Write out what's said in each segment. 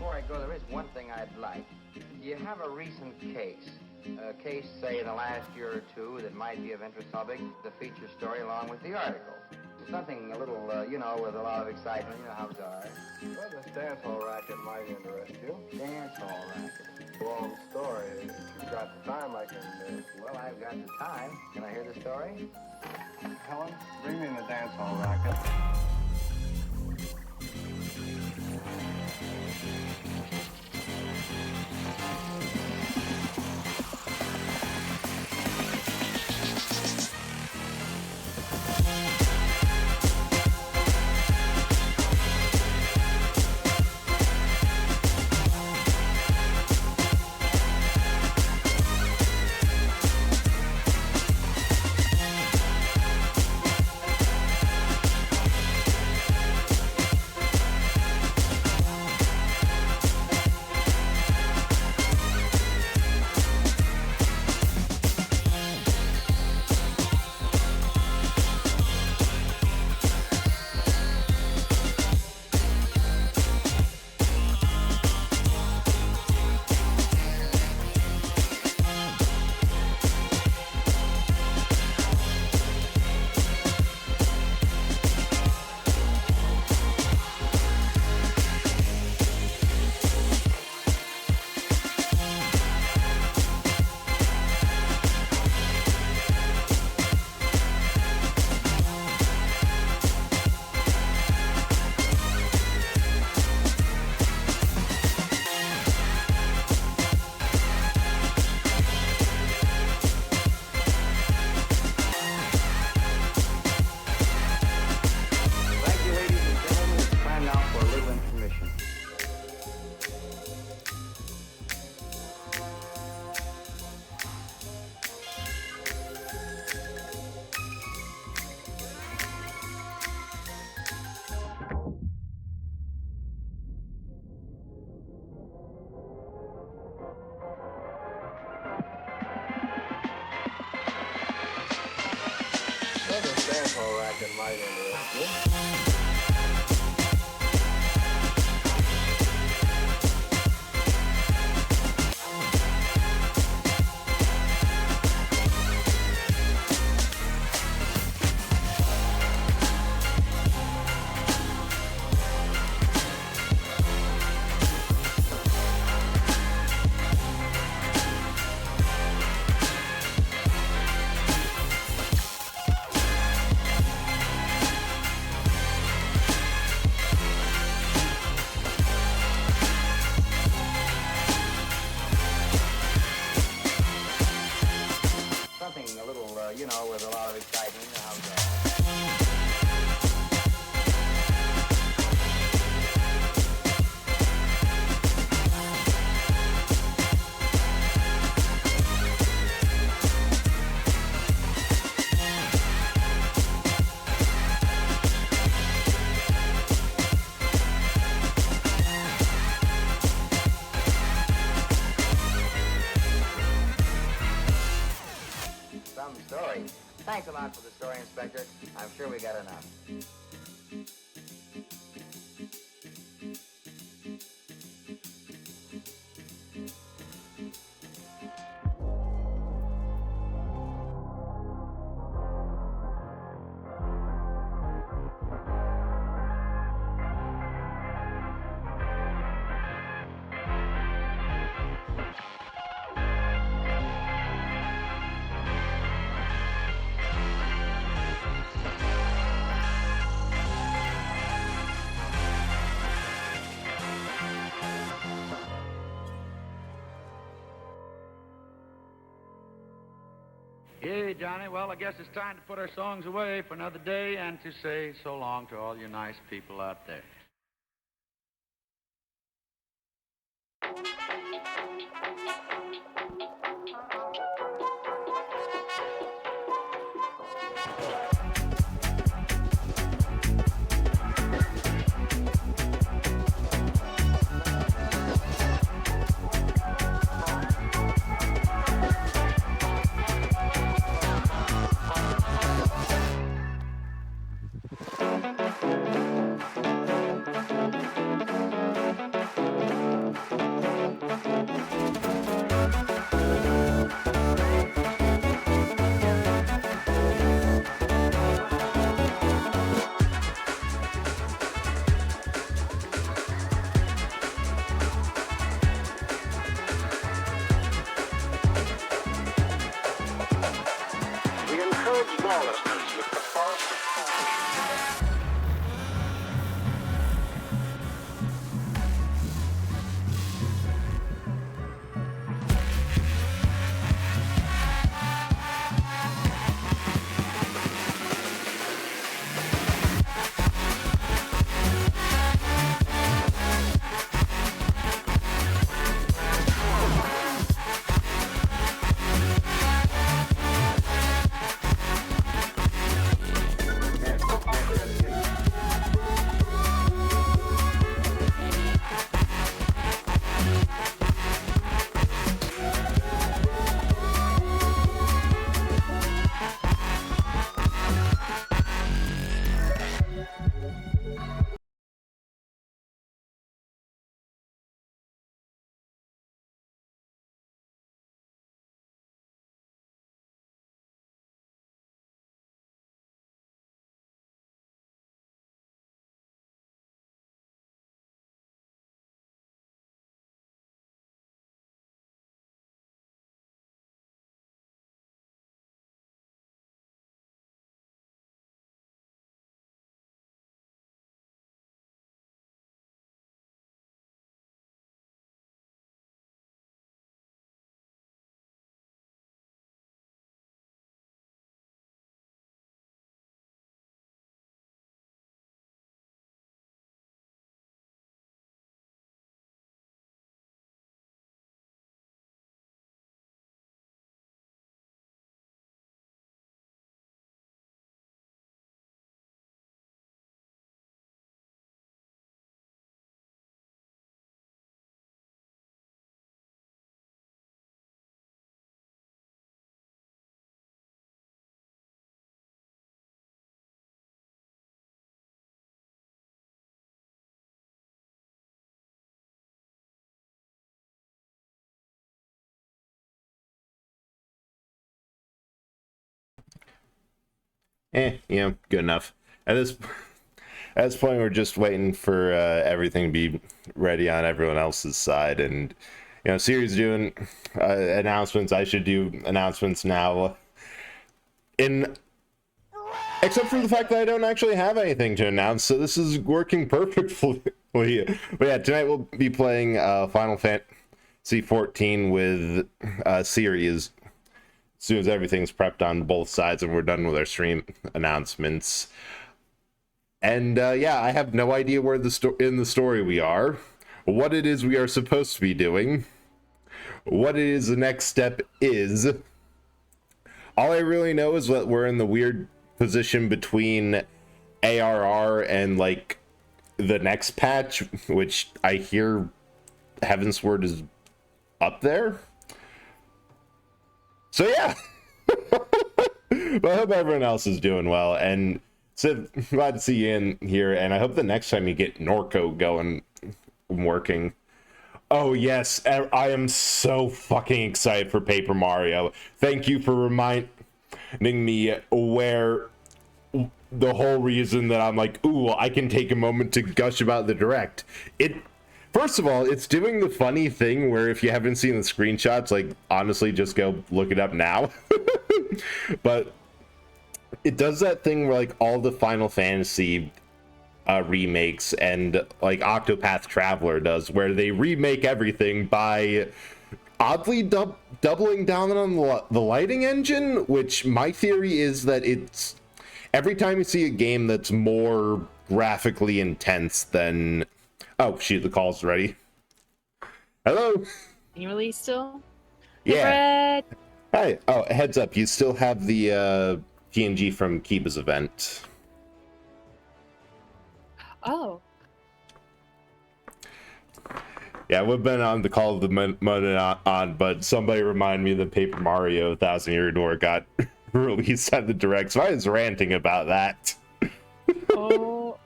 Before I go, there is one thing I'd like. You have a recent case. A case, say, in the last year or two that might be of interest public, the feature story along with the article. Something a little, with a lot of excitement. You know how it's are. Well, this dance hall racket might interest you. Dance hall racket. Long story. If you've got the time, I can... Well, I've got the time. Can I hear the story? Helen, bring me in the dance hall racket. That might interest you. With a lot of excitement, you know how it goes. Some story. Thanks a lot for the story, Inspector. I'm sure we got enough. Hey, Johnny, well, I guess it's time to put our songs away for another day and to say so long to all you nice people out there. good enough. At this point, we're just waiting for everything to be ready on everyone else's side, and Siri's doing announcements. I should do announcements now. Except for the fact that I don't actually have anything to announce, so this is working perfectly. But yeah, tonight we'll be playing Final Fantasy 14 with Siri as soon as everything's prepped on both sides and we're done with our stream announcements. And yeah, I have no idea where in the story we are, what it is we are supposed to be doing, what it is the next step is. All I really know is that we're in the weird position between ARR and like the next patch, which I hear Heavensward is up there. So yeah. But I hope everyone else is doing well, and so glad to see you in here, and I hope the next time you get Norco going working. Oh yes, I am so fucking excited for Paper Mario. Thank you for reminding me where the whole reason that I'm like, ooh, I can take a moment to gush about the Direct. First of all, it's doing the funny thing where if you haven't seen the screenshots, like, honestly, just go look it up now. But it does that thing where, like, all the Final Fantasy remakes and, like, Octopath Traveler does, where they remake everything by oddly doubling down on the lighting engine, which my theory is that it's... Every time you see a game that's more graphically intense than... Oh, shoot, the call's ready. Hello? Can you release still? Yeah. Hi. Oh, heads up, you still have the PNG from Kiba's event. Oh. Yeah, we've been on the call of the money on, but somebody reminded me that Paper Mario 1000 Year Door got released at the Direct, so I was ranting about that. Oh.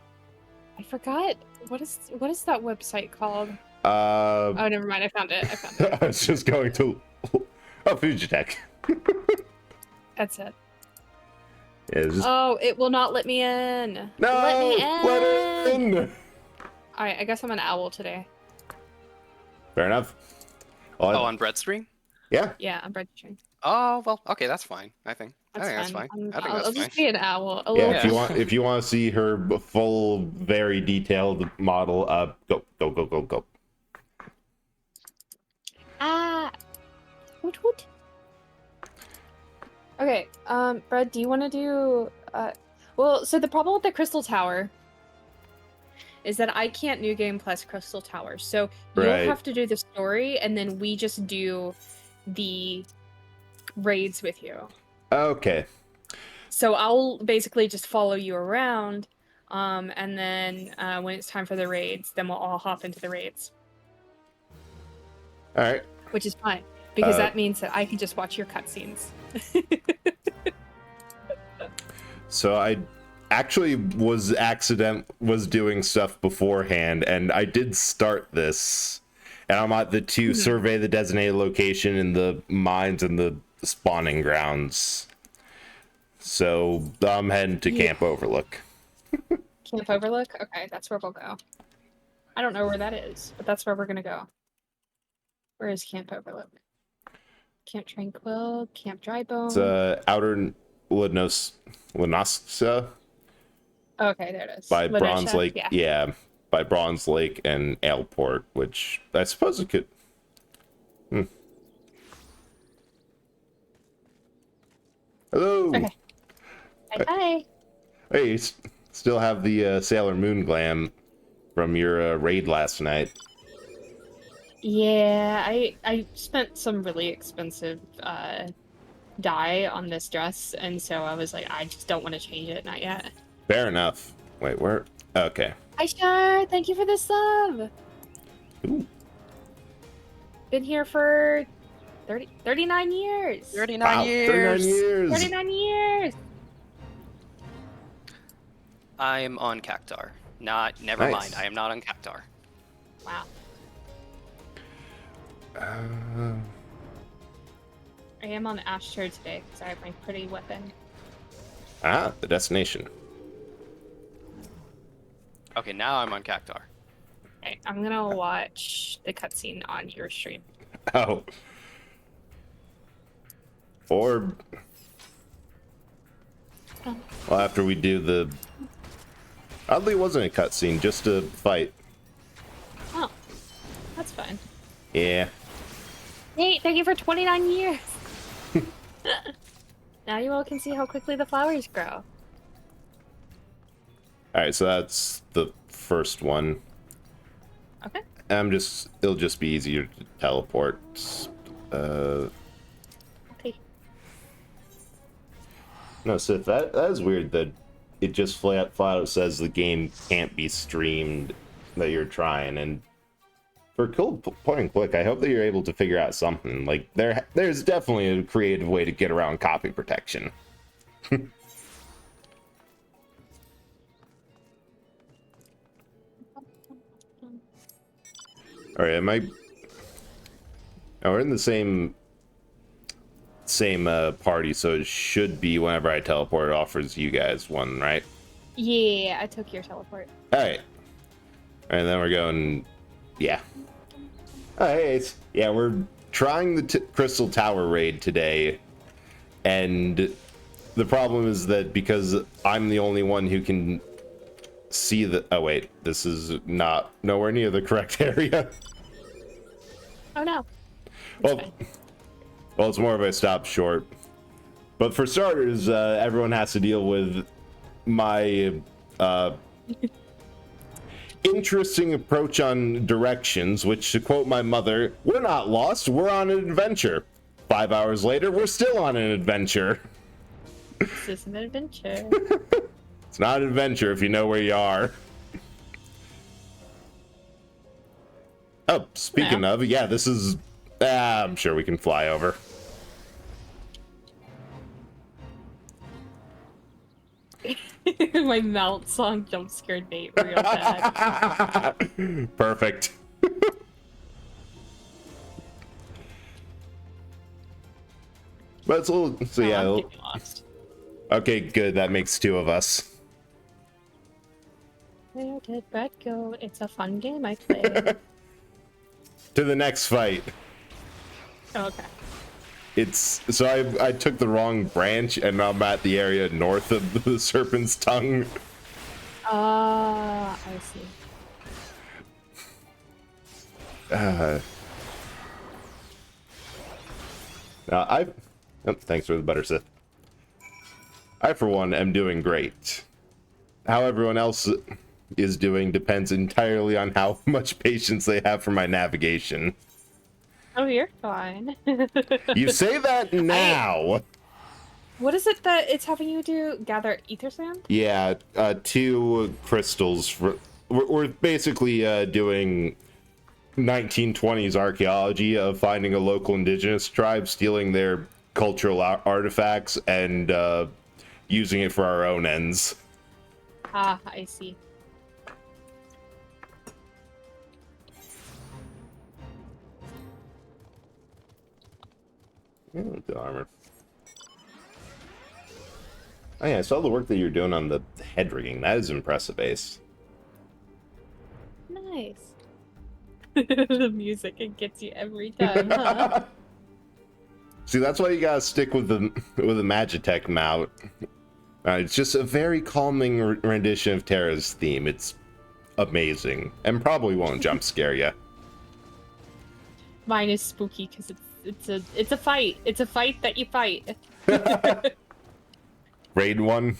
I forgot. What is that website called? Oh, never mind. I found it. I was just going to... Oh, Fujitech. That's it. Yeah, Oh, it will not let me in. No! Let me in! Let it in! Alright, I guess I'm an owl today. Fair enough. Oh, on Bread Stream? Yeah. Yeah, I'm bread stream. Oh, well, okay, that's fine, I think. That's fine. I'll just be an owl. Yeah, if you want to see her full, very detailed model, go. Ah! Woot woot. Okay, Brad, do you want to do, well, so the problem with the Crystal Tower is that I can't New Game Plus Crystal Tower, so you'll have to do the story, and then we just do the raids with you. Okay. So I'll basically just follow you around, and then when it's time for the raids, then we'll all hop into the raids. All right. Which is fine, because that means that I can just watch your cutscenes. So I actually was doing stuff beforehand, and I did start this, and I'm at the to survey the designated location in the mines and the spawning grounds. So I'm heading to Camp Overlook. Camp Overlook? Okay, that's where we'll go. I don't know where that is, but that's where we're gonna go. Where is Camp Overlook? Camp Tranquil, Camp Drybone. It's outer Lenosa. Okay, there it is. By Lenosha? Bronze Lake. Yeah, by Bronze Lake and Aleport, which I suppose it could... Hello! Okay. Hi. Hey, you still have the Sailor Moon glam from your raid last night. Yeah, I spent some really expensive dye on this dress, and so I was like, I just don't want to change it, not yet. Fair enough. Wait, where? Okay. Hi, Shar! Thank you for the sub! Ooh. Been here for 39 years! 39 years! 39 years! 39 years! I am on Cactar. Never mind, I am not on Cactar. Wow. I am on Ashtar today because I have my pretty weapon. Ah, the destination. Okay, now I'm on Cactar. Okay, I'm gonna watch the cutscene on your stream. Oh. Or... well, after we do the... oddly, it wasn't a cutscene, just a fight. Oh, that's fine. Yeah. Hey, thank you for 29 years! Now you all can see how quickly the flowers grow. Alright, so that's the first one. Okay. It'll just be easier to teleport. Okay. No, Sith, that is weird that it just flat out says the game can't be streamed that you're trying, and for cool point and click, I hope that you're able to figure out something. Like, there's definitely a creative way to get around copy protection. Alright, now we're in the same party, so it should be whenever I teleport, it offers you guys one, right? Yeah, I took your teleport. Alright. And then we're going... yeah. Oh, hey, yeah, we're trying the Crystal Tower raid today, and the problem is that because I'm the only one who can see the... oh, wait, this is nowhere near the correct area. Oh, no. Well, it's more of a stop short. But for starters, everyone has to deal with my interesting approach on directions, which, to quote my mother, we're not lost, we're on an adventure. 5 hours later, we're still on an adventure. This is an adventure. It's not an adventure if you know where you are. Oh, speaking of, yeah, this is... I'm sure we can fly over. My mount song jump scared me real bad. Perfect. But it's a little... so yeah. I'm getting lost. Okay, good. That makes two of us. Where did Brett go? It's a fun game I play. To the next fight. Oh, okay. It's... so I took the wrong branch, and I'm at the area north of the Serpent's Tongue. I see. Now, oh, thanks for the butter, Sith. I, for one, am doing great. How everyone else is doing depends entirely on how much patience they have for my navigation. Oh, you're fine. You say that now! What is it that it's having you do? Gather ether sand? Yeah, 2 crystals. We're basically doing 1920s archaeology of finding a local indigenous tribe, stealing their cultural artifacts, and using it for our own ends. Ah, I see. Oh, good armor. Oh yeah, I saw the work that you're doing on the head rigging. That is impressive, Ace. Nice. The music, it gets you every time, huh? See, that's why you gotta stick with the Magitech mount. It's just a very calming rendition of Terra's theme. It's amazing, and probably won't jump scare you. Mine is spooky because it's a fight. It's a fight that you fight. Raid 1?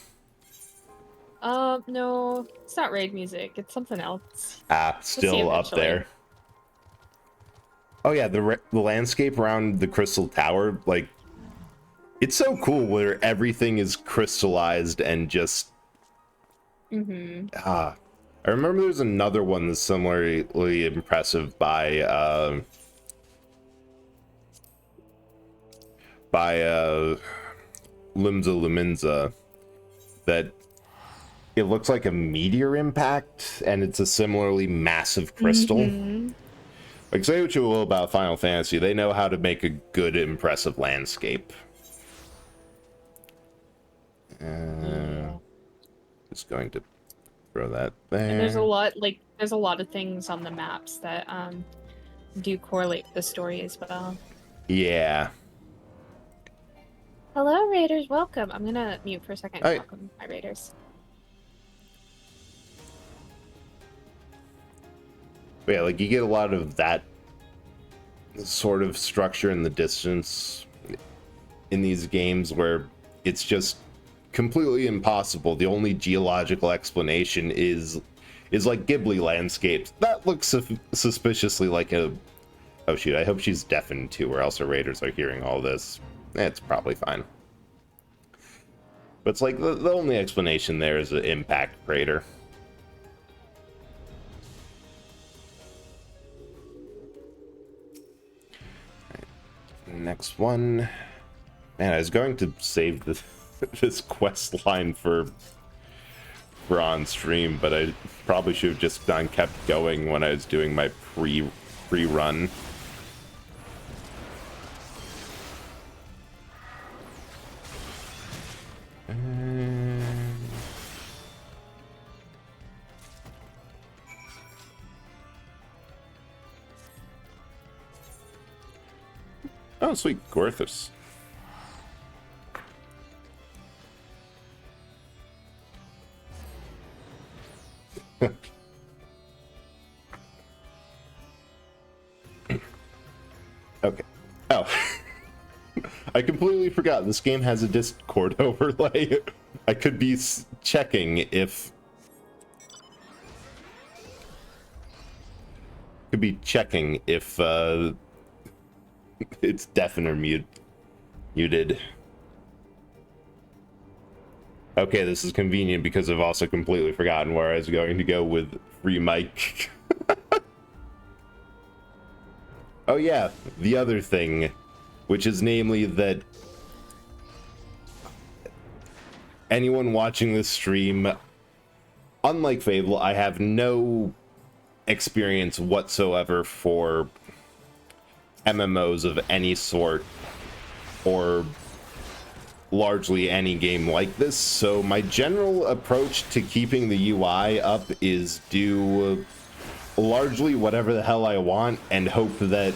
No, it's not raid music. It's something else. Still up there. Oh yeah, the landscape around the Crystal Tower, like, it's so cool where everything is crystallized and just... I remember there's another one that's similarly impressive by Limza Luminza, that it looks like a meteor impact, and it's a similarly massive crystal. Like, say what you will about Final Fantasy, they know how to make a good, impressive landscape. Just going to throw that there. And there's a lot of things on the maps that do correlate with the story as well. Yeah. Hello, Raiders. Welcome. I'm gonna mute for a second. Hi. Welcome, my Raiders. But yeah, like you get a lot of that sort of structure in the distance in these games where it's just completely impossible. The only geological explanation is like Ghibli landscapes. That looks suspiciously like a... Oh shoot, I hope she's deafened too, or else our Raiders are hearing all this. It's probably fine. But it's like the only explanation there is an impact crater. Right. Next one. Man, I was going to save this quest line for on stream, but I probably should have just kept going when I was doing my pre-run. Oh, sweet, Gorthus. Okay. Oh. I completely forgot. This game has a Discord overlay. I could be checking if... it's deafened or muted. Okay, this is convenient because I've also completely forgotten where I was going to go with free mic. Oh yeah, the other thing, which is namely that anyone watching this stream, unlike Fable, I have no experience whatsoever for MMOs of any sort, or largely any game like this, so my general approach to keeping the UI up is do largely whatever the hell I want and hope that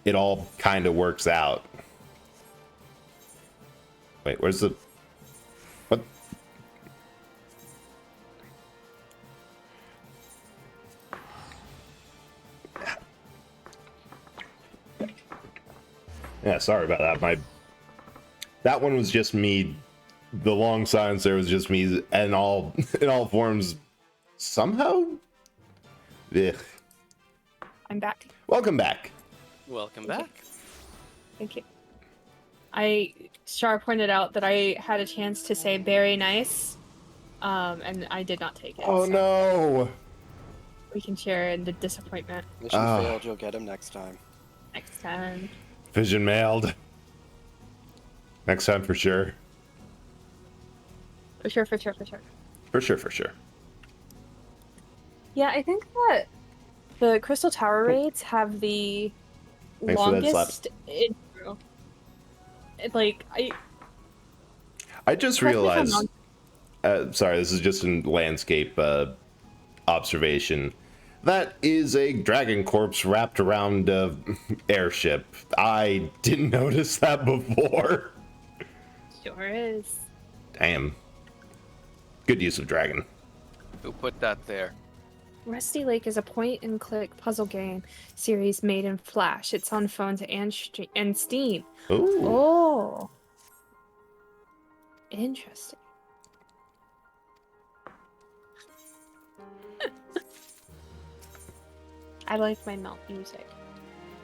it all kind of works out. Wait, where's the... What? Yeah, sorry about that. That one was just me. The long silence there was just me, and all in all forms. Somehow, ugh. I'm back. Welcome back. Welcome back. Thank you. Shar pointed out that I had a chance to say very nice, and I did not take it. Oh so no! We can share in the disappointment. Mission failed. You'll get him next time. Next time. Vision mailed. Next time for sure. For sure. For sure. Yeah, I think that the Crystal Tower raids have the Thanks longest intro. I just realized. Sorry, this is just a landscape observation. That is a dragon corpse wrapped around a airship. I didn't notice that before. Sure is. Damn. Good use of dragon. Who put that there? Rusty Lake is a point-and-click puzzle game series made in Flash. It's on phones and Steam. Ooh. Oh. Interesting. I like my mount music.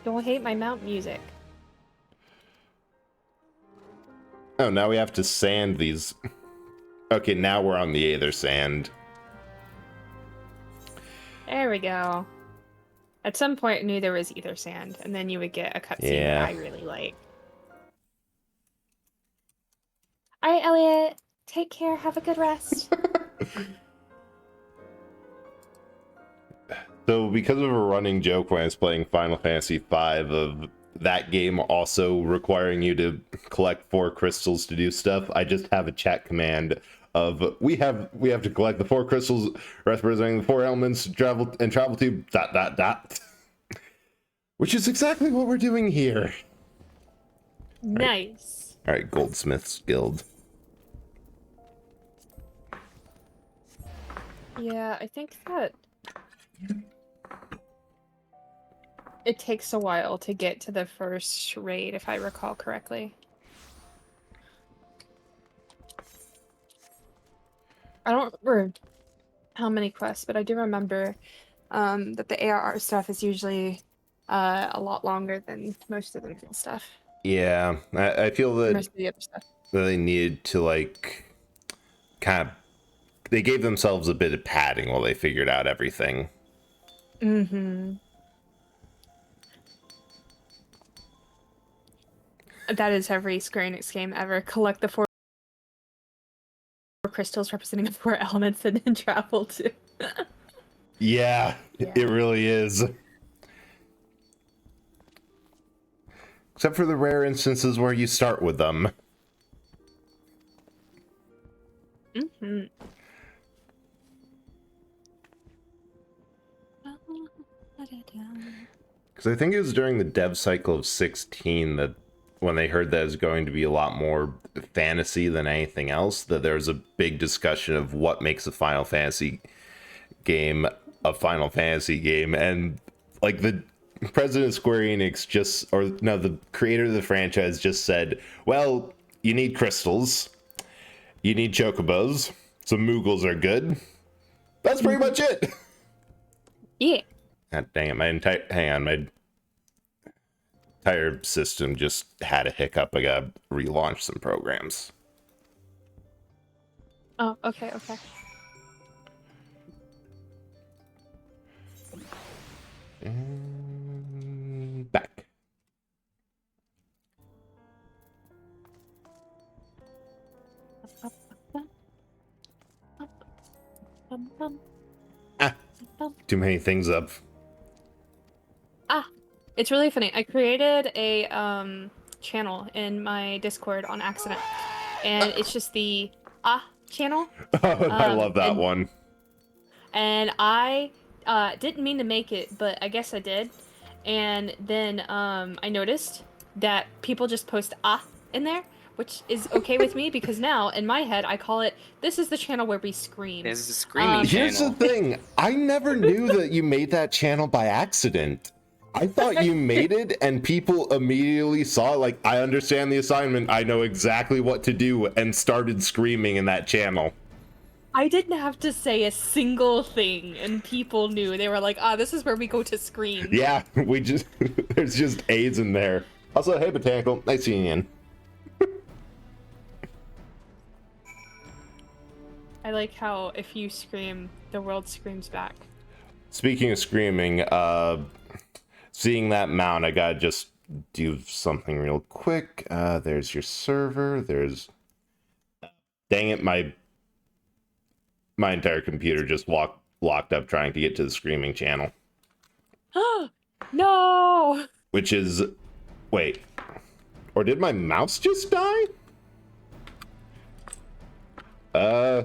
Don't hate my mount music. Oh, now we have to sand these. Okay, now we're on the Aether Sand. There we go. At some point, I knew there was Aether Sand, and then you would get a cutscene that I really like. All right, Elliot. Take care. Have a good rest. So, because of a running joke when I was playing Final Fantasy V of that game also requiring you to collect 4 crystals to do stuff, I just have a chat command of we have to collect the 4 crystals representing the 4 elements travel to ... Which is exactly what we're doing here. Nice. All right, Goldsmith's Guild. Yeah, I think that it takes a while to get to the first raid, if I recall correctly. I don't remember how many quests, but I do remember that the ARR stuff is usually a lot longer than most of the stuff. Yeah, I feel that Most of the other stuff. they needed to, like, kind of... They gave themselves a bit of padding while they figured out everything. Mm-hmm. That is every Square Enix game ever. Collect the 4 crystals representing the 4 elements and then travel to. Yeah, it really is. Except for the rare instances where you start with them. Mm-hmm. Because I think it was during the dev cycle of 16 that when they heard that it was going to be a lot more fantasy than anything else, that there was a big discussion of what makes a Final Fantasy game a Final Fantasy game. And, like, the president of Square Enix the creator of the franchise just said, well, you need crystals, you need chocobos, some Moogles are good. That's pretty much it. Yeah. God dang it, my entire system just had a hiccup. I gotta relaunch some programs. Oh, okay. And back. Too many things up. It's really funny. I created a channel in my Discord on accident, and it's just the channel. I love that one. And I didn't mean to make it, but I guess I did. And then I noticed that people just post in there, which is okay with me because now in my head I call it, this is the channel where we scream. This is a screaming channel. Here's the thing. I never knew that you made that channel by accident. I thought you made it and people immediately saw, like, I understand the assignment, I know exactly what to do, and started screaming in that channel. I didn't have to say a single thing, and people knew. They were like, this is where we go to scream. Yeah, there's just A's in there. Also, hey, Botanical, nice seeing you in. I like how if you scream, the world screams back. Speaking of screaming, seeing that mount, I gotta just do something real quick. There's your server. Dang it, my entire computer just locked up trying to get to the screaming channel. No! Which is... Wait. Or did my mouse just die? No.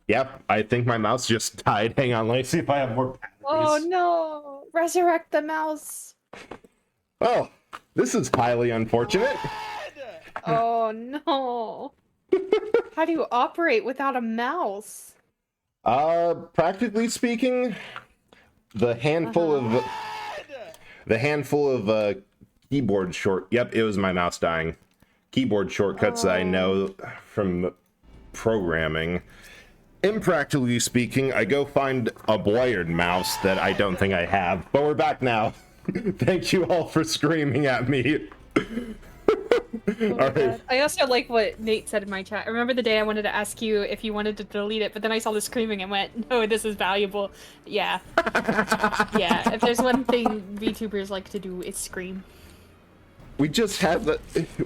Yep, I think my mouse just died. Hang on, let me see if I have more batteries. Oh no! Resurrect the mouse! Oh, this is highly unfortunate. Oh no! How do you operate without a mouse? Practically speaking, the handful of keyboard Yep, it was my mouse dying. Keyboard shortcuts that I know from programming. Impractically speaking, I go find a wired mouse that I don't think I have. But we're back now. Thank you all for screaming at me. All right. I also like what Nate said in my chat. I remember the day I wanted to ask you if you wanted to delete it, but then I saw the screaming and went, no, this is valuable. Yeah. Yeah, if there's one thing VTubers like to do, it's scream. We just have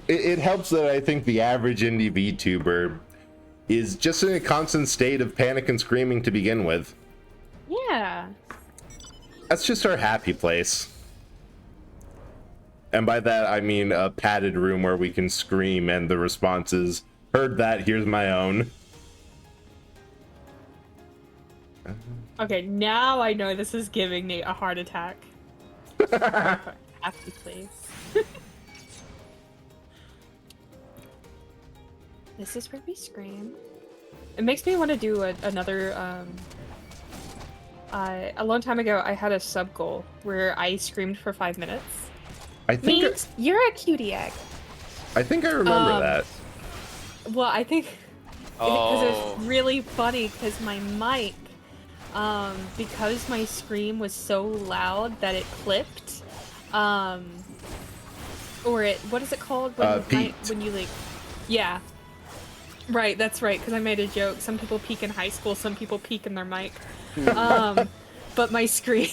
it helps that I think the average indie VTuber is just in a constant state of panic and screaming to begin with. Yeah, Yeah. That's just our happy place. And by that, I mean a padded room where we can scream and the response is, heard that, here's my own. Okay, now I know this is giving Nate a heart attack. Happy place. This is where we scream. It makes me want to do another, a long time ago, I had a sub goal where I screamed for 5 minutes. I think Means you're a cutie egg. I think I remember that. Well, I think because it was really funny because my mic, because my scream was so loud that it clipped, or it, what is it called when when you like, yeah. Right, that's right, because I made a joke. Some people peak in high school, some people peak in their mic. But my scream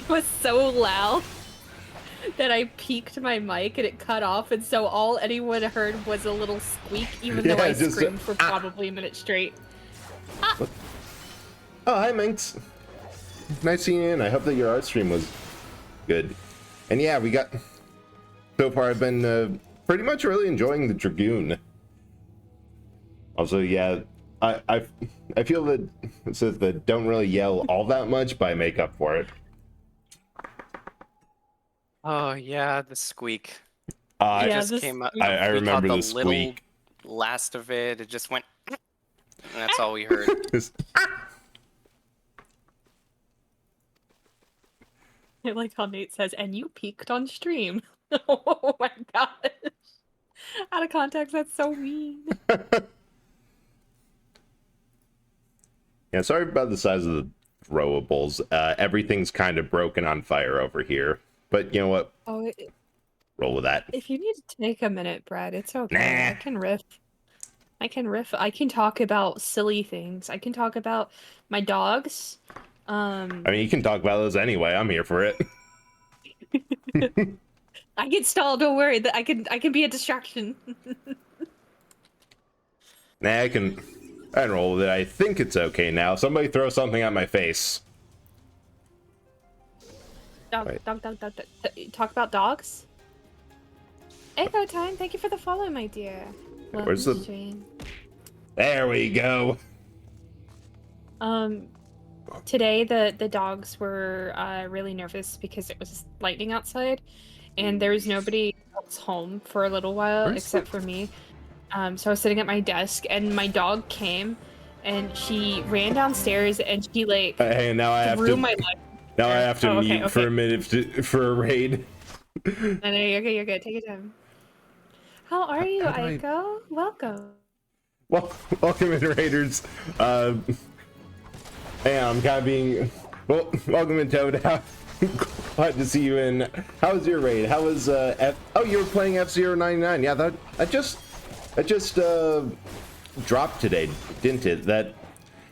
was so loud that I peaked my mic and it cut off, and so all anyone heard was a little squeak, even though I screamed for probably a minute straight. Ah. Oh, hi, Minx. Nice seeing you in. I hope that your art stream was good. And yeah, we got... So far, I've been pretty much really enjoying the Dragoon. Also, yeah, I feel that it says that don't really yell all that much, but I make up for it. Oh yeah, the squeak. Yeah, just came up. I remember the squeak. Last of it, it just went. And that's all we heard. I like how Nate says, "And you peaked on stream." Oh my gosh! Out of context, that's so mean. Yeah, sorry about the size of the throwables. Everything's kind of broken on fire over here. But you know what? Oh, roll with that. If you need to take a minute, Brad, it's okay. Nah. I can riff. I can talk about silly things. I can talk about my dogs. I mean, you can talk about those anyway. I'm here for it. I get stalled. Don't worry. I can be a distraction. Nah, I can roll with it. I think it's okay now. Somebody throw something at my face. Dog. Talk about dogs. Echo time. Thank you for the follow, my dear. Where's the stream? There we go. Today the dogs were really nervous because it was lightning outside, and there was nobody else home for a little while except for me. So I was sitting at my desk, and my dog came, and she ran downstairs, and she like now I have to. My life. Now I have to mute for a minute for a raid. No, you're good. Take your time. How are you, Aiko? Welcome. Well, welcome in, Raiders. I'm kind of being... Well, welcome in, Toad. Glad to see you in. How was your raid? How was, Oh, you were playing F-099. Yeah, that just dropped today, didn't it?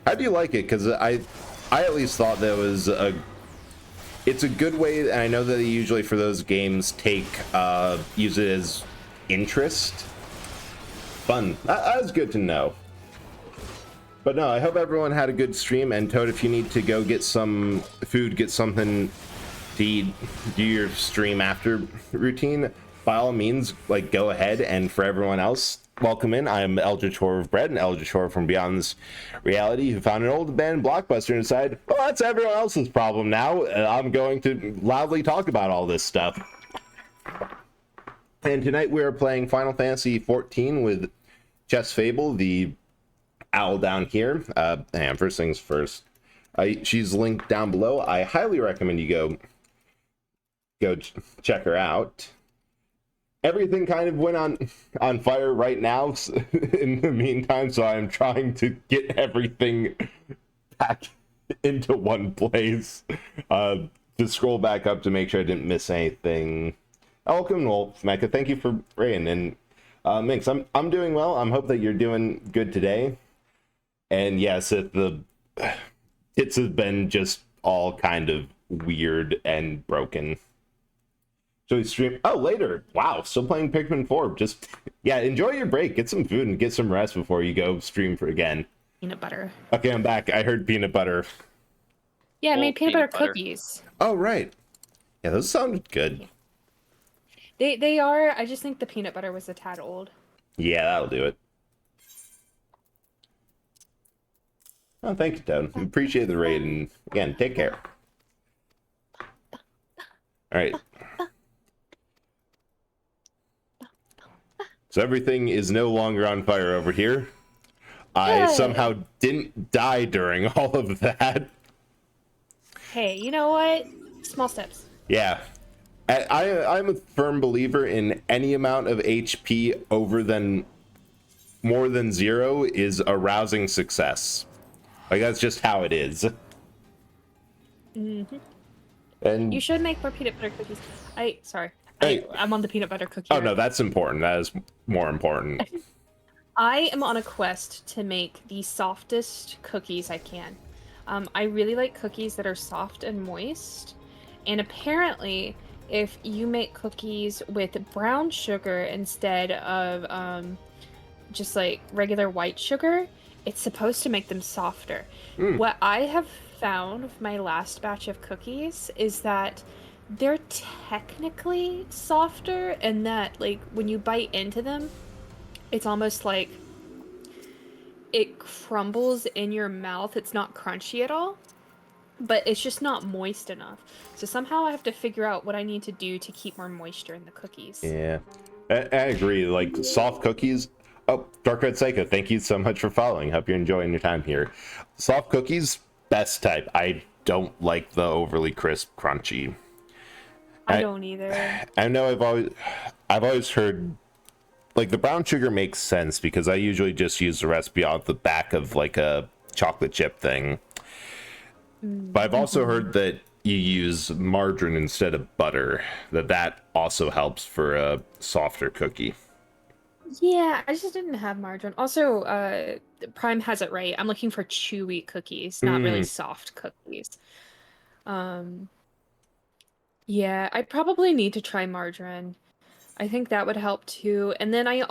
How do you like it? Because I at least thought that was it's a good way, and I know that they usually for those games use it as interest. Fun. That was good to know. But no, I hope everyone had a good stream, and Toad, if you need to go get some food, get something to eat, do your stream after routine, by all means, like, go ahead. And for everyone else, welcome in. I'm Eldritch Horror of Bread, and Eldritch Horror from Beyond This Reality, who found an old abandoned blockbuster and decided, well, that's everyone else's problem now. I'm going to loudly talk about all this stuff. And tonight we are playing Final Fantasy XIV with Chessfable, the owl down here. Hang on, first things first. She's linked down below. I highly recommend you go check her out. Everything kind of went on fire right now in the meantime, so I'm trying to get everything back into one place. To scroll back up to make sure I didn't miss anything. Welcome, Wolf Mecca. Thank you for raiding. And Minx, I'm doing well. I hope that you're doing good today. And yes, it's been just all kind of weird and broken. So we stream later. Wow, still playing Pikmin 4. Just enjoy your break. Get some food and get some rest before you go stream for again. Peanut butter. Okay, I'm back. I heard peanut butter. Yeah, I made peanut butter butter. cookies. Oh, right. Yeah, those sound good. They are. I just think the peanut butter was a tad old. Yeah, that'll do it. Oh, thank you, Toad. Appreciate the raid, and again, take care. All right. So everything is no longer on fire over here. I somehow didn't die during all of that. Hey, you know what? Small steps. Yeah. I'm a firm believer in any amount of HP more than 0 is a rousing success. Like, that's just how it is. Mm-hmm. And you should make more peanut butter cookies. Sorry. Hey. I'm on the peanut butter cookie. Oh, no, that's important. That is more important. I am on a quest to make the softest cookies I can. I really like cookies that are soft and moist. And apparently, if you make cookies with brown sugar instead of just like regular white sugar, it's supposed to make them softer. What I have found with my last batch of cookies is that they're technically softer, and that like when you bite into them, it's almost like it crumbles in your mouth. It's not crunchy at all, but it's just not moist enough. So somehow I have to figure out what I need to do to keep more moisture in the cookies. Yeah, I agree. Like, soft cookies. Oh, Dark Red Psycho, thank you so much for following. Hope you're enjoying your time here. Soft cookies, best type. I don't like the overly crisp, crunchy. I don't either. I know I've always heard, like, the brown sugar makes sense because I usually just use the recipe off the back of like a chocolate chip thing. But I've also heard that you use margarine instead of butter. That also helps for a softer cookie. Yeah, I just didn't have margarine. Also, Prime has it right. I'm looking for chewy cookies, not really soft cookies. Yeah, I probably need to try margarine. I think that would help too. And then I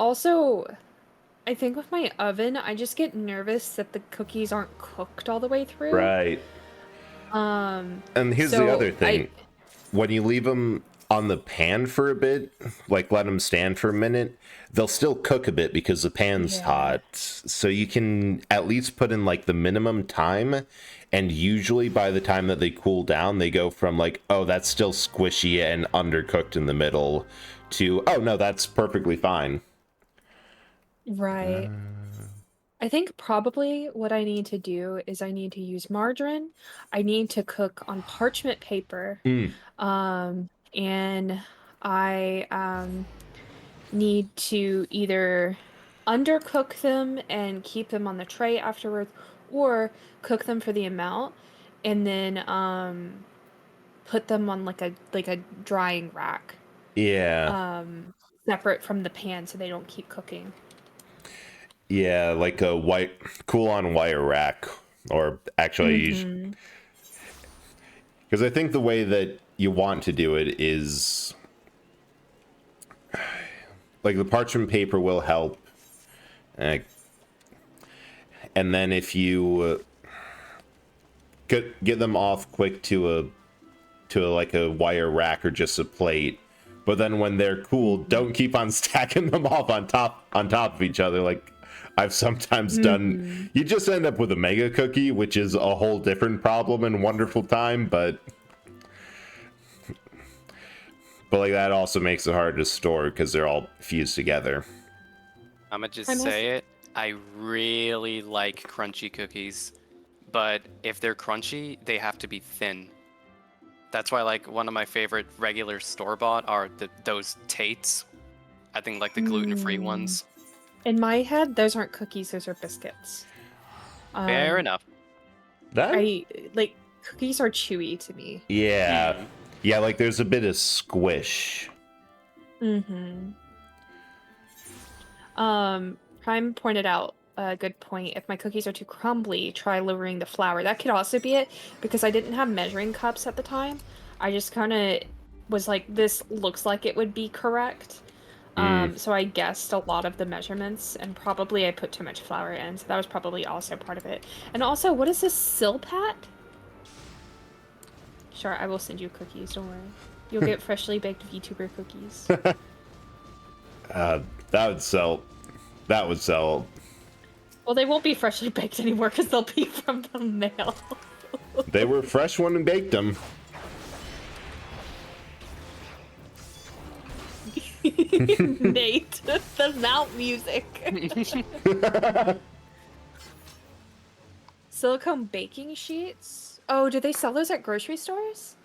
think with my oven, I just get nervous that the cookies aren't cooked all the way through. Right. And here's the other thing. When you leave them on the pan for a bit, like let them stand for a minute, they'll still cook a bit because the pan's hot. So you can at least put in like the minimum time, and usually by the time that they cool down, they go from like, oh, that's still squishy and undercooked in the middle, to, oh no, that's perfectly fine. Right. I think probably what I need to do is I need to use margarine. I need to cook on parchment paper. And I need to either undercook them and keep them on the tray afterwards, or cook them for the amount and then put them on like a drying rack. Yeah. Separate from the pan so they don't keep cooking. Yeah, like a cool on wire rack, or actually, because I think the way that you want to do it is like the parchment paper will help, and then if you get them off quick to like a wire rack or just a plate, but then when they're cool, don't keep on stacking them off on top of each other like I've sometimes done. You just end up with a mega cookie, which is a whole different problem and wonderful time, but like that also makes it hard to store because they're all fused together. I'ma just say it. I really like crunchy cookies, but if they're crunchy, they have to be thin. That's why, like, one of my favorite regular store-bought are those Tates. I think like the gluten-free ones. In my head, those aren't cookies; those are biscuits. Fair enough. Like cookies are chewy to me. Yeah, yeah. Like there's a bit of squish. Prime pointed out a good point. If my cookies are too crumbly, try lowering the flour. That could also be it, because I didn't have measuring cups at the time. I just kind of was like, this looks like it would be correct. So I guessed a lot of the measurements, and probably I put too much flour in, so that was probably also part of it. And also, what is this silpat? Sure, I will send you cookies. Don't worry. You'll get freshly baked VTuber cookies. That would sell. That would sell. Well, they won't be freshly baked anymore because they'll be from the mail. They were fresh when we baked them. Nate, the mount music. Silicone baking sheets? Oh, do they sell those at grocery stores?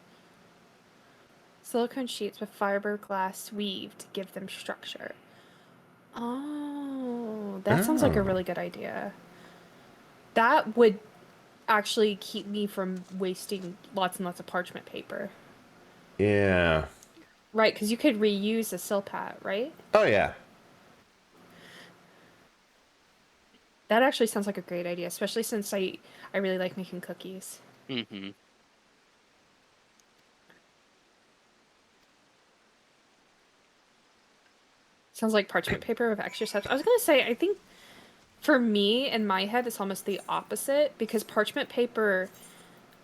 Silicone sheets with fiberglass weave to give them structure. Oh, that sounds like a really good idea. That would actually keep me from wasting lots and lots of parchment paper. Yeah. Right, because you could reuse a silpat, right? Oh, yeah. That actually sounds like a great idea, especially since I really like making cookies. Mm-hmm. Sounds like parchment paper with extra steps. I was going to say, I think for me, in my head, it's almost the opposite, because parchment paper,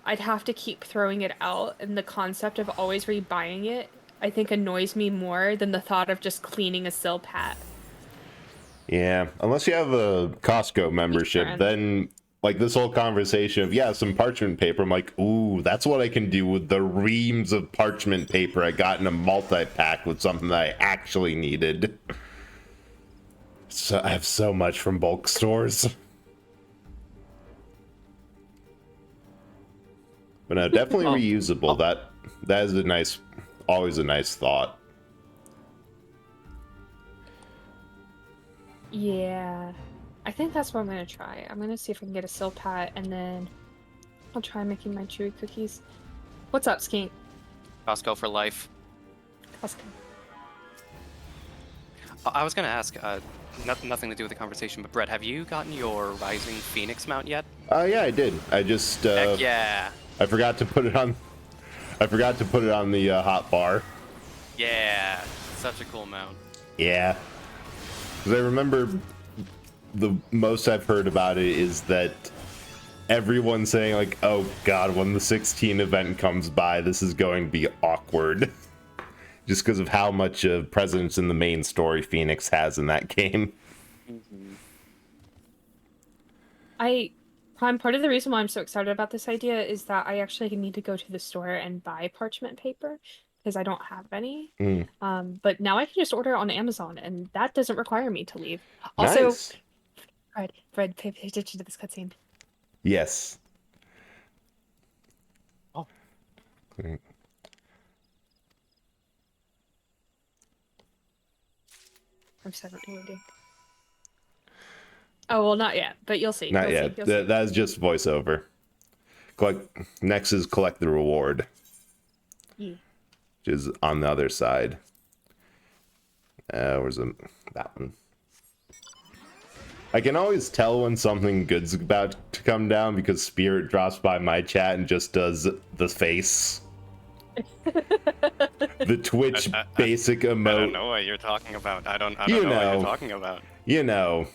I'd have to keep throwing it out, and the concept of always rebuying it, I think, annoys me more than the thought of just cleaning a silpat. Yeah, unless you have a Costco membership, then like this whole conversation of, yeah, some parchment paper, I'm like, ooh, that's what I can do with the reams of parchment paper I got in a multi-pack with something that I actually needed. So I have so much from bulk stores. But no, definitely reusable. That is a nice, always a nice thought. Yeah, I think that's what I'm going to try. I'm going to see if I can get a silpat, and then I'll try making my chewy cookies. What's up, Skink? Costco for life. Costco. I was going to ask, nothing to do with the conversation, but Brett, have you gotten your Rising Phoenix mount yet? Yeah, I did. I just Heck yeah. I forgot to put it on. I forgot to put it on the hot bar. Yeah, such a cool mount. Yeah. Because I remember the most I've heard about it is that everyone's saying, like, oh god, when the 16 event comes by, this is going to be awkward. Just because of how much presence in the main story Phoenix has in that game. Mm-hmm. Part of the reason why I'm so excited about this idea is that I actually need to go to the store and buy parchment paper, because I don't have any. But now I can just order it on Amazon, and that doesn't require me to leave. Also, nice. Fred, pay attention to this cutscene. Yes. Oh. I'm silently waiting. Oh, well, not yet, but you'll see. Not yet. That is just voiceover. Next is collect the reward. Yeah. Which is on the other side. Where's that one? I can always tell when something good's about to come down because Spirit drops by my chat and just does the face. The Twitch basic emote. I don't know what you're talking about. I don't know what you're talking about. You know.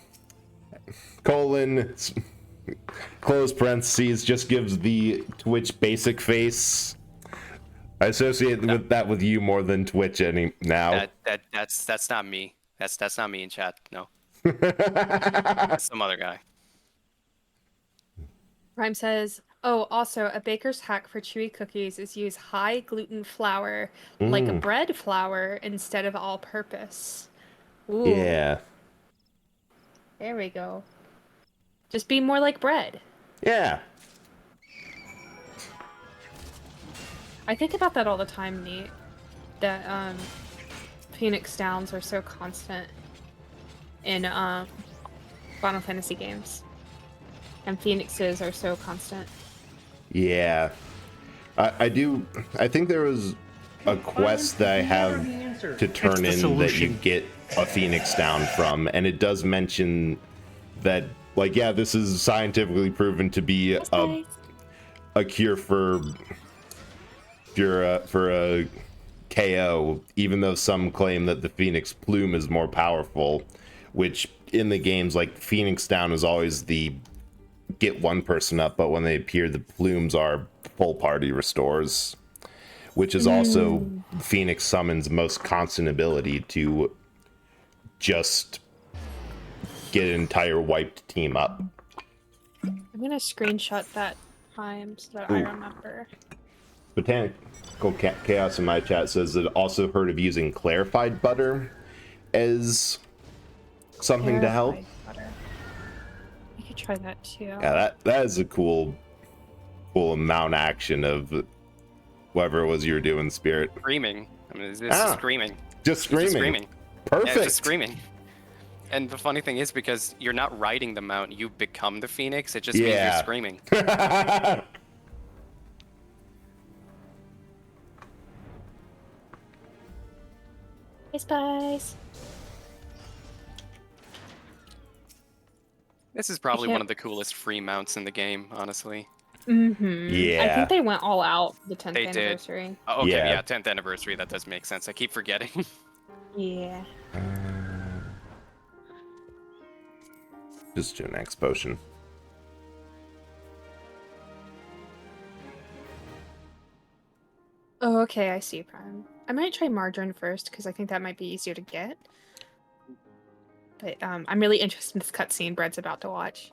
Colon, close parentheses, just gives the Twitch basic face. I associate with you more than Twitch now. That's not me. That's not me in chat. No. Some other guy. Rhyme says, oh, also, a baker's hack for chewy cookies is use high gluten flour, like a bread flour, instead of all-purpose. Ooh. Yeah. There we go. Just be more like bread. Yeah. I think about that all the time, Nate. That Phoenix Downs are so constant in Final Fantasy games. And Phoenixes are so constant. Yeah. I think there was a quest that I have to turn in that you get a Phoenix Down from, and it does mention that, like, yeah, this is scientifically proven to be a cure for a KO, even though some claim that the Phoenix Plume is more powerful, which in the games, like, Phoenix Down is always the get one person up, but when they appear, the plumes are full party restores. which is also Phoenix Summon's most constant ability to just get an entire wiped team up. I'm gonna screenshot that time so that I remember. Botanical Chaos in my chat says that also heard of using clarified butter as something to help. Butter. I could try that too. Yeah, that is a cool amount action of whatever it was you were doing, Spirit. Screaming. I mean, it's just screaming. Just screaming. Perfect. Yeah, just screaming. And the funny thing is, because you're not riding the mount, you become the Phoenix. It just means you're screaming. Hey, Spice. This is probably one of the coolest free mounts in the game, honestly. Yeah. I think they went all out the 10th They anniversary. Did. Oh, okay, Yeah. yeah, 10th anniversary. That does make sense. I keep forgetting. Yeah. Just do an X potion. Oh, okay, I see, Prime. I might try margarine first, because I think that might be easier to get. But I'm really interested in this cutscene Brett's about to watch.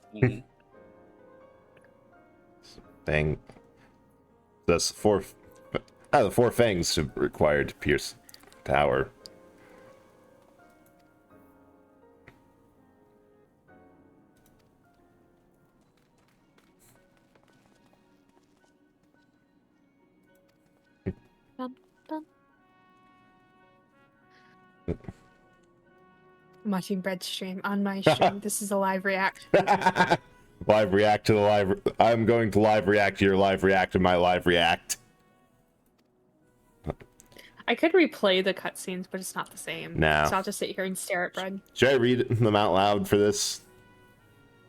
Fang. That's the 4 fangs required to pierce tower. Bum, bum. I'm watching Brett's stream on my stream. This is a live react. Live react to the live. I'm going to live react to your live react to my live react. I could replay the cutscenes, but it's not the same. No. So I'll just sit here and stare at Brett. Should I read them out loud for this?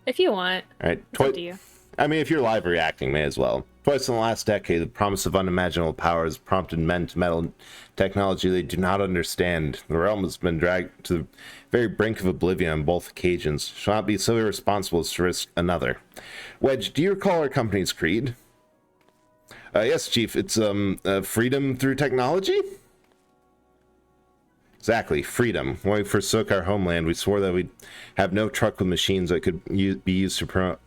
If you want. All right. It's up to you. I mean, if you're live reacting, may as well. Twice in the last decade, the promise of unimaginable power has prompted men to meddle in technology they do not understand. The realm has been dragged to the very brink of oblivion on both occasions. Shall not be so irresponsible as to risk another. Wedge, do you recall our company's creed? Yes, Chief. It's freedom through technology? Exactly, freedom. When we forsook our homeland, we swore that we'd have no truck with machines that could be used to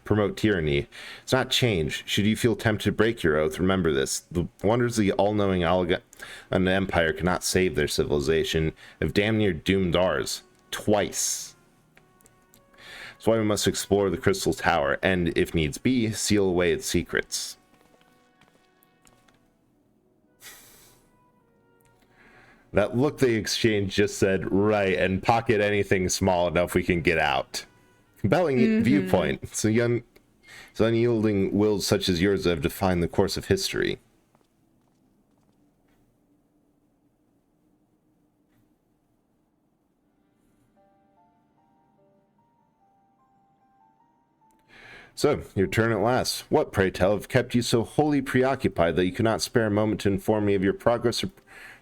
promote tyranny. It's not change. Should you feel tempted to break your oath, remember this. The wonders of the all-knowing an empire cannot save their civilization, have damn near doomed ours. Twice. That's why we must explore the Crystal Tower, and, if needs be, seal away its secrets. That look they exchanged just said, right, and pocket anything small enough we can get out. Compelling viewpoint. So unyielding wills such as yours have defined the course of history. So, your turn at last. What, pray tell, have kept you so wholly preoccupied that you could not spare a moment to inform me of your progress or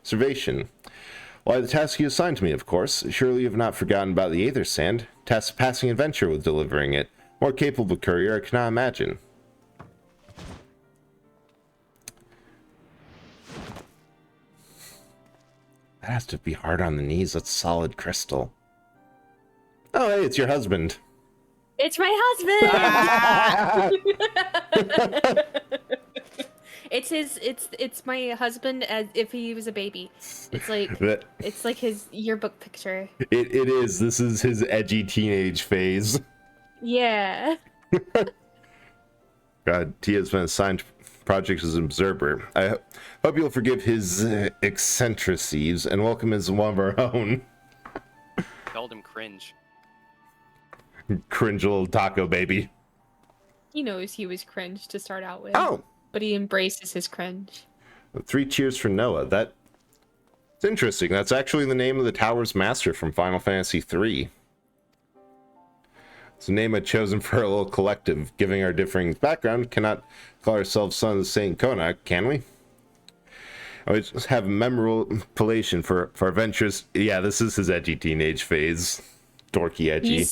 observation? Why, the task you assigned to me, of course. Surely you have not forgotten about the Aether Sand. Task of passing adventure with delivering it. More capable courier I cannot imagine. That has to be hard on the knees. That's solid crystal. Oh, hey, it's your husband. It's my husband! It's my husband as if he was a baby. It's like his yearbook picture. It is. This is his edgy teenage phase. Yeah. God, Tia's been assigned project as an observer. I hope you'll forgive his eccentricities and welcome as one of our own. Called him cringe. Cringe little taco baby. He knows he was cringe to start out with. Oh! But he embraces his cringe. 3 cheers for Noah. That's interesting. That's actually the name of the tower's master from Final Fantasy III. It's a name I'd chosen for a little collective. Given our differing background, cannot call ourselves Sons of Saint Konak, can we? I just have a memorable appellation for our ventures. Yeah, this is his edgy teenage phase. Dorky edgy.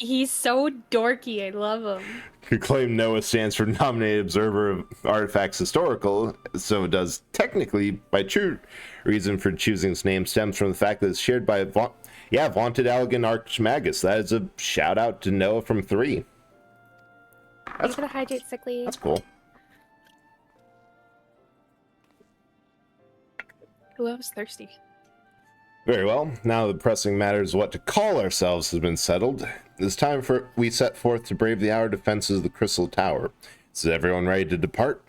He's so dorky. I love him. You claim NOAA stands for Nominated Observer of Artifacts Historical, so it does technically, by true reason for choosing its name stems from the fact that it's shared by vaunted Elegant Archmagus. That is a shout out to NOAA from 3. Thanks for the hydrate, Sickly. That's cool. Ooh, I was thirsty. Very well. Now the pressing matters of what to call ourselves has been settled. It's time for we set forth to brave the outer defenses of the Crystal Tower. Is everyone ready to depart?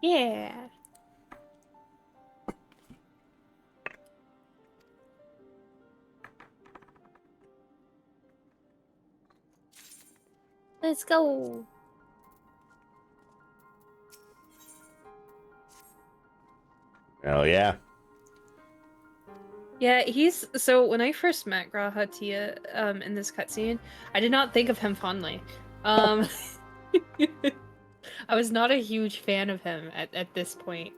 Yeah. Let's go. Oh yeah. Yeah, he's so when I first met Graha Tia in this cutscene, I did not think of him fondly. I was not a huge fan of him at this point.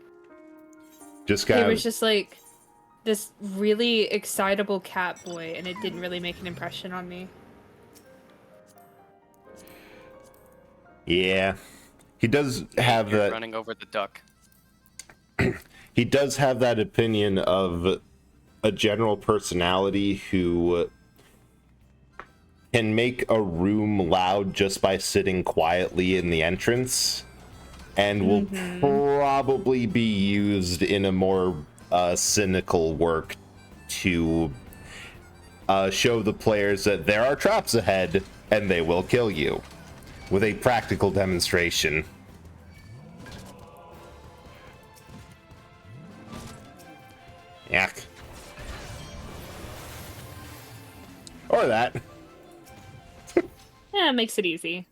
He was just like this really excitable cat boy, and it didn't really make an impression on me. Yeah. He does have that running over the duck. He does have that opinion of a general personality who can make a room loud just by sitting quietly in the entrance, and will probably be used in a more cynical work to show the players that there are traps ahead and they will kill you with a practical demonstration. Yak. Or that. Yeah, it makes it easy.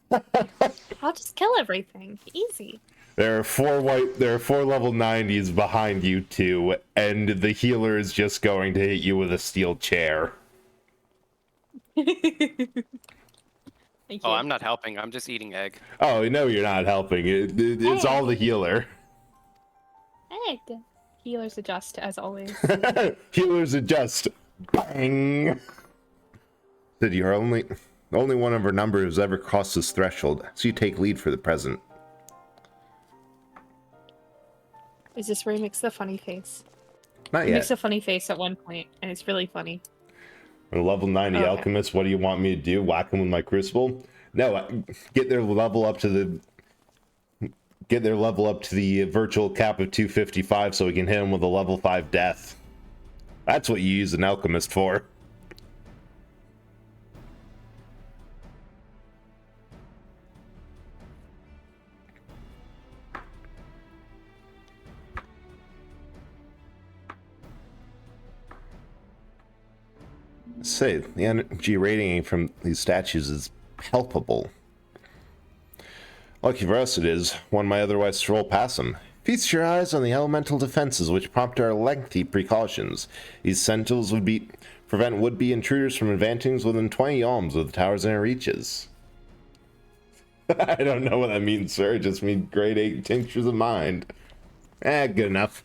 I'll just kill everything. Easy. There are four level 90s behind you two, and the healer is just going to hit you with a steel chair. Oh, I'm not helping. I'm just eating egg. Oh, no, you're not helping. It's all the healer. Egg. Healers adjust, as always. Healers adjust. Bang! Said you're only one of our number who's ever crossed this threshold, so you take lead for the present. Is this where he makes the funny face? Not He yet. makes a funny face at one point, and it's really funny. A level 90 Okay. alchemist, what do you want me to do? Whack him with my crucible? No, get their level up to the virtual cap of 255 so we can hit him with a level 5 death. That's what you use an alchemist for. Say, the energy radiating from these statues is palpable. Lucky for us it is, one might otherwise stroll past them. Feast your eyes on the elemental defenses which prompt our lengthy precautions. These sentinels would prevent would-be intruders from advancing within 20 yalms of the tower's inner reaches. I don't know what that means, sir. It just means grade 8 tinctures of mind. Good enough.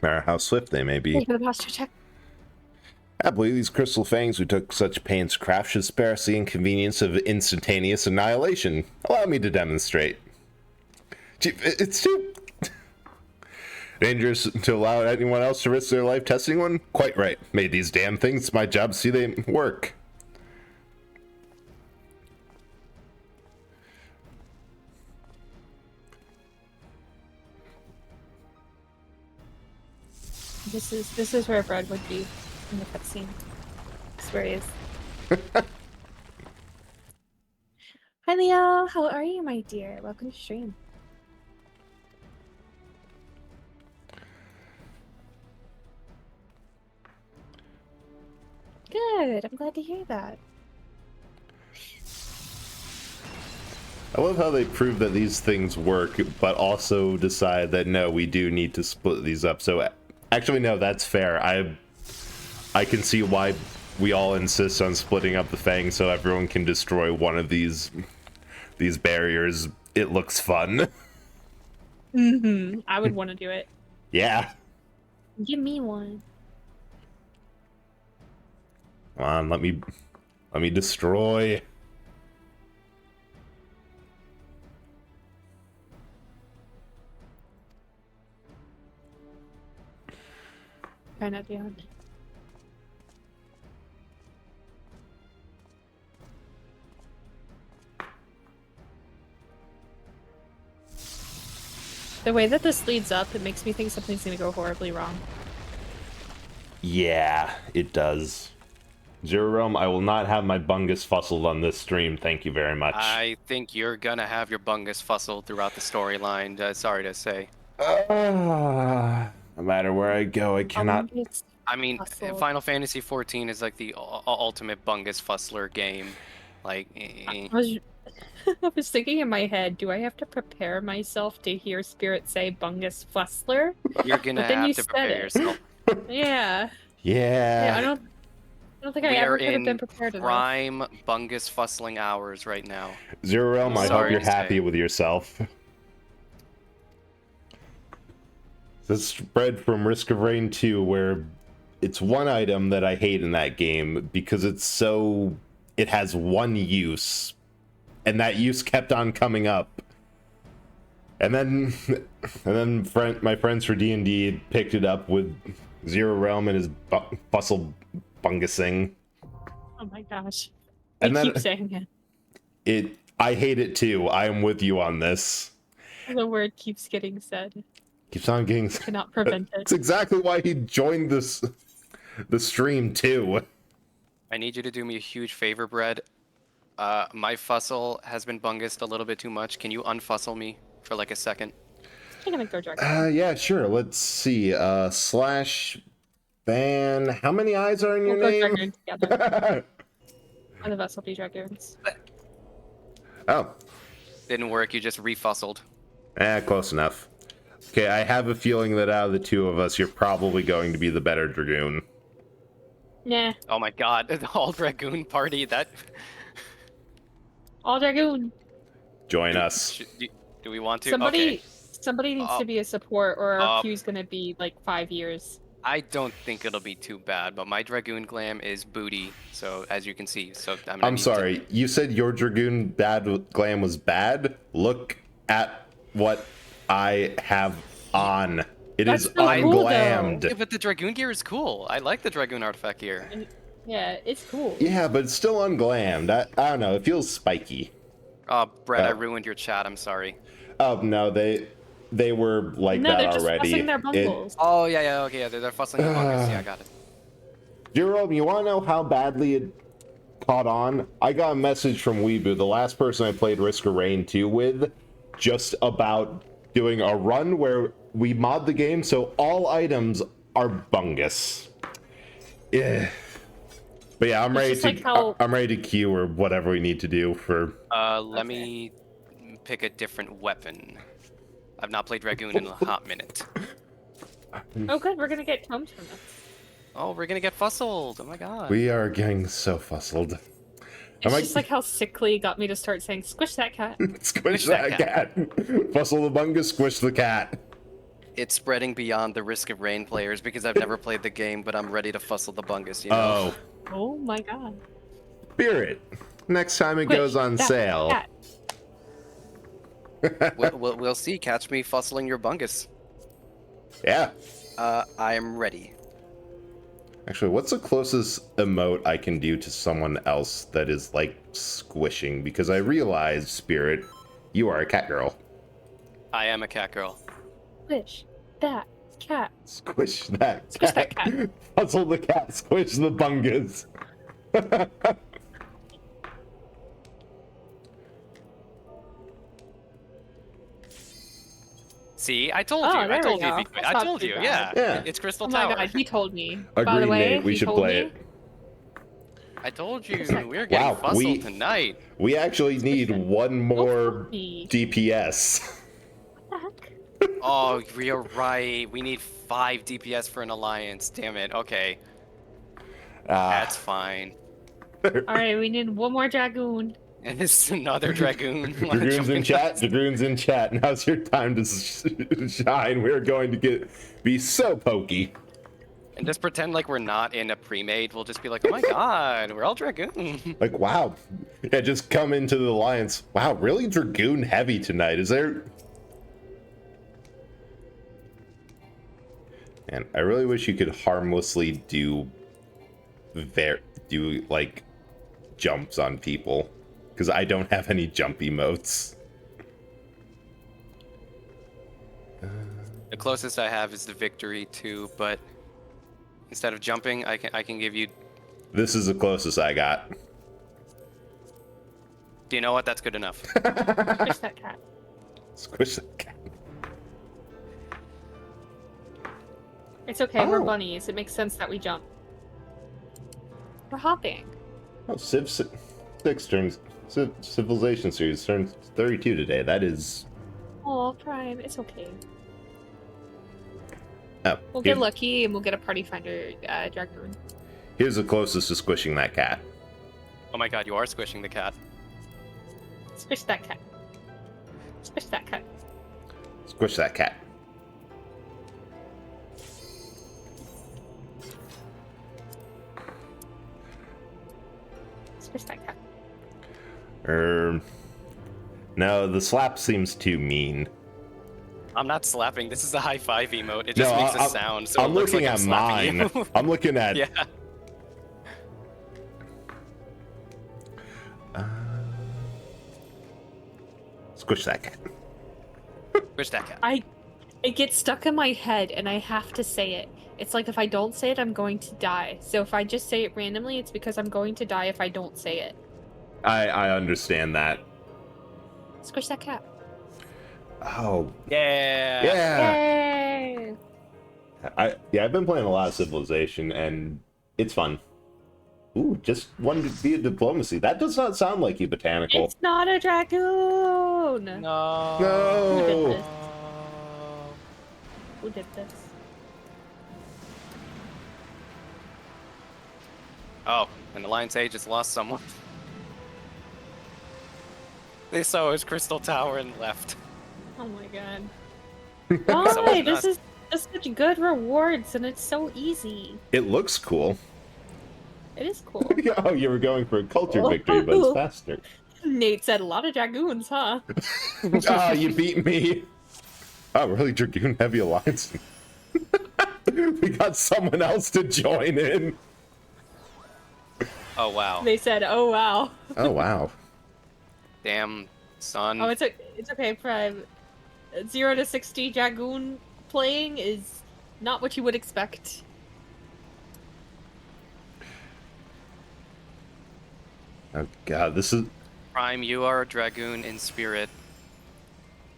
No matter how swift they may be. Thank you for the posture check. I believe these crystal fangs we took such pains to craft should spare us the inconvenience of instantaneous annihilation. Allow me to demonstrate. Gee, it's too dangerous to allow anyone else to risk their life testing one? Quite right. Made these damn things. It's my job to see they work. This is where Bread would be in the cutscene. This is where he is. Hi Leo, how are you, my dear? Welcome to stream. Good, I'm glad to hear that. I love how they prove that these things work, but also decide that no, we do need to split these up. So, actually, no, that's fair. I can see why we all insist on splitting up the fangs so everyone can destroy one of these barriers. It looks fun. I would want to do it. Yeah. Give me one. Come on, let me destroy. Try not to. The way that this leads up, it makes me think something's gonna go horribly wrong. Yeah, it does. Zero Realm, I will not have my bungus fussled on this stream. Thank you very much. I think you're gonna have your bungus fussled throughout the storyline. Sorry to say. No matter where I go, I cannot. I mean, Final Fantasy XIV is like the ultimate bungus fussler game. Like, I was thinking in my head, do I have to prepare myself to hear Spirit say bungus fussler? You're gonna have to prepare yourself. Yeah. Yeah. I don't think I ever could have been prepared enough. Prime bungus fussling hours right now. Zero Realm, I hope you're happy with yourself. This spread from Risk of Rain 2, where it's one item that I hate in that game because it has one use, and that use kept on coming up. And then my friends for D&D picked it up with Zero Realm and his fussle bungusing. Oh my gosh. And then keep saying it. I hate it too. I am with you on this. The word keeps getting said. Keeps on getting said. Cannot prevent it. That's exactly why he joined the stream too. I need you to do me a huge favor, Bread. My fussle has been bungused a little bit too much. Can you unfussle me for like a second? I'm gonna go drag. Yeah, sure. Let's see. Slash ban. How many eyes are in your name? One of us will be dragoons. Oh. Didn't work. You just refussled. Close enough. Okay, I have a feeling that out of the two of us, you're probably going to be the better dragoon. Nah. Oh my god, the all dragoon party, that... All dragoon. Join us. Do we want to? Somebody Okay. needs to be a support, or our queue's gonna be like 5 years. I don't think it'll be too bad, but my dragoon glam is booty, so as you can see. So I'm sorry, you said your dragoon glam was bad? Look at what I have on. It is unglammed. Yeah, but the dragoon gear is cool. I like the dragoon artifact gear. Yeah, it's cool. Yeah, but it's still unglammed. I don't know, it feels spiky. Oh, Brett, I ruined your chat. I'm sorry. Oh, no, they were like that they're just already. fussing their bungles. Oh, yeah, okay, yeah, they're fussing their bungles. Yeah, I got it. Jerome, you want to know how badly it caught on? I got a message from Weeboo, the last person I played Risk of Rain 2 with, just about doing a run where we mod the game so all items are bungus. Yeah. But yeah, I'm ready to queue or whatever we need to do for... Let me pick a different weapon. I've not played Dragoon in a hot minute. Oh good, we're gonna get tomes from this. Oh, we're gonna get fussled. Oh my god. We are getting so fussled. It's just like how Sickly got me to start saying, squish that cat. Squish that cat. Fussle the bungus, squish the cat. It's spreading beyond the Risk of Rain players because I've never played the game, but I'm ready to fussle the bungus, you know? Oh my god. Spirit. Next time it goes on sale. We'll see. Catch me fussling your bungus. Yeah. I am ready. Actually, what's the closest emote I can do to someone else that is like squishing? Because I realize, Spirit, you are a cat girl. I am a cat girl. Squish that cat. Squish that cat. Squish that cat. Puzzle the cat, squish the bungus. See, I told you. I told you. I told you. Yeah. It's Crystal Tower. Oh my god, he told me. Agreed, By the way, Nate, we should play it. I told you. We're getting fuzzled tonight. We actually need one more DPS. What the heck? Oh, you're right. We need 5 DPS for an alliance. Damn it. Okay. That's fine. Alright, we need one more dragoon. And this is another Dragoon. Dragoon's in chat. Dragoon's in chat. Now's your time to shine. We're going to be so pokey. And just pretend like we're not in a pre-made. We'll just be like, oh my god, we're all Dragoon. Like, wow. Yeah, just come into the alliance. Wow, really Dragoon heavy tonight. Is there... And I really wish you could harmlessly do like jumps on people, because I don't have any jump emotes. The closest I have is the victory too, but instead of jumping, I can give you. This is the closest I got. Do you know what? That's good enough. Squish that cat. Squish that cat. It's okay, we're bunnies. It makes sense that we jump. We're hopping. Oh, Civ 6 turns... Civilization series turns 32 today. That is... Oh, Prime. It's okay. Oh, We'll get lucky and we'll get a Party Finder Dragoon. Here's the closest to squishing that cat. Oh my god, you are squishing the cat. Squish that cat. Squish that cat. Squish that cat. Squish that cat. No, the slap seems too mean. I'm not slapping. This is a high five emote. It just makes a sound. So I'm it looks looking like at I'm slapping mine. you. I'm looking at... Yeah. Squish that cat. Squish that cat. It gets stuck in my head and I have to say it. It's like if I don't say it, I'm going to die. So if I just say it randomly, it's because I'm going to die if I don't say it. I understand that. Squish that cat. Oh. Yeah. Yeah. Yay! I've been playing a lot of Civilization and it's fun. Ooh, just one via diplomacy. That does not sound like you, Botanical. It's not a Dragoon! No. No. Who did this? Oh, and Alliance A just lost someone. They saw his Crystal Tower and left. Oh my god. Why? This is such good rewards and it's so easy. It looks cool. It is cool. Oh, you were going for a culture victory, but it's faster. Nate said a lot of Dragoons, huh? Ah, you beat me. Oh, really? Dragoon Heavy Alliance? We got someone else to join in. Oh, wow. They said, oh wow. Oh, wow. Damn, son. Oh, it's okay, Prime. 0 to 60 Dragoon playing is not what you would expect. Oh, God, this is... Prime, you are a Dragoon in spirit.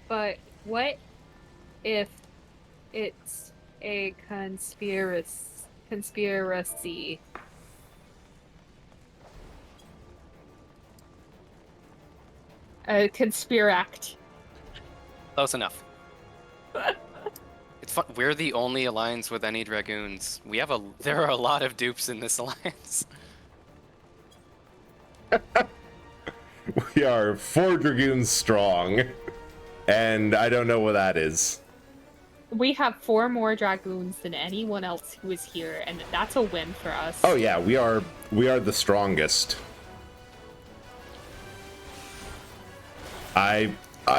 But what if it's a conspiracy? A conspiract. Close enough. It's fun. We're the only alliance with any Dragoons. There are a lot of dupes in this alliance. We are 4 Dragoons strong, and I don't know what that is. We have 4 more Dragoons than anyone else who is here, and that's a win for us. Oh yeah, we are the strongest. I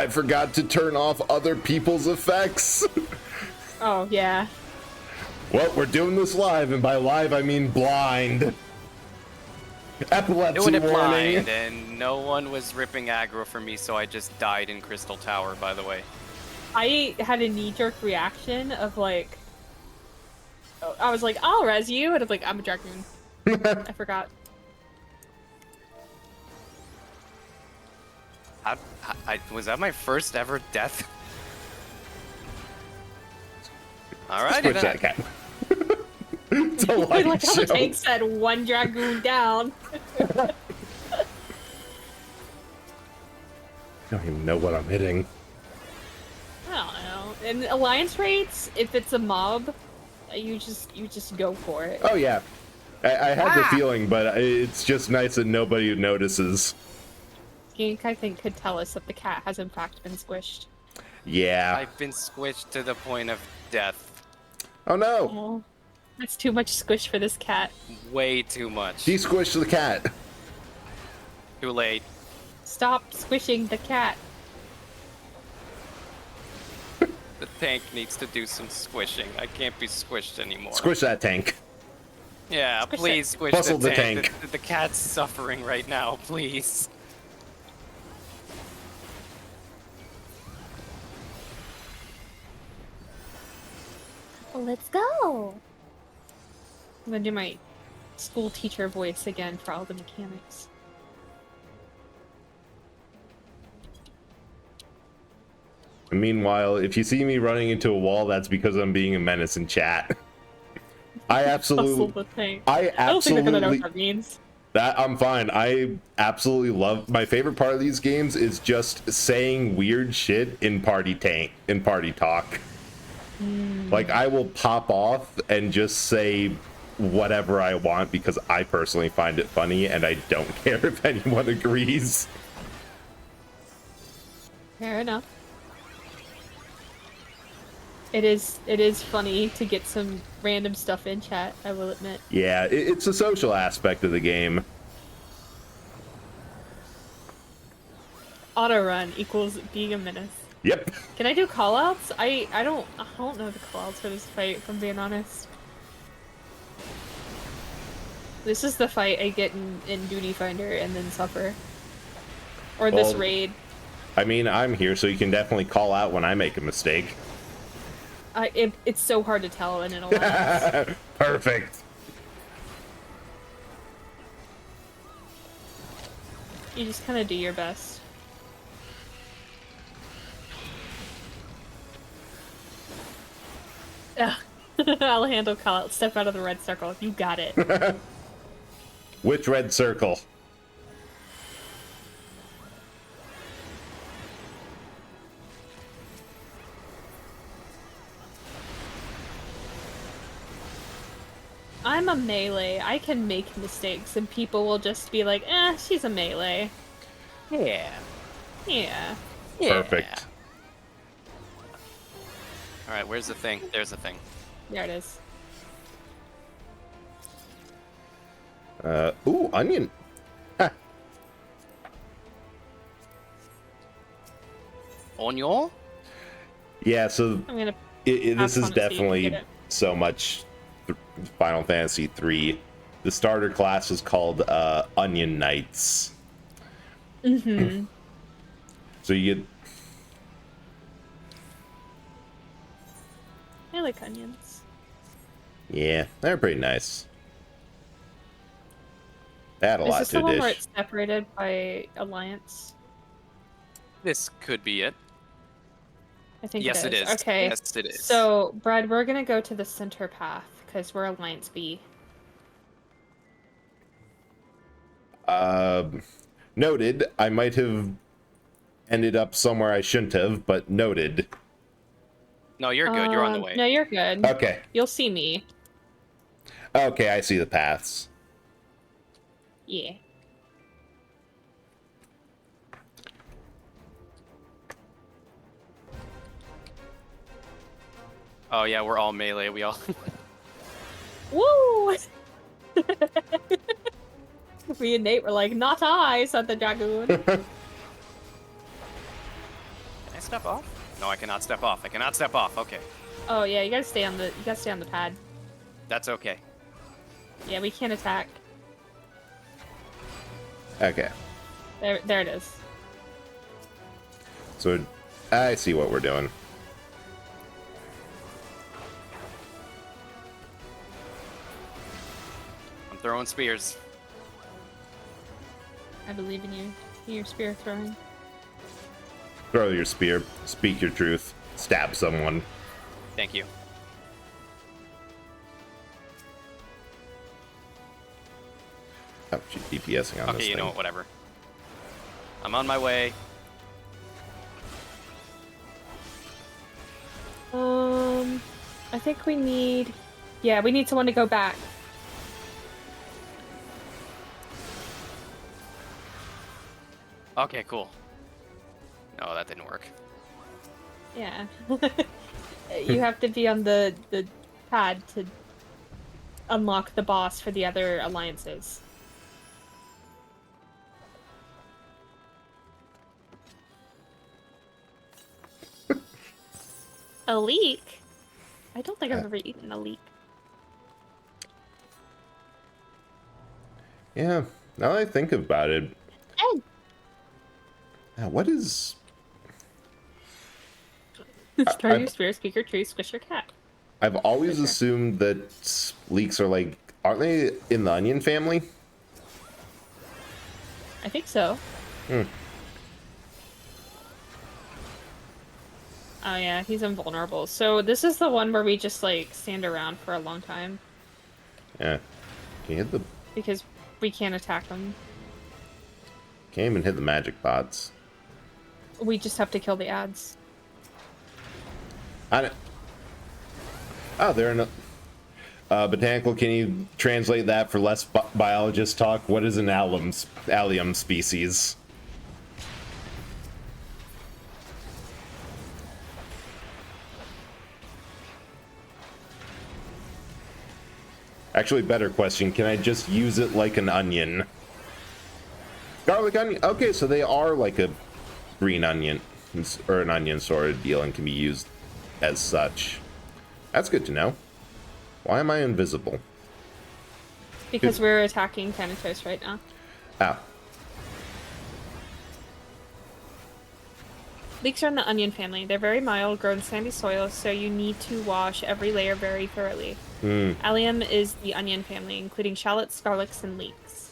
forgot to turn off other people's effects. Oh yeah. Well, we're doing this live, and by live I mean blind. Epilepsy Doing it warning. blind, and no one was ripping aggro for me, so I just died in Crystal Tower, by the way. I had a knee-jerk reaction of like, I was like, I'll res you, and I'm like, I'm a Dragoon. I forgot. Was that my first ever death? Alright, Switch that cat. I like how Tank said 1 Dragoon down. I don't even know what I'm hitting. I don't know. In alliance raids, if it's a mob, you just go for it. Oh yeah, I had the feeling, but it's just nice that nobody notices. Skink, I think, could tell us that the cat has in fact been squished. Yeah. I've been squished to the point of death. Oh no! Oh, that's too much squish for this cat. Way too much. He squished the cat. Too late. Stop squishing the cat. The tank needs to do some squishing. I can't be squished anymore. Squish that tank. Yeah, Squish please it. squish Bustle the the tank. tank. The cat's suffering right now, please. Let's go. I'm gonna do my school teacher voice again for all the mechanics. Meanwhile, if you see me running into a wall, that's because I'm being a menace in chat. I absolutely, Bustle the tank. I I don't think they're gonna know absolutely, what that means. that I'm fine. I absolutely love, my favorite part of these games is just saying weird shit in party talk. Like, I will pop off and just say whatever I want because I personally find it funny and I don't care if anyone agrees. Fair enough. It is funny to get some random stuff in chat, I will admit. Yeah, it's a social aspect of the game. Auto run equals being a menace. Yep. Can I do callouts? I don't know the callouts for this fight, if I'm being honest. This is the fight I get in Duty Finder and then suffer. Or this Well, raid. I mean, I'm here, so you can definitely call out when I make a mistake. It's so hard to tell in an alliance. Perfect. You just kind of do your best. I'll handle callout. Step out of the red circle. You got it. Which red circle? I'm a melee. I can make mistakes, and people will just be like, she's a melee. Yeah. Yeah. Perfect. Alright, where's the thing? There's the thing. There it is. Ooh, onion. Ha. Onion? Yeah, so I'm gonna. this pass is on it so you can definitely get it. so much Final Fantasy 3. The starter class is called Onion Knights. Mm-hmm. So you get I like onions. yeah, they're pretty nice. They add a Is lot this to the a one dish. where it's separated by alliance? This could be it. I think Yes, it is. Okay. Yes, it is. So, Brad, we're gonna go to the center path because we're Alliance B. Noted. I might have ended up somewhere I shouldn't have, but noted. No, you're good. You're on the way. No, you're good. Okay. You'll see me. Okay, I see the paths. Yeah. Oh yeah, we're all melee. We all. Woo! Me and Nate were like, "Not I," said the dragoon. Can I step off? No, I cannot step off. I cannot step off. Okay, Oh yeah, you gotta stay on the pad. that's okay. Yeah, we can't attack. Okay. There it is. So I see what we're doing. I'm throwing spears. I believe in you. In your spear throwing. Throw your spear, speak your truth, stab someone. Thank you. Oh, she's DPSing on Okay, this you thing. know what? Whatever. I'm on my way. I think we need. Yeah, we need someone to go back. Okay, cool. No, that didn't work. Yeah. You have to be on the pad to unlock the boss for the other alliances. A leek? I don't think I've ever eaten a leek. Yeah, now that I think about it. Egg! What is... Throw your spear, speak your truth, squish your cat. I've always assumed that leeks are like... Aren't they in the onion family? I think so. Hmm. Oh yeah, he's invulnerable. So this is the one where we just like stand around for a long time. Yeah. Can you hit the... Because we can't attack them. Can't even hit the magic bots. We just have to kill the ads. I don't... Oh, they're in a... Botanical, can you translate that for less biologist talk? What is an allium species? Actually, better question. Can I just use it like an onion? Garlic onion? Okay, so they are like a green onion, or an onion sort of deal, and can be used as such. That's good to know. Why am I invisible? Because we're attacking Thanatos right now. Ah. Leeks are in the onion family. They're very mild, grow in sandy soil, so you need to wash every layer very thoroughly. Allium is the onion family, including shallots, garlics, and leeks.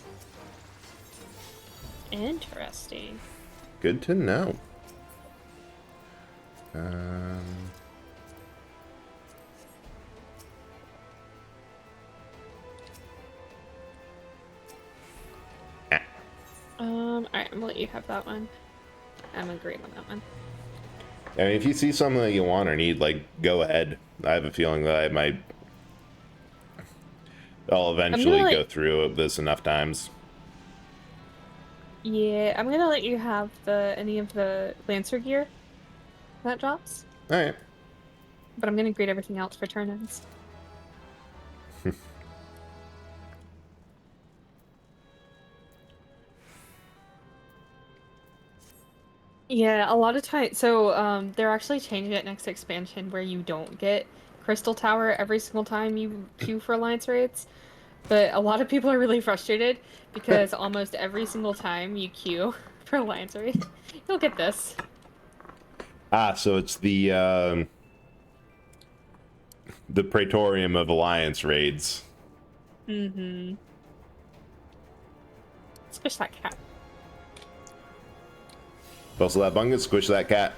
Interesting. Good to know. Alright, I'm gonna let you have that one. I'm agreeing on that one. I mean, if you see something that you want or need, like, go ahead. I have a feeling that I'll eventually go through this enough times. Yeah, I'm gonna let you have any of the Lancer gear that drops. Alright. But I'm gonna grade everything else for turn-ins. Yeah, a lot of times. So, they're actually changing it next expansion where you don't get Crystal Tower every single time you queue for Alliance raids. But a lot of people are really frustrated because almost every single time you queue for Alliance raid, you'll get this. Ah, so it's the Praetorium of Alliance raids. Mm-hmm. Squish that cat. Also that bungus, squish that cat.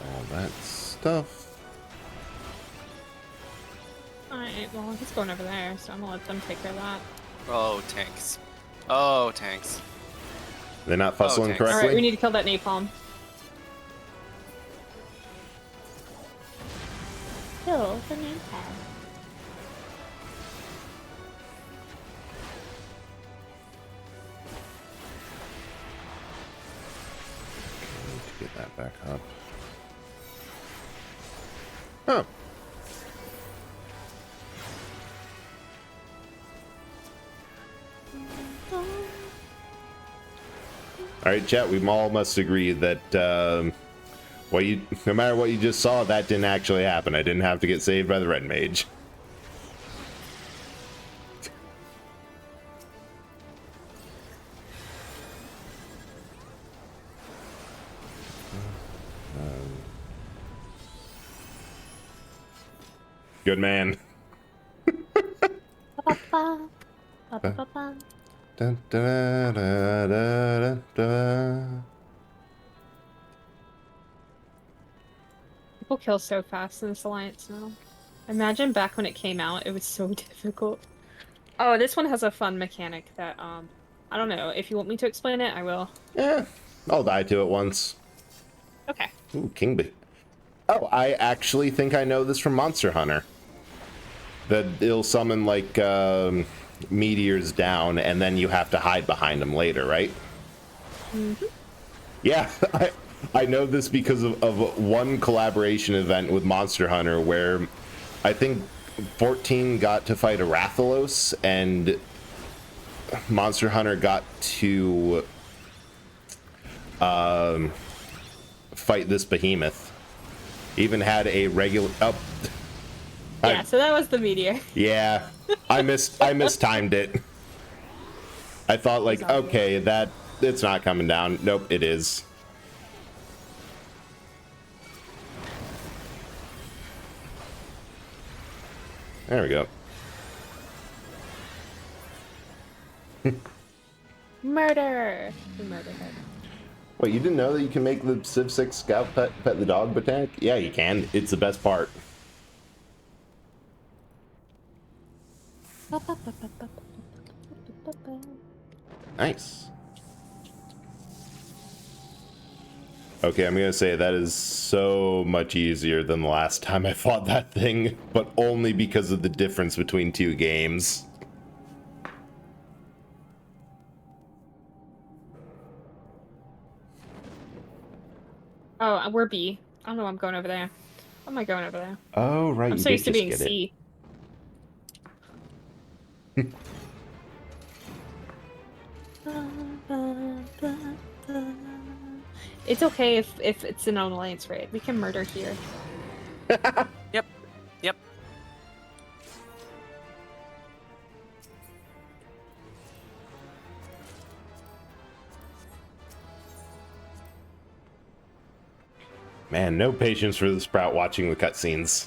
All that stuff. Alright, well, he's going over there, so I'm gonna let them take care of that. Oh, tanks. Oh, tanks. They're not fussling correctly? Alright, we need to kill that napalm. Kill the napalm. I need to get that back up. Oh. All right, chat. We all must agree that no matter what you just saw, that didn't actually happen. I didn't have to get saved by the red mage. Good man. Da, da, da, da, da. People kill so fast in this alliance now. Imagine back when it came out, it was so difficult. Oh, this one has a fun mechanic that I don't know. If you want me to explain it, I will. Yeah, I'll die to it once. Okay. Ooh, King Bee. Oh, I actually think I know this from Monster Hunter. That it'll summon, like, meteors down, and then you have to hide behind them later, right? Mm-hmm. Yeah, I know this because of one collaboration event with Monster Hunter where I think 14 got to fight a Rathalos, and Monster Hunter got to fight this behemoth. Even had a regular... Oh, yeah, so that was the meteor. Yeah, I mistimed it. I thought, like, okay, it's not coming down. Nope, it is. There we go. Murder! We murdered her. Wait, you didn't know that you can make the Civ 6 Scout pet the dog botanic? Yeah, you can. It's the best part. Nice. Okay, I'm gonna say that is so much easier than the last time I fought that thing, but only because of the difference between two games. Oh, we're B. I don't know why I'm going over there. Why am I going over there? Oh, right. I'm so used to being C. It's okay if it's an alliance raid. We can murder here. Yep. Yep. Man, no patience for the Sprout watching the cutscenes.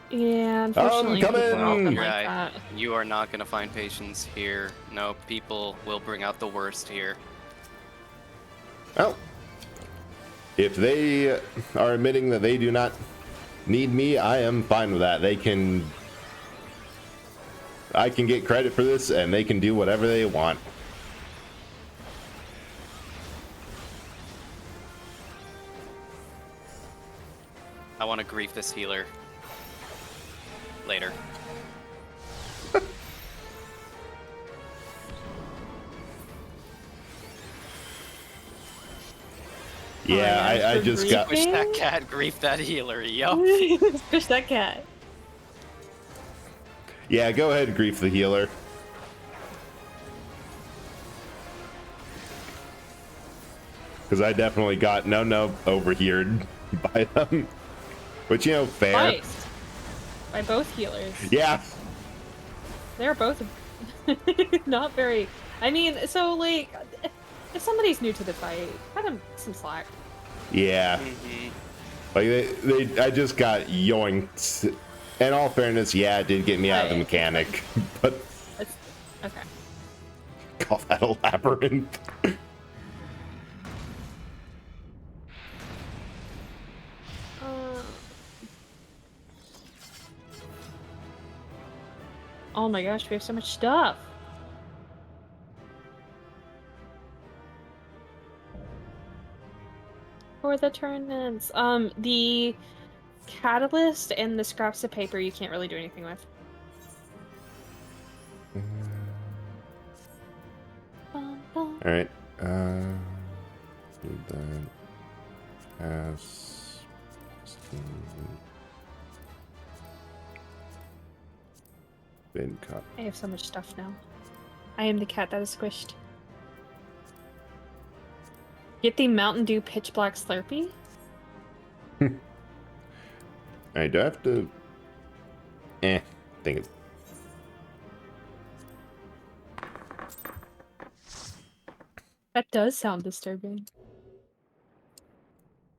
Yeah, unfortunately, people are often like that. You are not going to find patience here. No, people will bring out the worst here. Well, if they are admitting that they do not need me, I am fine with that. I can get credit for this, and they can do whatever they want. I want to grief this healer. Later. Yeah, I just got... Push that cat, grief that healer, yo. Push that cat. Yeah, go ahead and grief the healer. Because I definitely got overheared by them. But, you know, fair. Twice. By both healers. Yeah. They're both not very... I mean, so, like, if somebody's new to the fight, cut them some slack. Yeah. Like, I just got yoinked. In all fairness, yeah, it did get me out of the mechanic. But... Okay. Call that a labyrinth. Oh my gosh, we have so much stuff. For the tournaments, the catalyst and the scraps of paper you can't really do anything with. All right. Do that. Pass. Bin cup. I have so much stuff now. I am the cat that is squished. Get the Mountain Dew Pitch Black Slurpee? Alright, do I have to... think it... That does sound disturbing.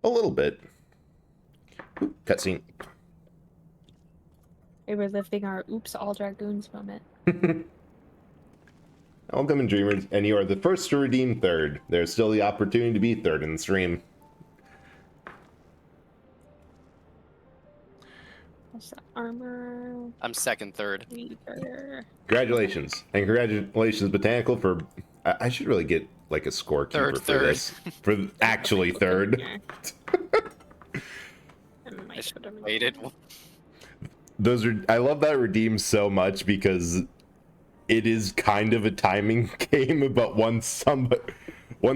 A little bit. Ooh, cutscene. We were living our oops, all dragoons moment. Welcome in, Dreamers, and you are the first to redeem third. There's still the opportunity to be third in the stream. What's that? Armor. I'm second, third. Leader. Congratulations. And congratulations, Botanical, for... I should really get, like, a scorekeeper for Third. this. For actually third. I should have waited. Those are... I love that redeem so much because it is kind of a timing game, but once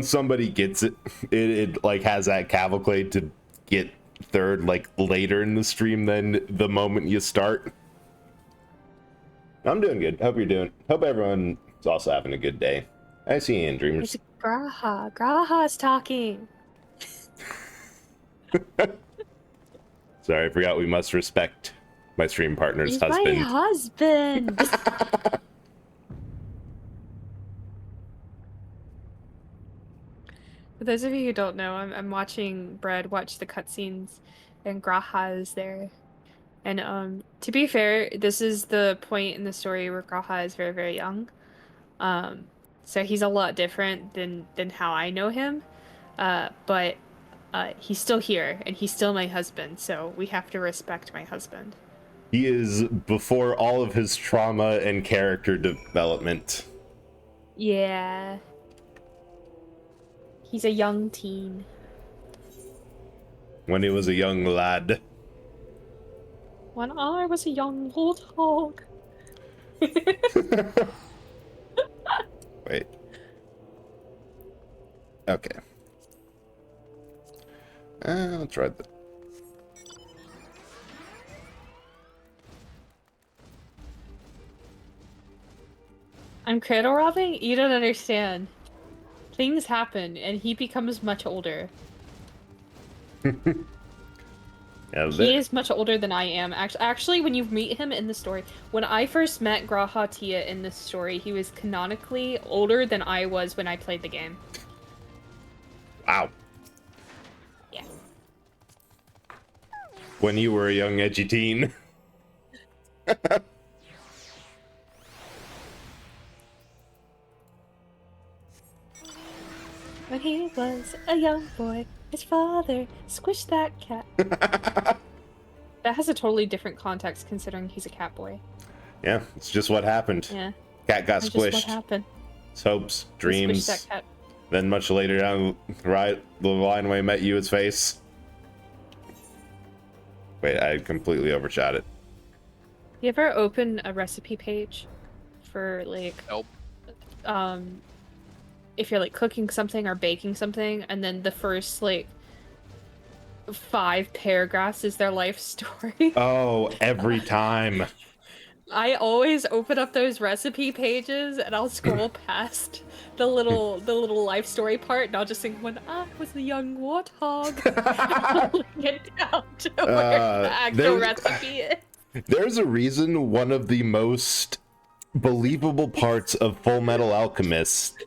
somebody gets it, it like has that cavalcade to get third like later in the stream than the moment you start. I'm doing good. Hope everyone's also having a good day. I see you in dreamers. It's Graha. Graha's talking. Sorry, I forgot we must respect my stream partner's He's husband. my husband. For those of you who don't know, I'm watching Bread watch the cutscenes, and Graha is there. And to be fair, this is the point in the story where Graha is very, very young. So he's a lot different than how I know him. But he's still here, and he's still my husband, so we have to respect my husband. He is before all of his trauma and character development. Yeah. He's a young teen. When he was a young lad. When I was a young warthog. Wait. Okay. I'll try that. I'm cradle robbing? You don't understand. Things happen, and he becomes much older. He is much older than I am. Actually, when you meet him in the story, when I first met Graha Tia in this story, he was canonically older than I was when I played the game. Wow. Yeah. When you were a young edgy teen. When he was a young boy, his father squished that cat. That has a totally different context considering he's a cat boy. Yeah, it's just what happened. Yeah. Cat got That's squished. just what happened. His hopes, He dreams. squished that cat. Then much later down the line when he met you, his face. Wait, I completely overshot it. You ever open a recipe page for like Nope. If you're like cooking something or baking something, and then the first like 5 paragraphs is their life story? Oh, every time. I always open up those recipe pages and I'll scroll past the little life story part, and I'll just think, when I was a young warthog. I'll get down to where the actual recipe is. There's a reason one of the most believable parts of Full Metal Alchemist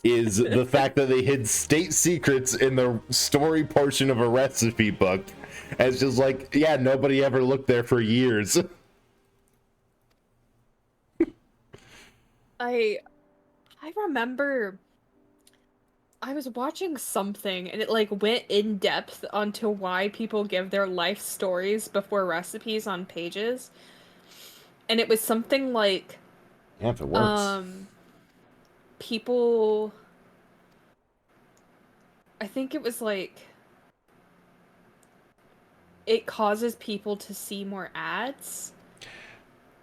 is the fact that they hid state secrets in the story portion of a recipe book. And it's just like, yeah, nobody ever looked there for years. I remember I was watching something and it like went in depth onto why people give their life stories before recipes on pages. And it was something like, Yeah, if it works. People, I think it was like, it causes people to see more ads.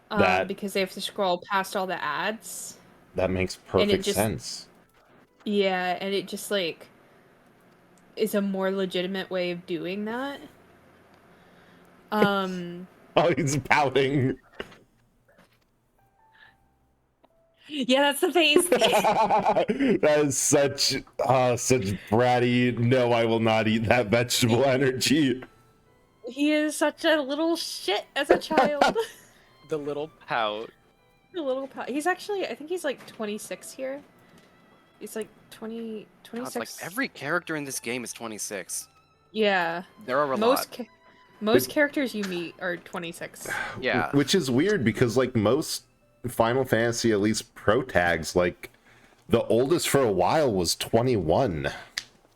Because they have to scroll past all the ads. That makes perfect sense. Yeah, and it just like is a more legitimate way of doing that. Oh, he's pouting. Yeah, that's the face. That is such bratty, no, I will not eat that vegetable energy. He is such a little shit as a child. The little pout. The little pout. He's actually, I think he's like 26 here. He's like 26. God, like every character in this game is 26. Yeah. There are a lot. Most characters you meet are 26. Yeah. Which is weird because like most Final Fantasy, at least pro tags, like the oldest for a while was 21.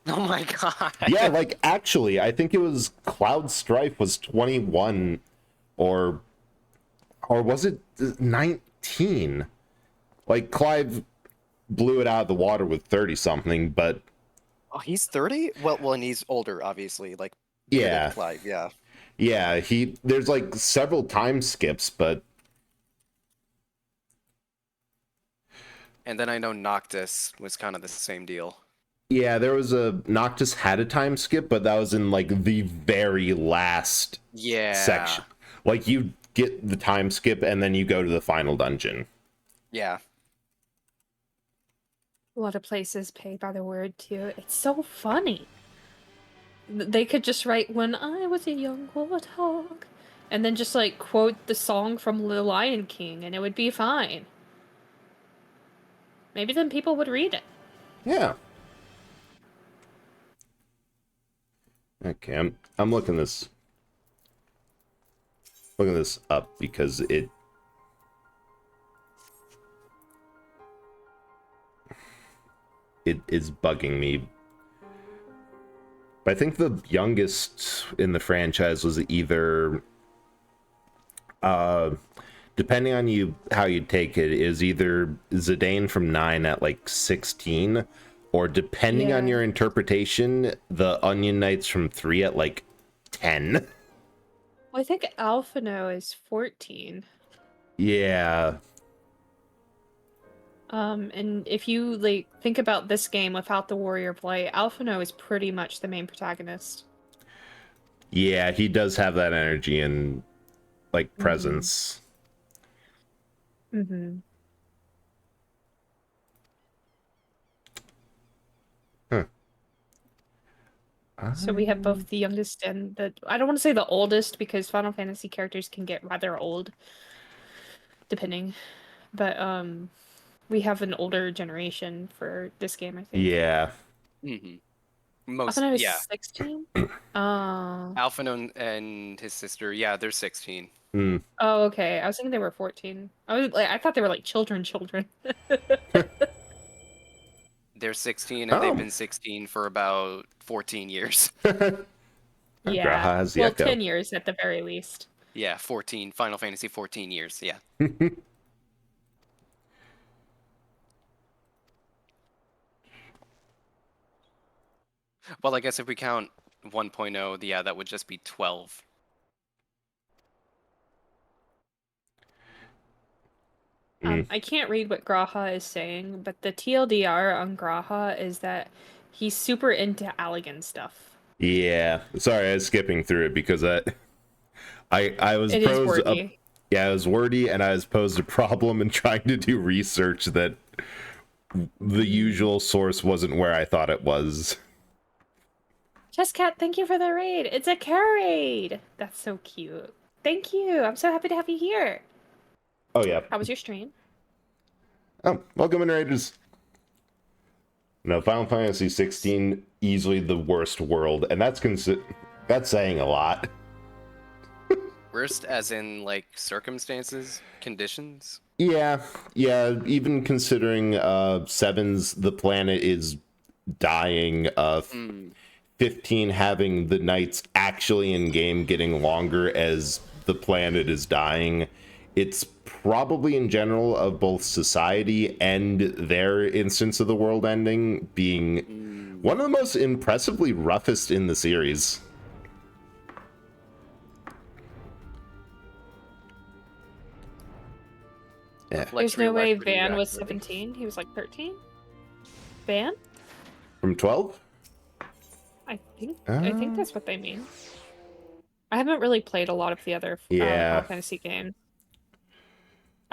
Oh my god. Yeah, like actually, I think it was Cloud Strife was 21 or or was it 19? Like, Clive blew it out of the water with 30 something, but Oh, he's 30? Well, and he's older, obviously. Like, yeah, Clive, yeah. yeah. There's like several time skips, but And then I know Noctis was kind of the same deal. yeah, there was Noctis had a time skip, but that was in like the very last section. Like, you get the time skip and then you go to the final dungeon. Yeah. A lot of places pay by the word too. It's so funny. They could just write "When I was a young warthog," and then just like quote the song from The Lion King, and it would be fine. Maybe then people would read it. Yeah. Okay, I'm looking this up because it is bugging me. But I think the youngest in the franchise was either depending on how you take it, is either Zidane from 9 at like 16, or depending on your interpretation, the Onion Knights from 3 at like 10. Well, I think Alphino is 14. Yeah. And if you like think about this game without the warrior play, Alphino is pretty much the main protagonist. Yeah, he does have that energy and like presence. Mm-hmm. Huh. So we have both the youngest and I don't want to say the oldest, because Final Fantasy characters can get rather old, depending. But we have an older generation for this game, I think. Yeah. Mm-hmm. I thought I was 16. Alphino and his sister, yeah, they're 16. Mm. Oh, okay. I was thinking they were 14. I thought they were like children. They're 16, and they've been 16 for about 14 years. Yeah. Has well, 10 years at the very least. Yeah, 14. Final Fantasy 14 years, yeah. Well, I guess if we count 1.0, yeah, that would just be 12. I can't read what Graha is saying, but the TLDR on Graha is that he's super into Allegan stuff. Yeah. Sorry, I was skipping through it because I was it posed is wordy. Yeah, it was wordy, and I was posed a problem in trying to do research that the usual source wasn't where I thought it was. Chesscat, thank you for the raid. It's a carade. That's so cute. Thank you. I'm so happy to have you here. Oh, yeah. How was your stream? Oh, welcome in, Raiders. No, Final Fantasy 16, easily the worst world, and that's saying a lot. Worst as in, like, circumstances? Conditions? Yeah, even considering 7's the planet is dying, 15 having the nights actually in-game getting longer as the planet is dying, it's probably in general of both society and their instance of the world ending being one of the most impressively roughest in the series. Yeah. There's no way Van was 17. He was like 13. Van? From 12? I think that's what they mean. I haven't really played a lot of the other Final Fantasy games.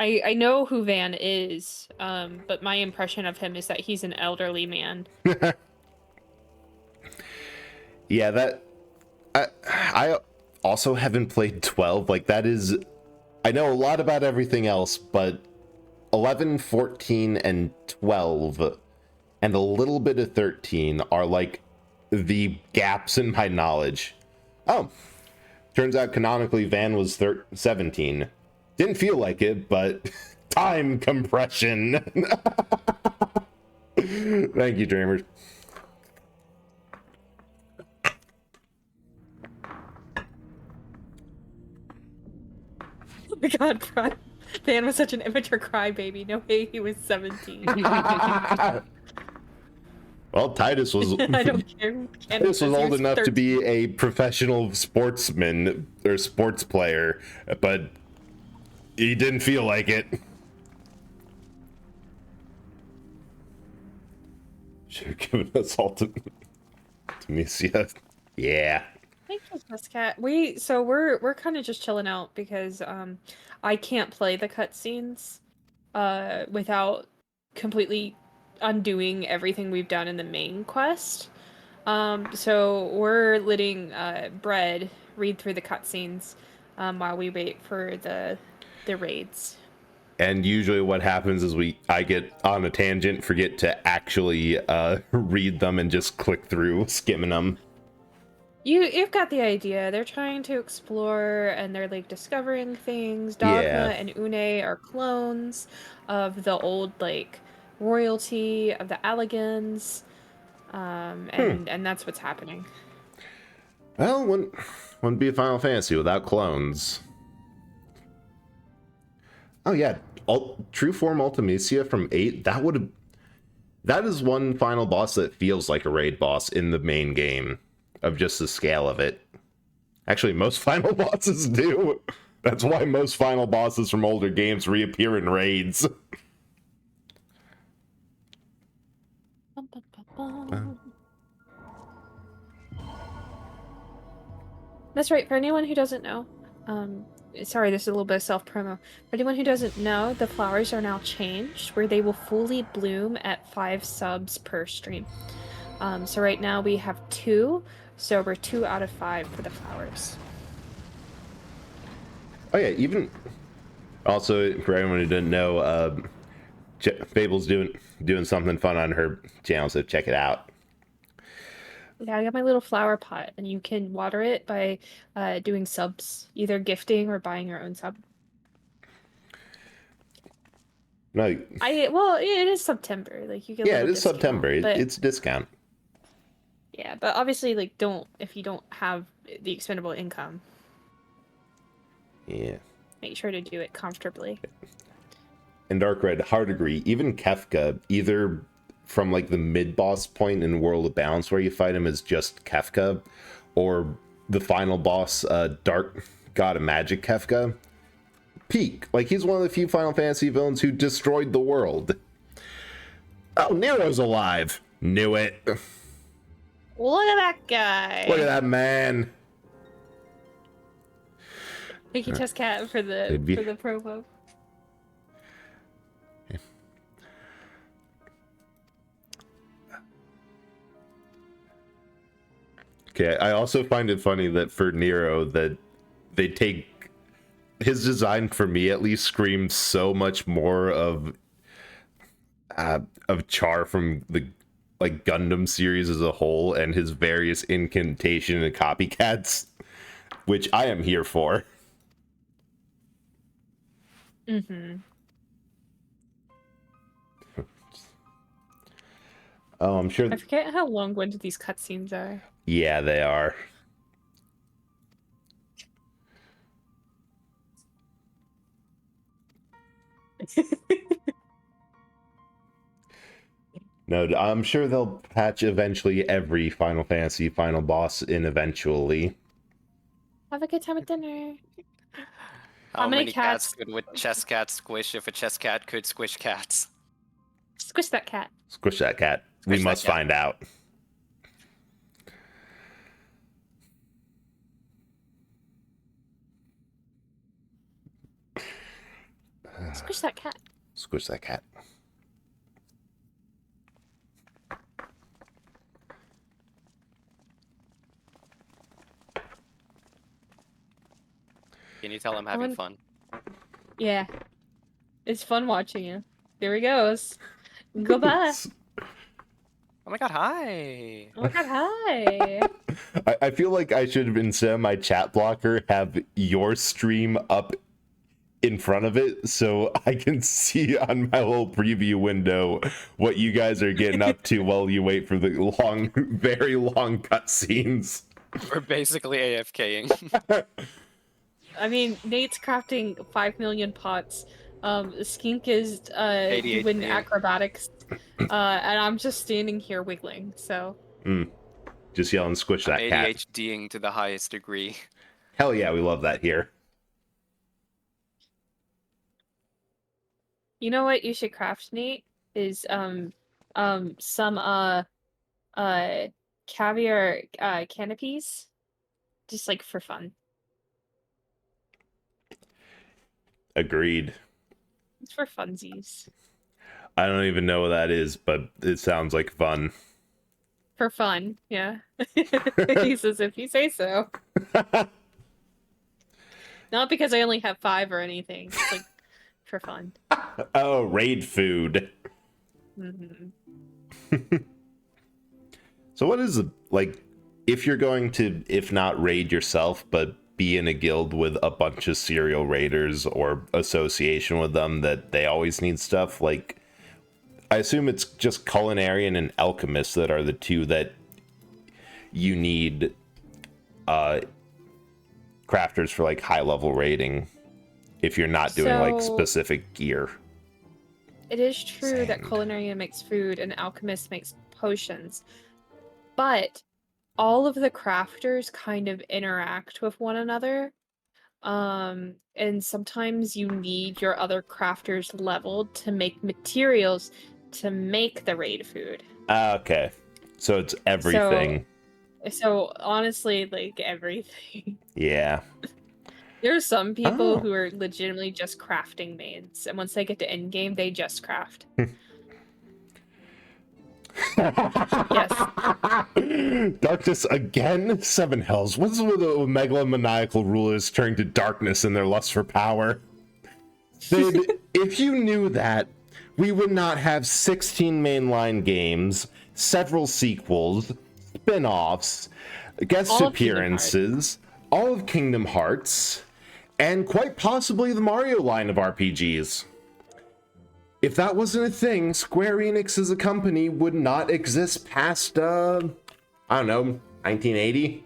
I know who Van is, but my impression of him is that he's an elderly man. Yeah, that I also haven't played 12. Like, that is, I know a lot about everything else, but 11, 14, and 12, and a little bit of 13 are like the gaps in my knowledge. Oh, turns out canonically Van was 17. Didn't feel like it, but time compression. Thank you, Dreamers. my god, Brian. Dan was such an immature crybaby. No way he was 17. Well, Titus was. I don't care. Titus was old enough to be a professional sportsman or sports player, but he didn't feel like it. Should have given us Ultimisia. Yeah. Thank you, Cat. We're kind of just chilling out because I can't play the cutscenes without completely undoing everything we've done in the main quest. So we're letting Bread read through the cutscenes while we wait for the raids. And usually what happens is I get on a tangent, forget to actually read them and just click through, skimming them. You've got the idea. They're trying to explore and they're like discovering things. Dogma and Une are clones of the old like royalty of the Allegans. And that's what's happening. Well, wouldn't be a Final Fantasy without clones. Oh yeah, True Form Ultimisia from 8. That is one final boss that feels like a raid boss in the main game, of just the scale of it. Actually, most final bosses do. That's why most final bosses from older games reappear in raids. That's right. For anyone who doesn't know, sorry, this is a little bit of self-promo. For anyone who doesn't know, the flowers are now changed, where they will fully bloom at 5 subs per stream. So right now we have 2, so we're 2 out of 5 for the flowers. Oh yeah, even... Also, for anyone who didn't know, Fable's doing something fun on her channel, so check it out. Yeah, I got my little flower pot, and you can water it by doing subs, either gifting or buying your own sub. No, well, it is September. Like you get. Yeah, it is September. It's a discount. Yeah, but obviously, like, if you don't have the expendable income. Yeah. Make sure to do it comfortably. And Dark Red, hard agree. Even Kefka, either from like the mid-boss point in World of Balance where you fight him as just Kefka, or the final boss, Dark God of Magic Kefka, peak. Like, he's one of the few Final Fantasy villains who destroyed the world. Oh, Nero's alive. Knew it. Look at that guy. Look at that man. Thank you, Chesscat, for the promo. Okay, I also find it funny that for Nero that they take his design, for me at least, screams so much more of Char from the like Gundam series as a whole and his various incantation and copycats, which I am here for. Mm-hmm. Oh, I'm sure. I forget how long-winded these cutscenes are. Yeah, they are. No, I'm sure they'll patch eventually every Final Fantasy final boss in eventually. Have a good time at dinner. How many cats could a chess cat squish if a chess cat could squish cats? Squish that cat. Squish that cat. We must find out. Squish that cat. Squish that cat. Can you tell I'm having fun? Yeah. It's fun watching you. There he goes. Goodbye. Oh my god, hi! Oh my god, hi! I feel like I should have, instead of my chat blocker, have your stream up in front of it so I can see on my little preview window what you guys are getting up to while you wait for the long, very long cutscenes. We're basically AFKing. I mean, Nate's crafting 5 million pots. Skink is doing ADHD. acrobatics. And I'm just standing here wiggling, so. Just yell and squish that cat. ADHDing to the highest degree. Hell yeah, we love that here. You know what you should craft, Nate? Is some caviar canopies. Just like for fun. Agreed. It's for funsies. I don't even know what that is, but it sounds like fun. For fun, yeah. He says, if you say so. Not because I only have 5 or anything. It's like for fun. Oh, raid food. Mm-hmm. So what is like, if you're going to, if not raid yourself, but be in a guild with a bunch of serial raiders or association with them that they always need stuff, like, I assume it's just culinarian and alchemist that are the two that you need crafters for like high level raiding if you're not doing like specific gear. It is true that culinarian makes food and alchemist makes potions, but all of the crafters kind of interact with one another. And sometimes you need your other crafters leveled to make materials to make the raid food. Okay. So it's everything. So honestly, like everything. Yeah. There are some people who are legitimately just crafting maids, and once they get to end game, they just craft. Yes. Darkness again? 7 hells. What's with the megalomaniacal rulers turning to darkness in their lust for power? If you knew that, we would not have 16 mainline games, several sequels, spin-offs, guest appearances, all of Kingdom Hearts, and quite possibly the Mario line of RPGs. If that wasn't a thing, Square Enix as a company would not exist past, I don't know, 1980?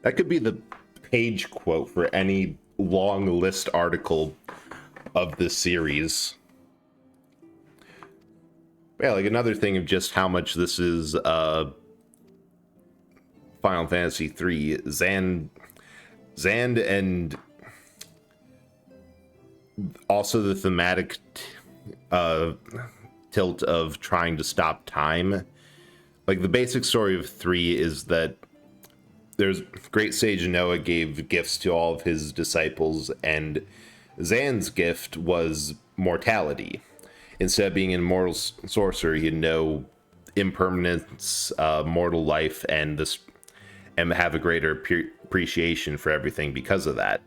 That could be the page quote for any long list article of this series. Yeah, like another thing of just how much this is, Final Fantasy III, Zand and also the thematic tilt of trying to stop time. Like the basic story of 3 is that there's great sage Noah gave gifts to all of his disciples, and Zan's gift was mortality. Instead of being an immortal sorcerer, he had no impermanence, mortal life, and have a greater appreciation for everything because of that.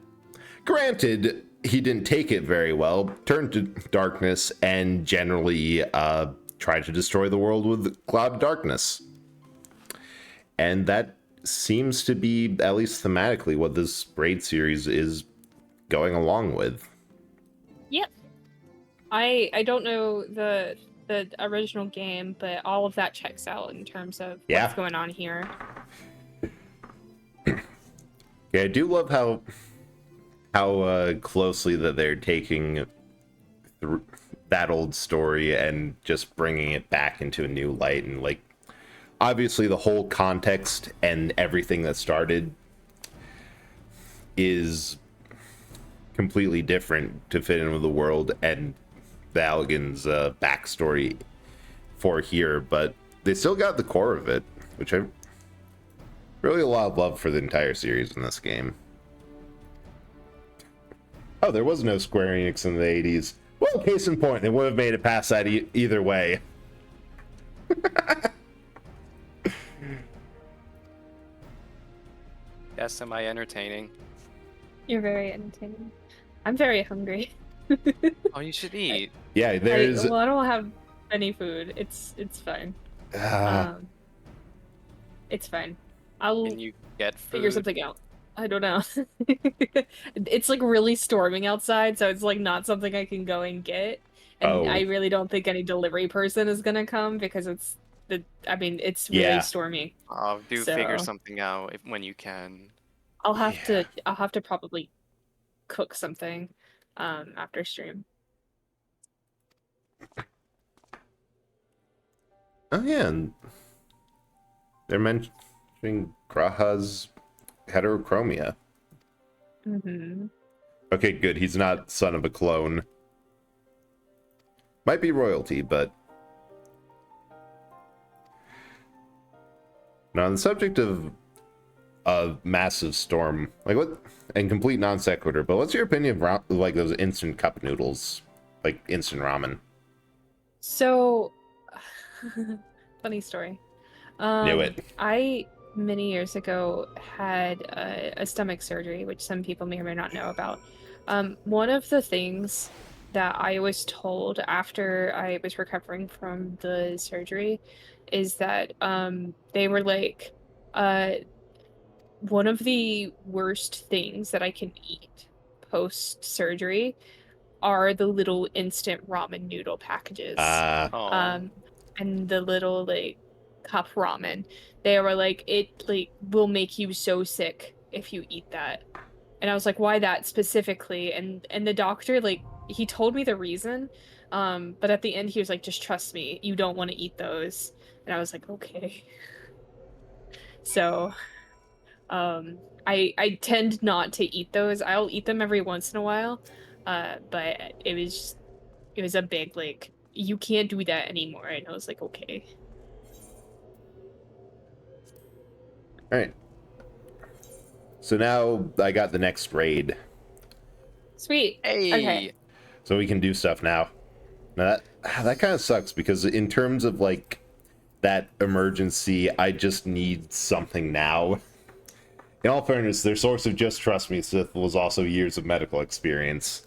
Granted, he didn't take it very well, turned to darkness, and generally tried to destroy the world with cloud of darkness. And that seems to be, at least thematically, what this raid series is going along with. Yep. I don't know the original game, but all of that checks out in terms of what's going on here. Yeah, I do love how closely that they're taking that old story and just bringing it back into a new light, and like obviously the whole context and everything that started is completely different to fit in with the world and the Allegan's backstory for here, but they still got the core of it, which I really a lot of love for the entire series in this game. Oh, there was no Square Enix in the 80s. Well, case in point, they would have made it past that either way. Yes, am I entertaining? You're very entertaining. I'm very hungry. Oh, you should eat. Yeah, there's... Well, I don't have any food. It's fine. It's fine. I'll Can you get food? figure something out. I don't know. It's like really storming outside, so it's like not something I can go and get. And I really don't think any delivery person is gonna come because it's I mean, it's really stormy. Oh, do figure something out when you can. I'll have to probably cook something after stream. Oh yeah, and they're mentioning Graha's heterochromia. Mm-hmm. Okay, good. He's not son of a clone. Might be royalty, but... Now, on the subject of a massive storm, like what, and complete non sequitur, but what's your opinion of like those instant cup noodles, like instant ramen? So, funny story. Knew it. I many years ago had a stomach surgery, which some people may or may not know about. One of the things that I was told after I was recovering from the surgery is that they were like, one of the worst things that I can eat post surgery are the little instant ramen noodle packages. And the little like cup ramen. They were like, it like will make you so sick if you eat that. And I was like, why that specifically? And the doctor, like, he told me the reason. But at the end he was like, just trust me, you don't want to eat those. And I was like, okay. So I tend not to eat those. I'll eat them every once in a while. But it was a big like, you can't do that anymore. And I was like, okay. All right. So now I got the next raid. Sweet. Hey. Okay. So we can do stuff now. Now that kind of sucks because in terms of like that emergency, I just need something now. In all fairness, their source of just trust me, Sith, was also years of medical experience.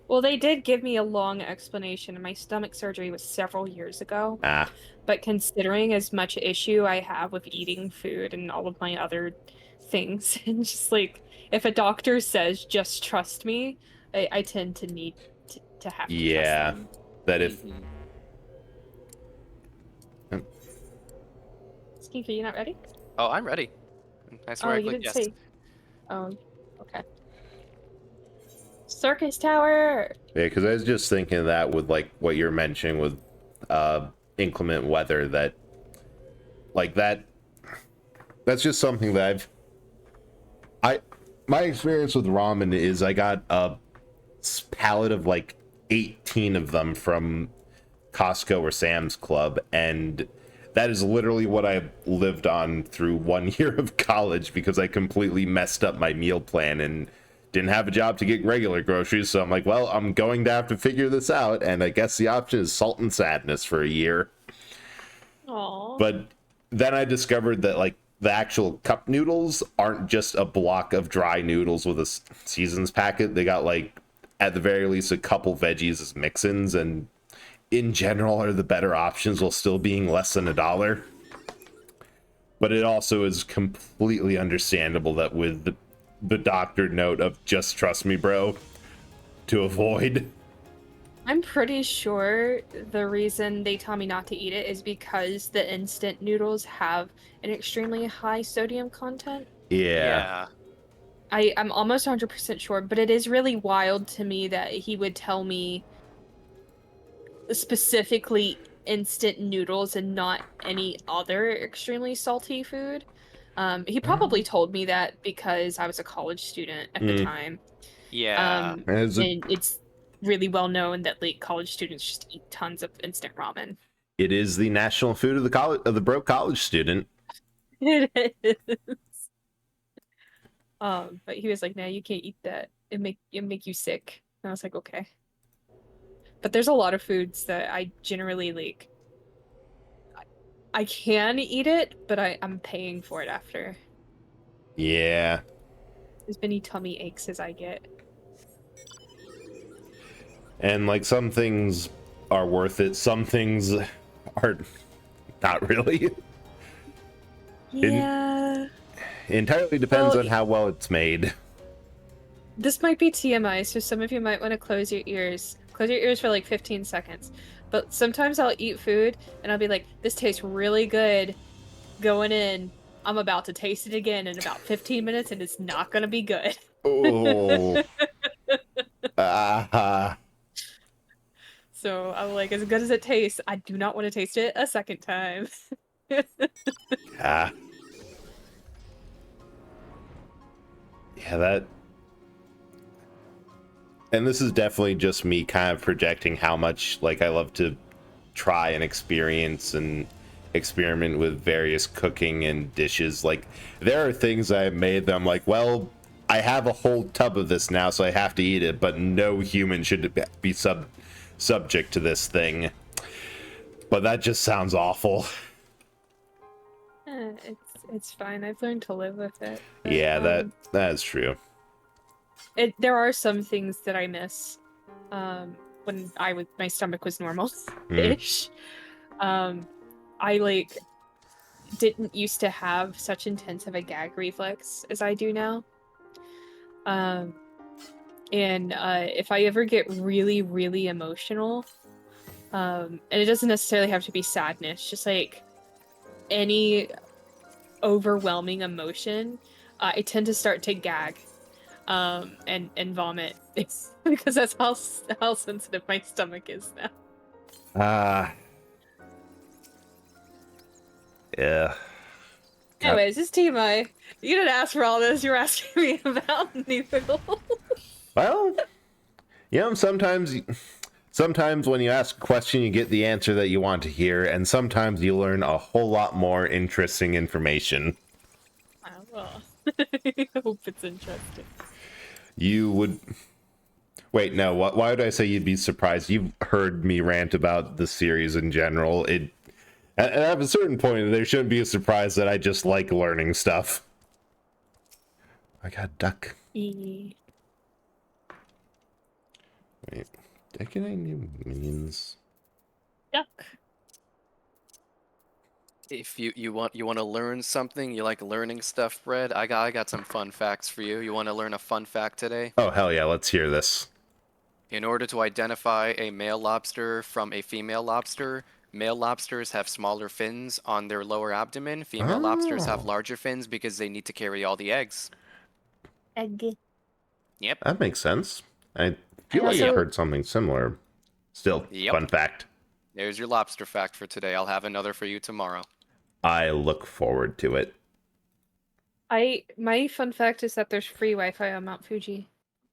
Well, they did give me a long explanation, and my stomach surgery was several years ago. But considering as much issue I have with eating food and all of my other things, and just like, if a doctor says, just trust me, I tend to need to have to trust them. That if... Skink, are you not ready? Oh, I'm ready. I swear I clicked yes. Say... Oh, okay. Circus Tower! Yeah, because I was just thinking of that with, like, what you're mentioning with inclement weather, that, like, that's just something that my experience with ramen is I got a pallet of, like, 18 of them from Costco or Sam's Club, and that is literally what I lived on through 1 year of college because I completely messed up my meal plan and didn't have a job to get regular groceries. So I'm like, well, I'm going to have to figure this out. And I guess the option is salt and sadness for a year. Aww. But then I discovered that like the actual cup noodles aren't just a block of dry noodles with a seasons packet. They got like, at the very least, a couple veggies as mix-ins, and in general are the better options while still being less than $1. But it also is completely understandable that with the doctored note of just trust me, bro, to avoid. I'm pretty sure the reason they tell me not to eat it is because the instant noodles have an extremely high sodium content. Yeah. I'm almost 100% sure, but it is really wild to me that he would tell me specifically instant noodles and not any other extremely salty food. He probably told me that because I was a college student at the time. Yeah. And it's really well known that like college students just eat tons of instant ramen. It is the national food of the broke college student. It is. But he was like, "No, you can't eat that. It make you sick." And I was like, "Okay." But there's a lot of foods that I generally like. I can eat it, but I'm paying for it after. Yeah. As many tummy aches as I get. And like some things are worth it, some things are not really. Yeah. It entirely depends on how well it's made. This might be TMI, so some of you might want to close your ears. Close your ears for like 15 seconds. But sometimes I'll eat food and I'll be like, this tastes really good going in. I'm about to taste it again in about 15 minutes and it's not going to be good. Oh. So I'm like, as good as it tastes, I do not want to taste it a second time. Yeah, that. And this is definitely just me kind of projecting how much like I love to try and experience and experiment with various cooking and dishes. Like there are things I've made that I'm like, well, I have a whole tub of this now, so I have to eat it, but no human should be subject to this thing. But that just sounds awful. It's fine. I've learned to live with it. But, yeah, that is true. There are some things that I miss when my stomach was normal-ish. I like didn't used to have such intense of a gag reflex as I do now. And if I ever get really, really emotional, and it doesn't necessarily have to be sadness, just like any overwhelming emotion, I tend to start to gag and vomit. It's because that's how sensitive my stomach is now. Yeah. Anyways, it's TMI. You didn't ask for all this. You're asking me about noodles. Well, you know, sometimes when you ask a question, you get the answer that you want to hear, and sometimes you learn a whole lot more interesting information. Well, I hope it's interesting. You would... Wait, no, why would I say you'd be surprised? You've heard me rant about the series in general. At a certain point, there shouldn't be a surprise that I just like learning stuff. I got duck. Wait, Can I new minions? Duck. If you want to learn something, you like learning stuff, Fred, I got some fun facts for you. You want to learn a fun fact today? Oh, hell yeah, let's hear this. In order to identify a male lobster from a female lobster, male lobsters have smaller fins on their lower abdomen. Female lobsters have larger fins because they need to carry all the eggs. Egg. Yep. That makes sense. I feel like I've heard something similar. Still, fun fact. There's your lobster fact for today. I'll have another for you tomorrow. I look forward to it. My fun fact is that there's free Wi-Fi on Mount Fuji.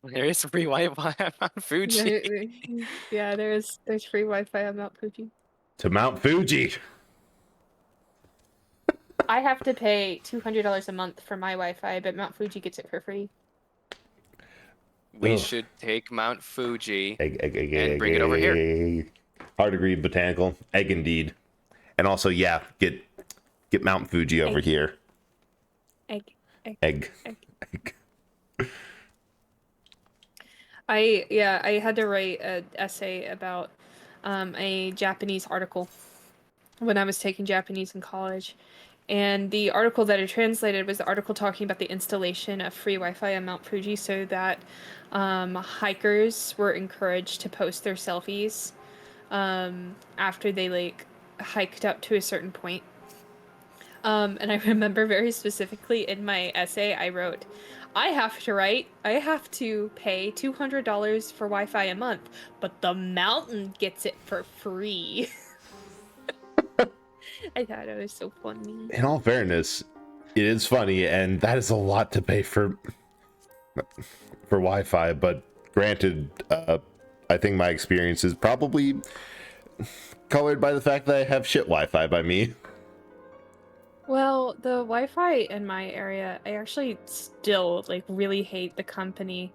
There is free Wi-Fi on Mount Fuji. Yeah, there's free Wi-Fi on Mount Fuji. To Mount Fuji. I have to pay $200 a month for my Wi-Fi, but Mount Fuji gets it for free. We should take Mount Fuji and bring it over here. Hard agreed, botanical. Egg indeed. And also, yeah, get Mount Fuji over here. Egg. I had to write an essay about a Japanese article when I was taking Japanese in college. And the article that I translated was the article talking about the installation of free Wi-Fi on Mount Fuji so that hikers were encouraged to post their selfies after they hiked up to a certain point. And I remember very specifically in my essay I wrote, I have to pay $200 for Wi-Fi a month, but the mountain gets it for free. I thought it was so funny. In all fairness, it is funny, and that is a lot to pay for Wi-Fi, but granted, I think my experience is probably colored by the fact that I have shit Wi-Fi by me. Well, the Wi-Fi in my area, I actually still really hate the company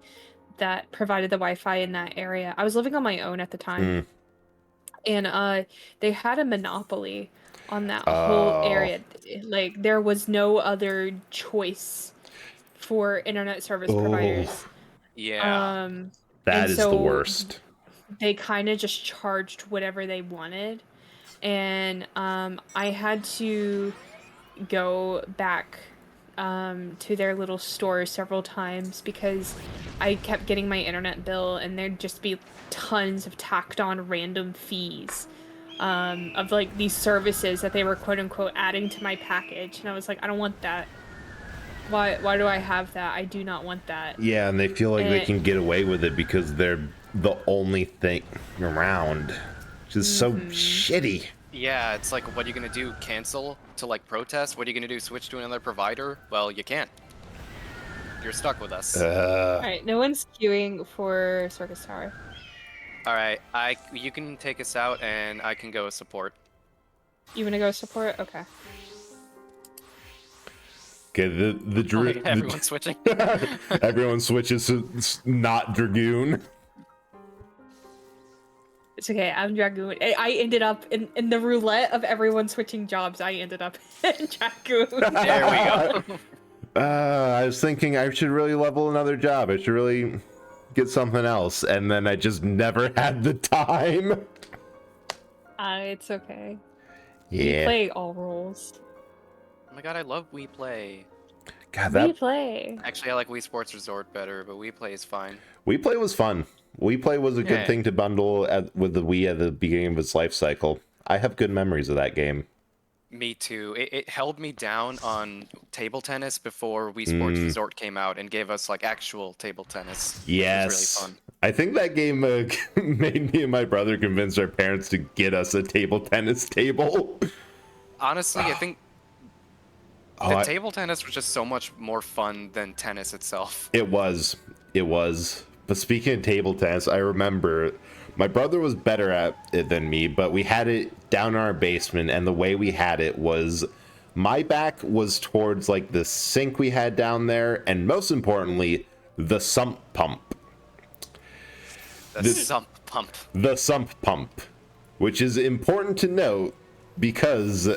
that provided the Wi-Fi in that area. I was living on my own at the time, and they had a monopoly on that whole area. There was no other choice for internet service providers. Yeah. That is the worst. They kind of just charged whatever they wanted, and I had to go back to their little store several times because I kept getting my internet bill and there'd just be tons of tacked on random fees of like these services that they were quote unquote adding to my package, and I was like, I don't want that. Why do I have that? I do not want that. Yeah, and they feel like they can get away with it because they're the only thing around, which is so shitty. Yeah, it's like, what are you gonna do? Cancel to like protest? What are you gonna do? Switch to another provider? Well, you can't. You're stuck with us. Alright, no one's queuing for Circus Tower. Alright, you can take us out and I can go with support. You wanna go support? Okay. Okay, Everyone's switching. Everyone switches to not Dragoon. It's okay, I'm Dragoon. I ended up in the roulette of everyone switching jobs. I ended up in Dragoon. There we go. I was thinking I should really level another job. I should really get something else, and then I just never had the time. It's okay. Yeah. We play all roles. Oh my god, I love Wii Play. God, We play. Actually, I like Wii Sports Resort better, but Wii Play is fine. Wii Play was fun. Wii Play was a good thing to bundle with the Wii at the beginning of its life cycle. I have good memories of that game. Me too. It held me down on table tennis before Wii Sports Resort came out and gave us like actual table tennis. Yes. It was really fun. I think that game made me and my brother convince our parents to get us a table tennis table. Honestly, I think table tennis was just so much more fun than tennis itself. It was. But speaking of table tennis, I remember my brother was better at it than me, but we had it down in our basement, and the way we had it was my back was towards like the sink we had down there, and most importantly, the sump pump. The sump pump. The sump pump, which is important to note because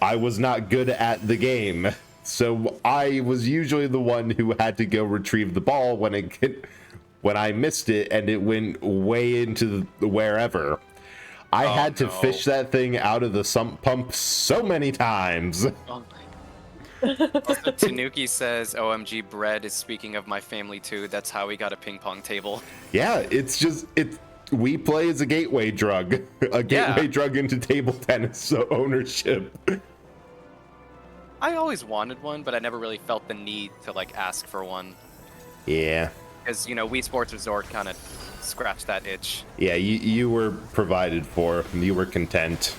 I was not good at the game. So I was usually the one who had to go retrieve the ball when I missed it and it went way into wherever. I had to fish that thing out of the sump pump so many times. Oh also, Tanuki says, OMG, bread is speaking of my family too. That's how we got a ping pong table. Yeah, we play as a gateway drug. A gateway drug into table tennis ownership. I always wanted one, but I never really felt the need to like ask for one. Yeah. Because, you know, Wii Sports Resort kind of scratched that itch. Yeah, you were provided for. You were content.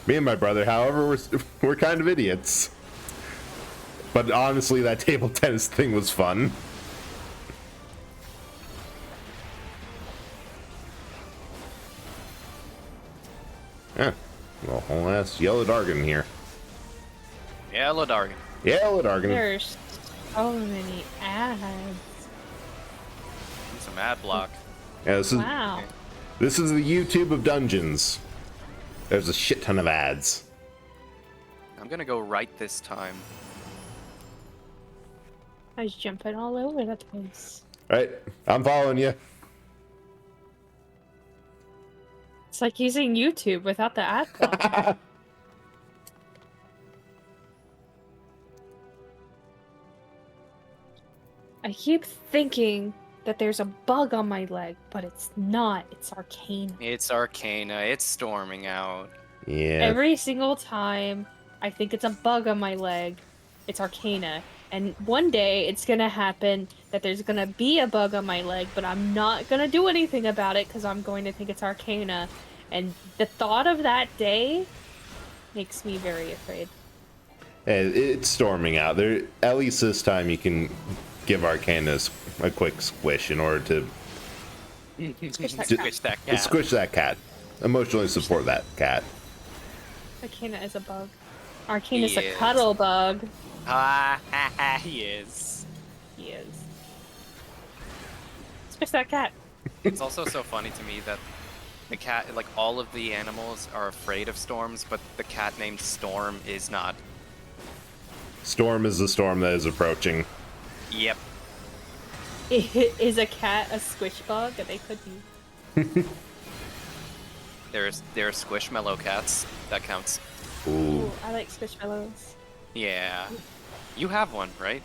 Me and my brother, however, we're kind of idiots. But honestly, that table tennis thing was fun. Yeah, well, whole ass yellow dargan here. Yellow dargan. Yellow dargan. There's so many ads. Some ad block. Yeah, Wow. This is the YouTube of dungeons. There's a shit ton of ads. I'm gonna go right this time. I was jumping all over the place. Right, I'm following you. It's like using YouTube without the ad block. I keep thinking that there's a bug on my leg, but it's not. It's Arcana. It's Arcana. It's storming out. Yeah. Every single time I think it's a bug on my leg, it's Arcana. And one day it's gonna happen that there's gonna be a bug on my leg, but I'm not gonna do anything about it because I'm going to think it's Arcana. And the thought of that day makes me very afraid. Hey, it's storming out. There, at least this time you can give Arcana a quick squish in order to Squish that cat. squish that cat. Emotionally support that cat. Arcana is a bug. Arcana's He a is. cuddle bug. He is. He is. Squish that cat. It's also so funny to me that the cat, like all of the animals are afraid of storms, but the cat named Storm is not. Storm is the storm that is approaching. Yep. Is a cat a squish bug? They could be. There are squishmallow cats. That counts. Ooh. Ooh, I like squishmallows. Yeah. You have one, right?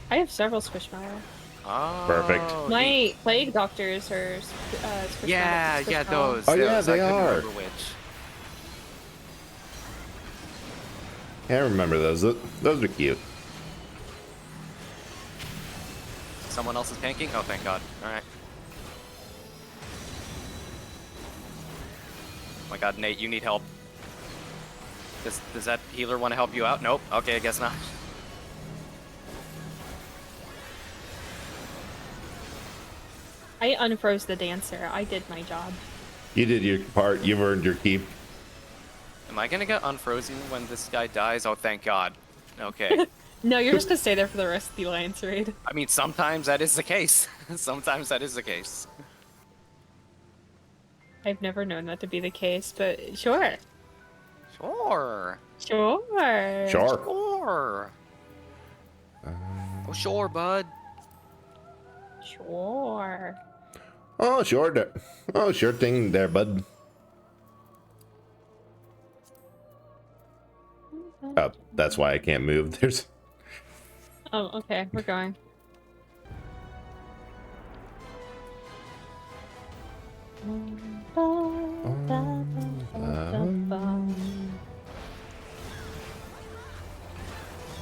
I have several Squishmallow. Oh. Perfect. My plague doctors are Squishmallow. Yeah, those. Oh, yeah, those. they I couldn't are. remember which. Yeah, I remember those. Those are cute. Someone else is tanking? Oh, thank God. Alright. Oh my God, Nate, you need help. Does that healer want to help you out? Nope. Okay, I guess not. I unfroze the dancer. I did my job. You did your part. You've earned your keep. Am I gonna get unfrozen when this guy dies? Oh, thank God. Okay. No, you're just gonna stay there for the rest of the Alliance raid. I mean, sometimes that is the case. Sometimes that is the case. I've never known that to be the case, but sure. Sure. Sure. Sure. Sure. Oh, sure, bud. Sure. Oh, sure. Oh, sure thing there, bud. Oh, that's why I can't move. There's... Oh, okay, we're going.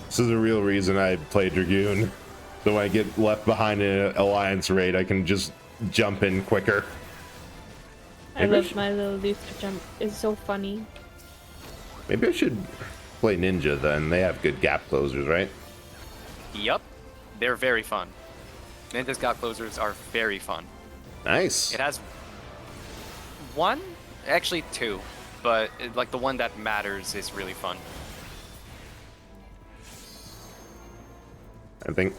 This is the real reason I play Dragoon. So when I get left behind in an Alliance raid, I can just jump in quicker. I love my little Luther jump. It's so funny. Maybe I should play Ninja then. They have good gap closers, right? Yup. They're very fun. Ninja's Gap Closers are very fun. Nice. It has one, actually two, but like the one that matters is really fun. I think.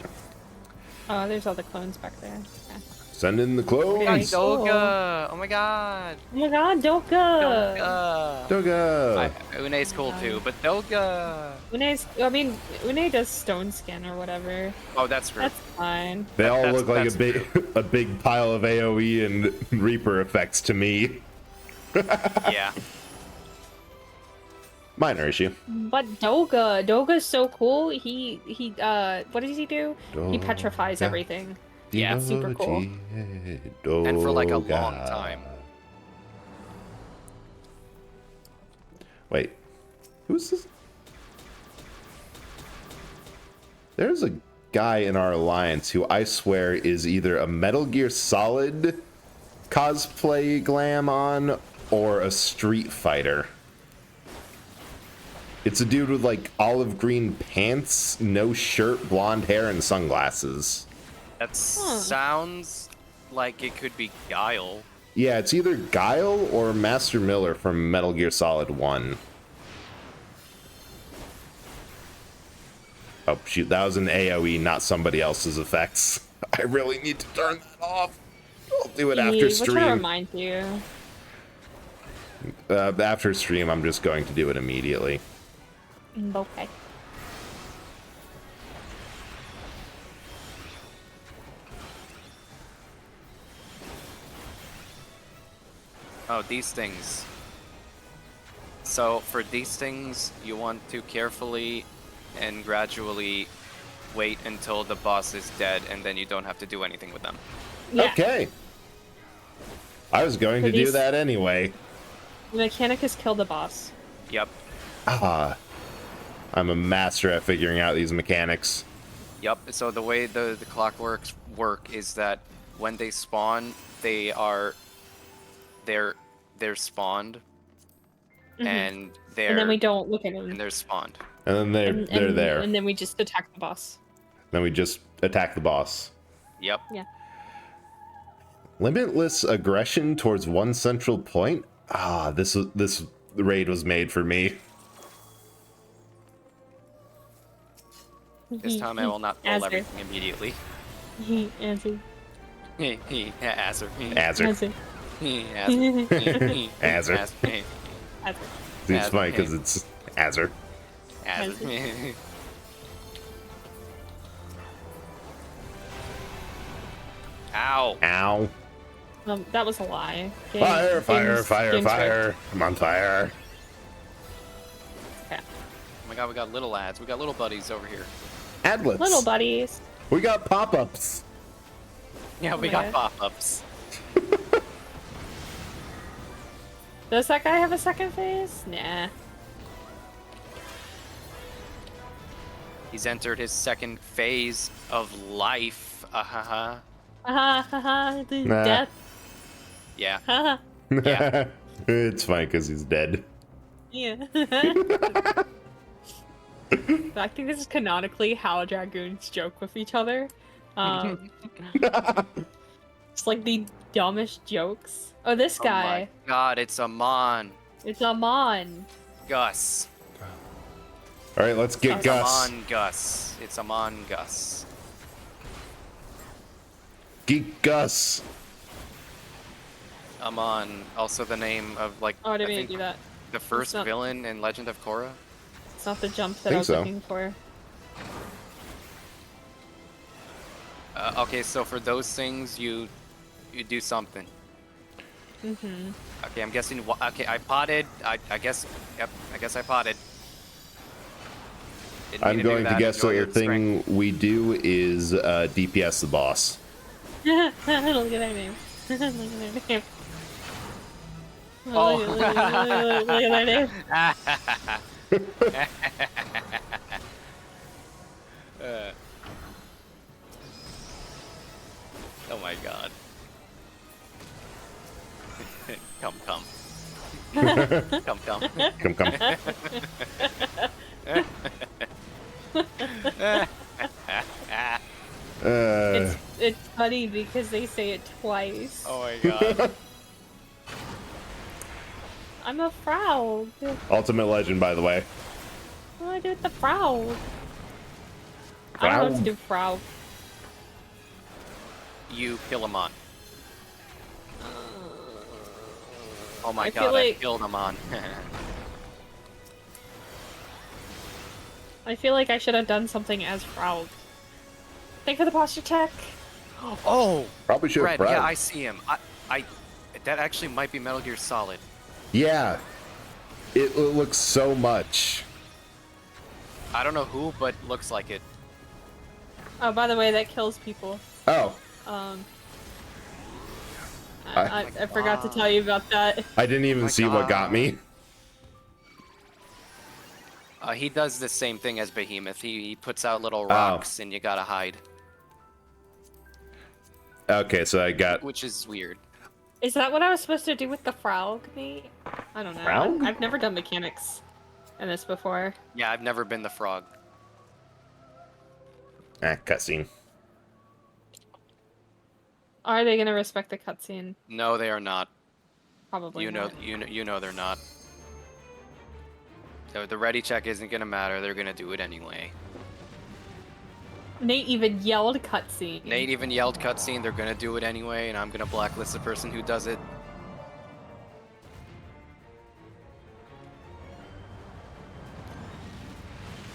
Oh, there's all the clones back there. Yeah. Send in the clones. Okay. Doga! Oh my God! Oh my God, Doga! Doga! Doga. Une's cool too, but Doga! Une does stone skin or whatever. Oh, that's true. That's fine. They all That's- look like that's a big pile of AoE and Reaper effects to me. Yeah. Minor issue. But Doga's so cool. He what does he do? He petrifies Doga. everything. Yeah, super cool. And for like a long time. Wait, who's this? There's a guy in our alliance who I swear is either a Metal Gear Solid cosplay glam on or a Street Fighter. It's a dude with like olive green pants, no shirt, blonde hair, and sunglasses. That sounds like it could be Guile. Yeah, it's either Guile or Master Miller from Metal Gear Solid 1. Oh, shoot, that was an AoE, not somebody else's effects. I really need to turn that off. I'll do it after Which one stream. reminds you? After stream, I'm just going to do it immediately. Okay. Oh, these things. So for these things, you want to carefully and gradually wait until the boss is dead, and then you don't have to do anything with them. Yeah. Okay. I was going to do that anyway. The mechanic is kill the boss. Yep. Ah. I'm a master at figuring out these mechanics. Yep. So the way the clockworks work is that when they spawn, they're spawned, and they're And then we don't look at them. and they're spawned. And then they're there. And then we just attack the boss. Then we just attack the boss. Yep. Yeah. Limitless aggression towards one central point? Ah, this raid was made for me. This time I will not pull everything immediately. Answer. Azzer. Azzer. Azzer. It's funny because it's Azzer. Azzer. Ow. Ow. That was a lie. Fire, fire, fire, fire. I'm on fire. Okay. Oh my god, we got little ads. We got little buddies over here. Adlets. Little buddies. We got pop-ups. Yeah, we got pop-ups. Does that guy have a second phase? Nah. He's entered his second phase of life. Haha, the Nah. death. Yeah. Haha. Yeah. It's fine because he's dead. Yeah. I think this is canonically how dragoons joke with each other. It's like the dumbest jokes. Oh, this guy. Oh my god, it's Amon. It's Amon. Gus. All right, let's get It's Gus. Amon Gus. It's Amon Gus. Geek Gus. Amon, also the name of like Oh, I I didn't mean think to do that. the first not- villain in Legend of Korra. It's not the jump that Think I was so. looking for. Okay, so for those things, you do something. Mm-hmm. Okay, I'm guessing. Okay, I potted. I guess. Yep. I guess I potted. Didn't I'm mean do going to that. guess Enjoy that the your strength. thing we do is DPS the boss. Look at that name. Look at that name. Oh. Look at that name. Oh my god. Come. Come. It's funny because they say it twice. Oh my god. I'm a frog. Ultimate Legend, by the way. What do I do with the frog? I don't know what to do, frog. You kill him on. Oh my I feel god, like- I killed him on. I feel like I should have done something as frog. Thank you for the posture check. Oh! Probably should have Red, yeah, I see him. That actually might be Metal Gear Solid. Yeah. It looks so much. I don't know who, but looks like it. Oh, by the way, that kills people. Oh, I forgot to tell you about that. I didn't even my see what got God. me. He does the same thing as Behemoth. He puts out little rocks and you gotta hide, Okay, so I got... which is weird. Is that what I was supposed to do with the frog, Nate? I don't know. Frog? I've never done mechanics in this before. Yeah, I've never been the frog. Cutscene. Are they gonna respect the cutscene? No, they are not. Probably You know, not. you know they're not. So the ready check isn't gonna matter. They're gonna do it anyway. Nate even yelled cutscene. Nate even yelled cutscene. They're gonna do it anyway, and I'm gonna blacklist the person who does it.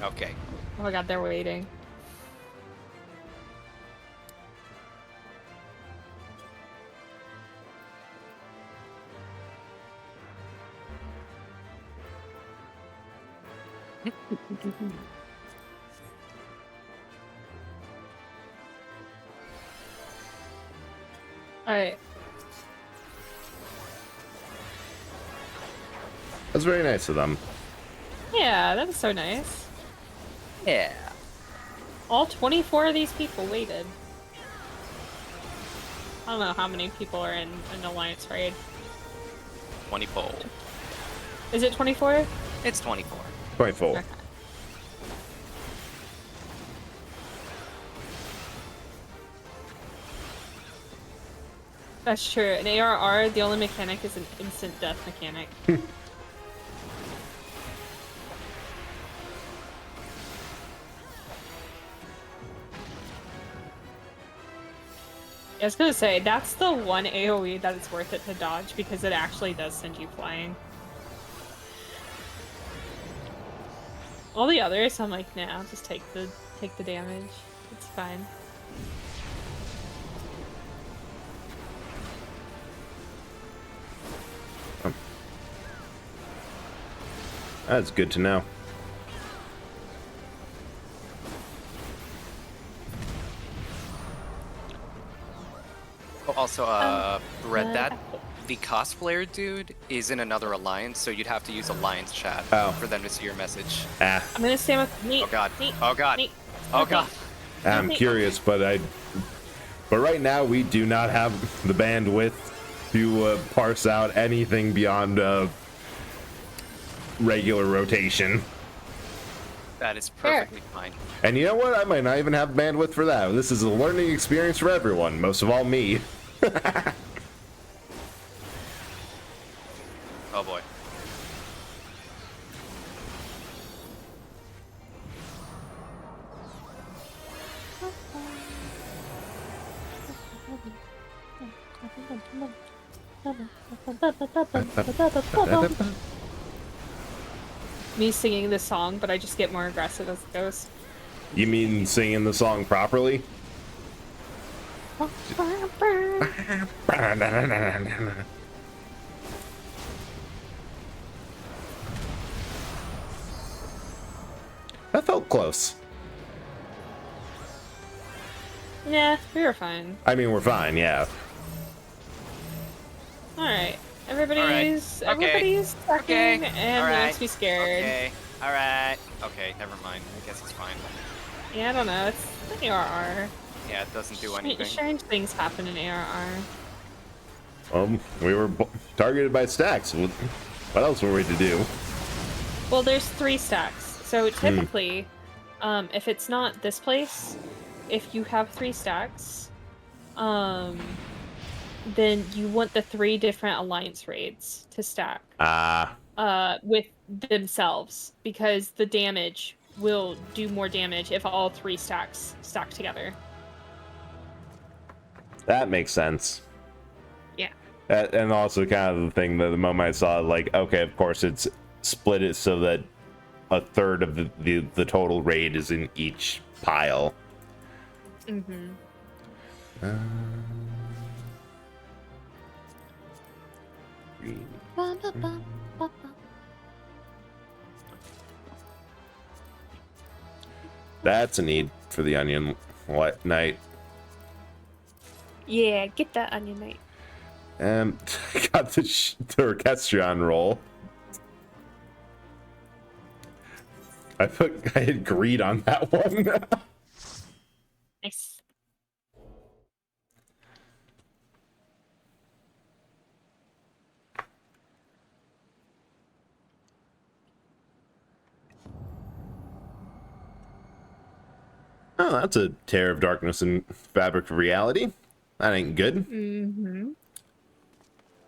Okay. Oh my god, they're waiting. Alright. That's very nice of them. Yeah, that was so nice. Yeah. All 24 of these people waited. I don't know how many people are in an alliance raid. 24. Is it 24? It's 24. 24. Okay. That's true. In ARR, the only mechanic is an instant death mechanic. I was gonna say, that's the one AoE that it's worth it to dodge because it actually does send you flying. All the others, I'm like, nah, I'll just take the damage. It's fine. That's good to know. also read that the cosplayer dude is in another alliance, so you'd have to use alliance chat for them to see your message. I'm gonna stand with Nate. Oh god. Nate. Oh god. Nate. Oh god. I'm curious, but right now we do not have the bandwidth to parse out anything beyond regular rotation. That is perfectly fine. And you know what? I might not even have bandwidth for that. This is a learning experience for everyone, most of all me. Oh boy. Me singing this song, but I just get more aggressive as it goes. You mean singing the song properly? That felt close. Yeah, we were fine. I mean, we're fine, yeah. Alright. Everybody's sucking and makes me scared. Okay. Alright. Okay, never mind. I guess it's fine. Yeah, I don't know. It's the ARR. Yeah, it doesn't do anything. Strange things happen in ARR. We were targeted by stacks. What else were we to do? Well, there's 3 stacks. So typically, if it's not this place, if you have 3 stacks, then you want the 3 different alliance raids to stack. With themselves, because the damage will do more damage if all 3 stacks stack together. That makes sense. Yeah. And also kind of the thing that the moment I saw, like, okay, of course it's split it so that a third of the total raid is in each pile. Mm-hmm. That's a need for the onion night. Yeah, get that onion night. Got the orchestrion roll. I hit greed on that one. Nice. Oh, that's a tear of darkness and fabric of reality. That ain't good. Mm-hmm.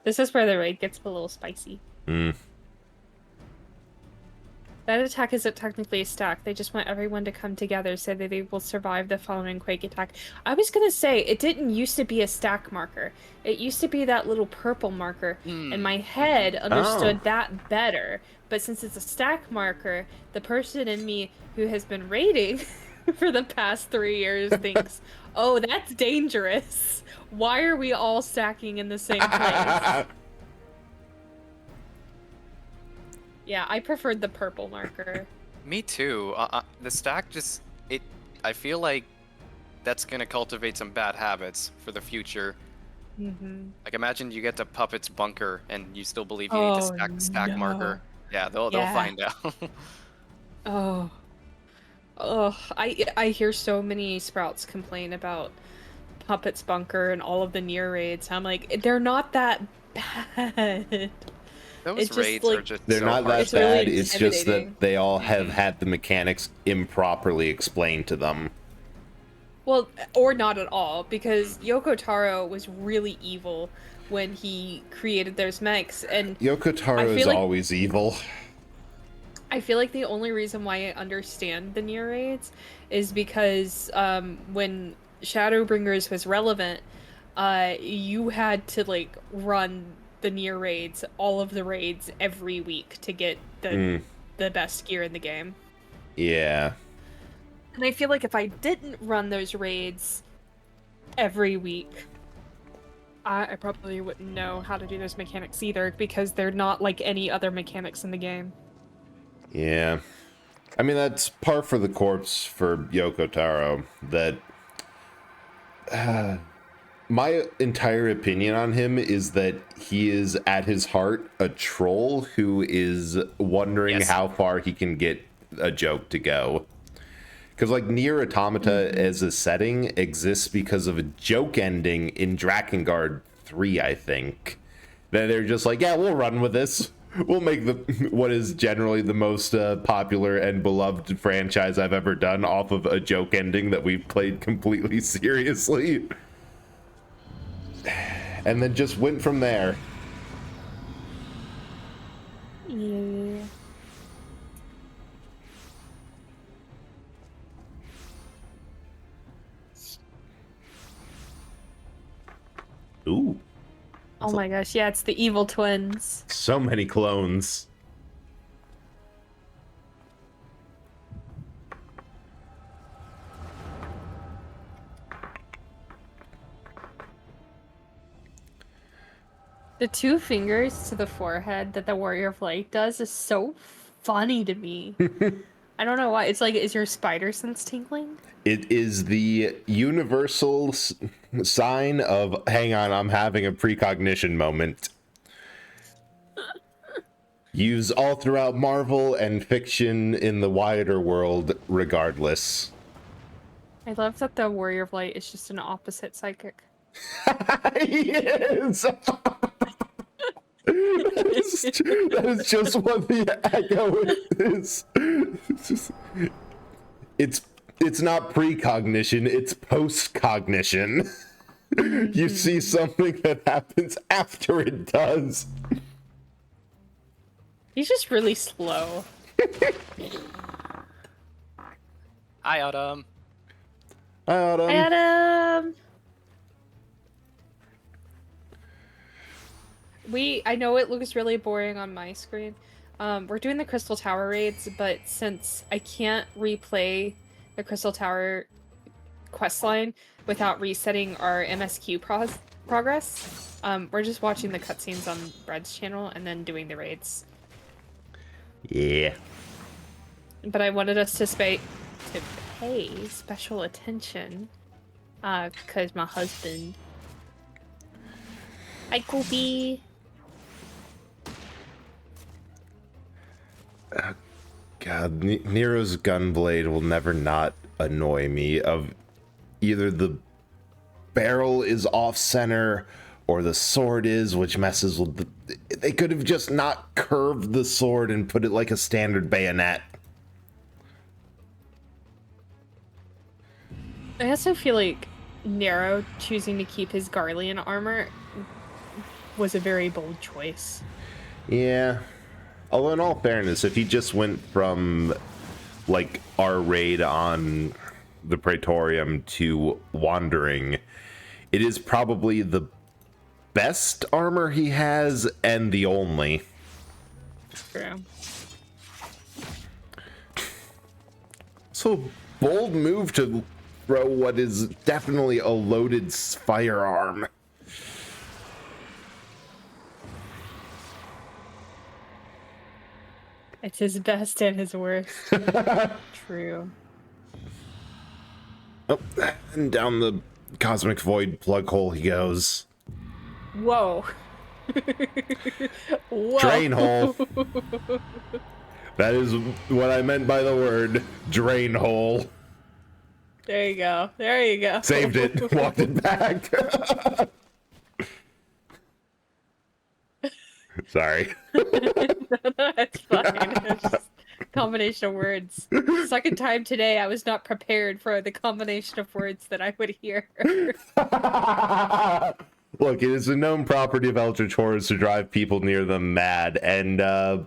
This is where the raid gets a little spicy. That attack isn't technically a stack. They just want everyone to come together so that they will survive the following quake attack. I was gonna say, it didn't used to be a stack marker. It used to be that little purple marker. And my head understood that better. But since it's a stack marker, the person in me who has been raiding for the past 3 years thinks, oh, that's dangerous. Why are we all stacking in the same place? Yeah, I preferred the purple marker. Me too. The stack just I feel like that's gonna cultivate some bad habits for the future. Like imagine you get to Puppet's bunker and you still believe you need to stack the stack marker. Yeah, they'll find out. I hear so many sprouts complain about Puppet's bunker and all of the near raids. I'm like, they're not that bad. Those raids are just they're so not hard. that bad. It's just that they all have had the mechanics improperly explained to them. Well, or not at all, because Yoko Taro was really evil when he created those mechs, and Yoko Taro is always evil. I feel like the only reason why I understand the near raids is because when Shadowbringers was relevant, you had to like run the near raids, all of the raids every week to get the best gear in the game. Yeah. And I feel like if I didn't run those raids every week, I probably wouldn't know how to do those mechanics either, because they're not like any other mechanics in the game. Yeah. I mean, that's par for the course for Yoko Taro, that my entire opinion on him is that he is at his heart a troll who is wondering how far he can get a joke to go. Because like Nier Automata as a setting exists because of a joke ending in Drakengard 3, I think. That they're just like, yeah, we'll run with this. We'll make what is generally the most popular and beloved franchise I've ever done off of a joke ending that we've played completely seriously. And then just went from there. Yeah. Ooh. Oh my gosh, yeah, it's the evil twins. So many clones. The 2 fingers to the forehead that the Warrior of Light does is so funny to me. I don't know why. It's like, is your spider sense tingling? It is the universal sign of, hang on, I'm having a precognition moment. Used all throughout Marvel and fiction in the wider world, regardless. I love that the Warrior of Light is just an opposite psychic. Yes! That is just what the echo is. It's not precognition, it's postcognition. You see something that happens after it does. He's just really slow. Hi, Autumn. Hi, Autumn. Adam! I know it looks really boring on my screen. We're doing the Crystal Tower raids, but since I can't replay the Crystal Tower questline without resetting our MSQ progress, we're just watching the cutscenes on Bread's channel and then doing the raids. Yeah. But I wanted us to pay special attention, cause my husband. Hi, Kobe. God, Nero's gunblade will never not annoy me. Of either the barrel is off center or the sword is, which messes with they could have just not curved the sword and put it like a standard bayonet. I also feel like Nero choosing to keep his Garlean armor was a very bold choice. Yeah. Although in all fairness, if he just went from like our raid on the Praetorium to Wandering, it is probably the best armor he has and the only. True. So bold move to throw what is definitely a loaded firearm. It's his best and his worst. True. Oh, and down the cosmic void plug hole he goes. Whoa. Whoa. Drain hole. That is what I meant by the word drain hole. There you go. There you go. Saved it. Walked it back. Sorry. That's fine. It's just a combination of words. Second time today, I was not prepared for the combination of words that I would hear. Look, it is a known property of Eldritch Horrors to drive people near them mad, and I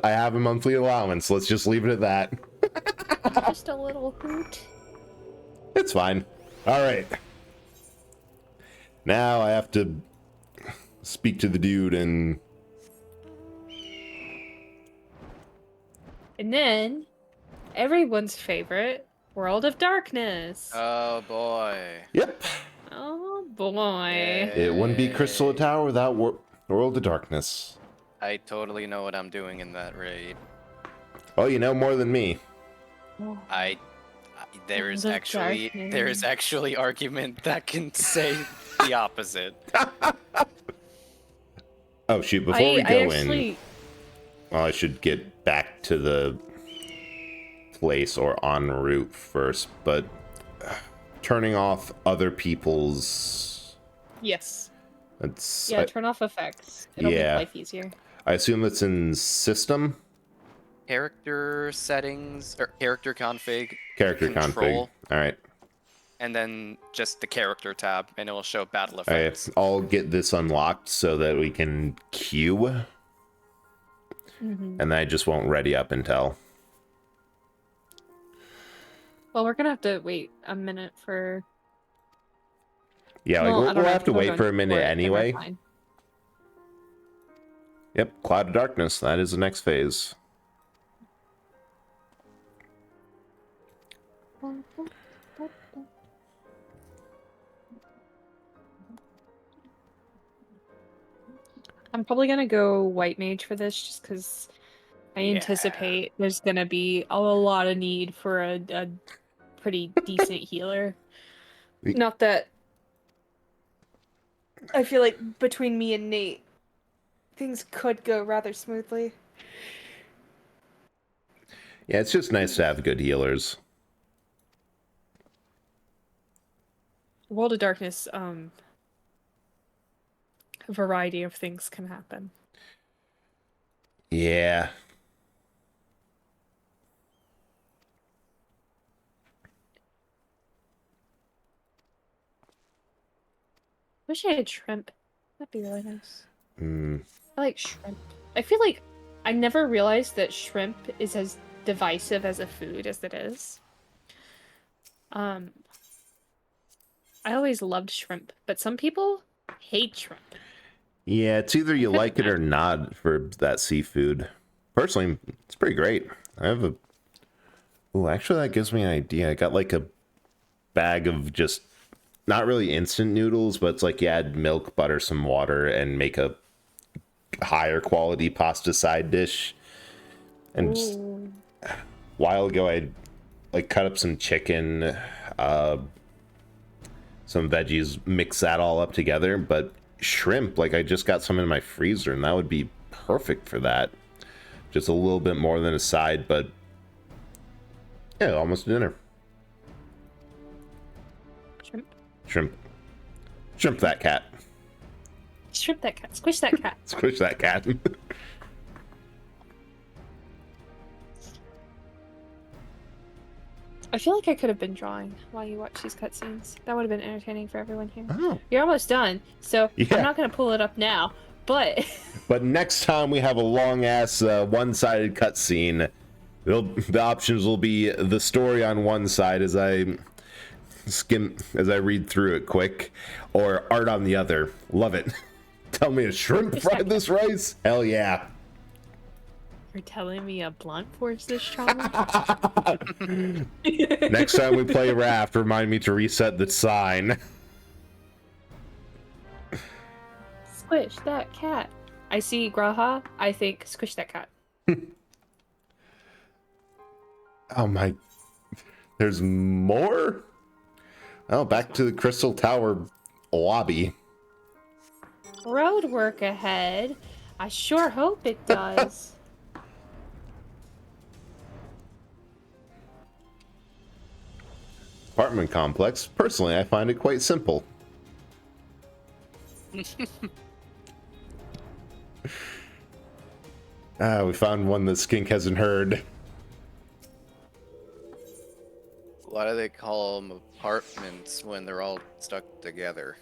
have a monthly allowance. Let's just leave it at that. Just a little hoot. It's fine. All right. Now I have to speak to the dude and then everyone's favorite, World of Darkness. Oh boy. Yep. Oh boy. It wouldn't be Crystal Tower without World of Darkness. I totally know what I'm doing in that raid. Oh, you know more than me. There is The actually argument that can say the opposite. Oh shoot! Before we go in, well, I should get back to the place or en route first. But turning off other people's Yes. That's Yeah. Turn off effects. It'll make life easier. I assume it's in system. Character settings or character config. Character control, config. All right. And then just the character tab, and it will show battle effects. I'll get this unlocked so that we can queue. And then I just won't ready up until. Well, we're gonna have to wait a minute for. Yeah, like we'll have to wait for a minute anyway. Yep, Cloud of Darkness. That is the next phase. I'm probably gonna go White Mage for this, just because I anticipate there's gonna be a lot of need for a pretty decent healer. Not that I feel like between me and Nate, things could go rather smoothly. Yeah, it's just nice to have good healers. World of Darkness, a variety of things can happen. Yeah. Wish I had shrimp. That'd be really nice. Mm. I like shrimp. I feel like I never realized that shrimp is as divisive as a food as it is. I always loved shrimp, but some people hate shrimp. Yeah, it's either you like it or not for that seafood. Personally, it's pretty great. I have a... Oh, actually, that gives me an idea. I got like a bag of just... Not really instant noodles, but it's like you add milk, butter, some water, and make a higher quality pasta side dish. And just, a while ago, I like cut up some chicken, some veggies, mix that all up together. But shrimp, like I just got some in my freezer, and that would be perfect for that. Just a little bit more than a side, but yeah, almost dinner. Shrimp that cat. Shrimp that cat. Squish that cat. Squish that cat. I feel like I could have been drawing while you watch these cutscenes. That would have been entertaining for everyone here. Oh. You're almost done, so I'm not going to pull it up now, but... But next time we have a long-ass one-sided cutscene, the options will be the story on one side as I read through it quick, or art on the other. Love it. Tell me a shrimp fried this rice? Hell yeah. You're telling me a blunt force this challenge? Next time we play Raft, remind me to reset the sign. Squish that cat. I see Graha. I think squish that cat. Oh my. There's more? Oh, back to the Crystal Tower lobby. Road work ahead. I sure hope it does. Apartment complex. Personally, I find it quite simple. We found one that Skink hasn't heard. Why do they call them apartments when they're all stuck together?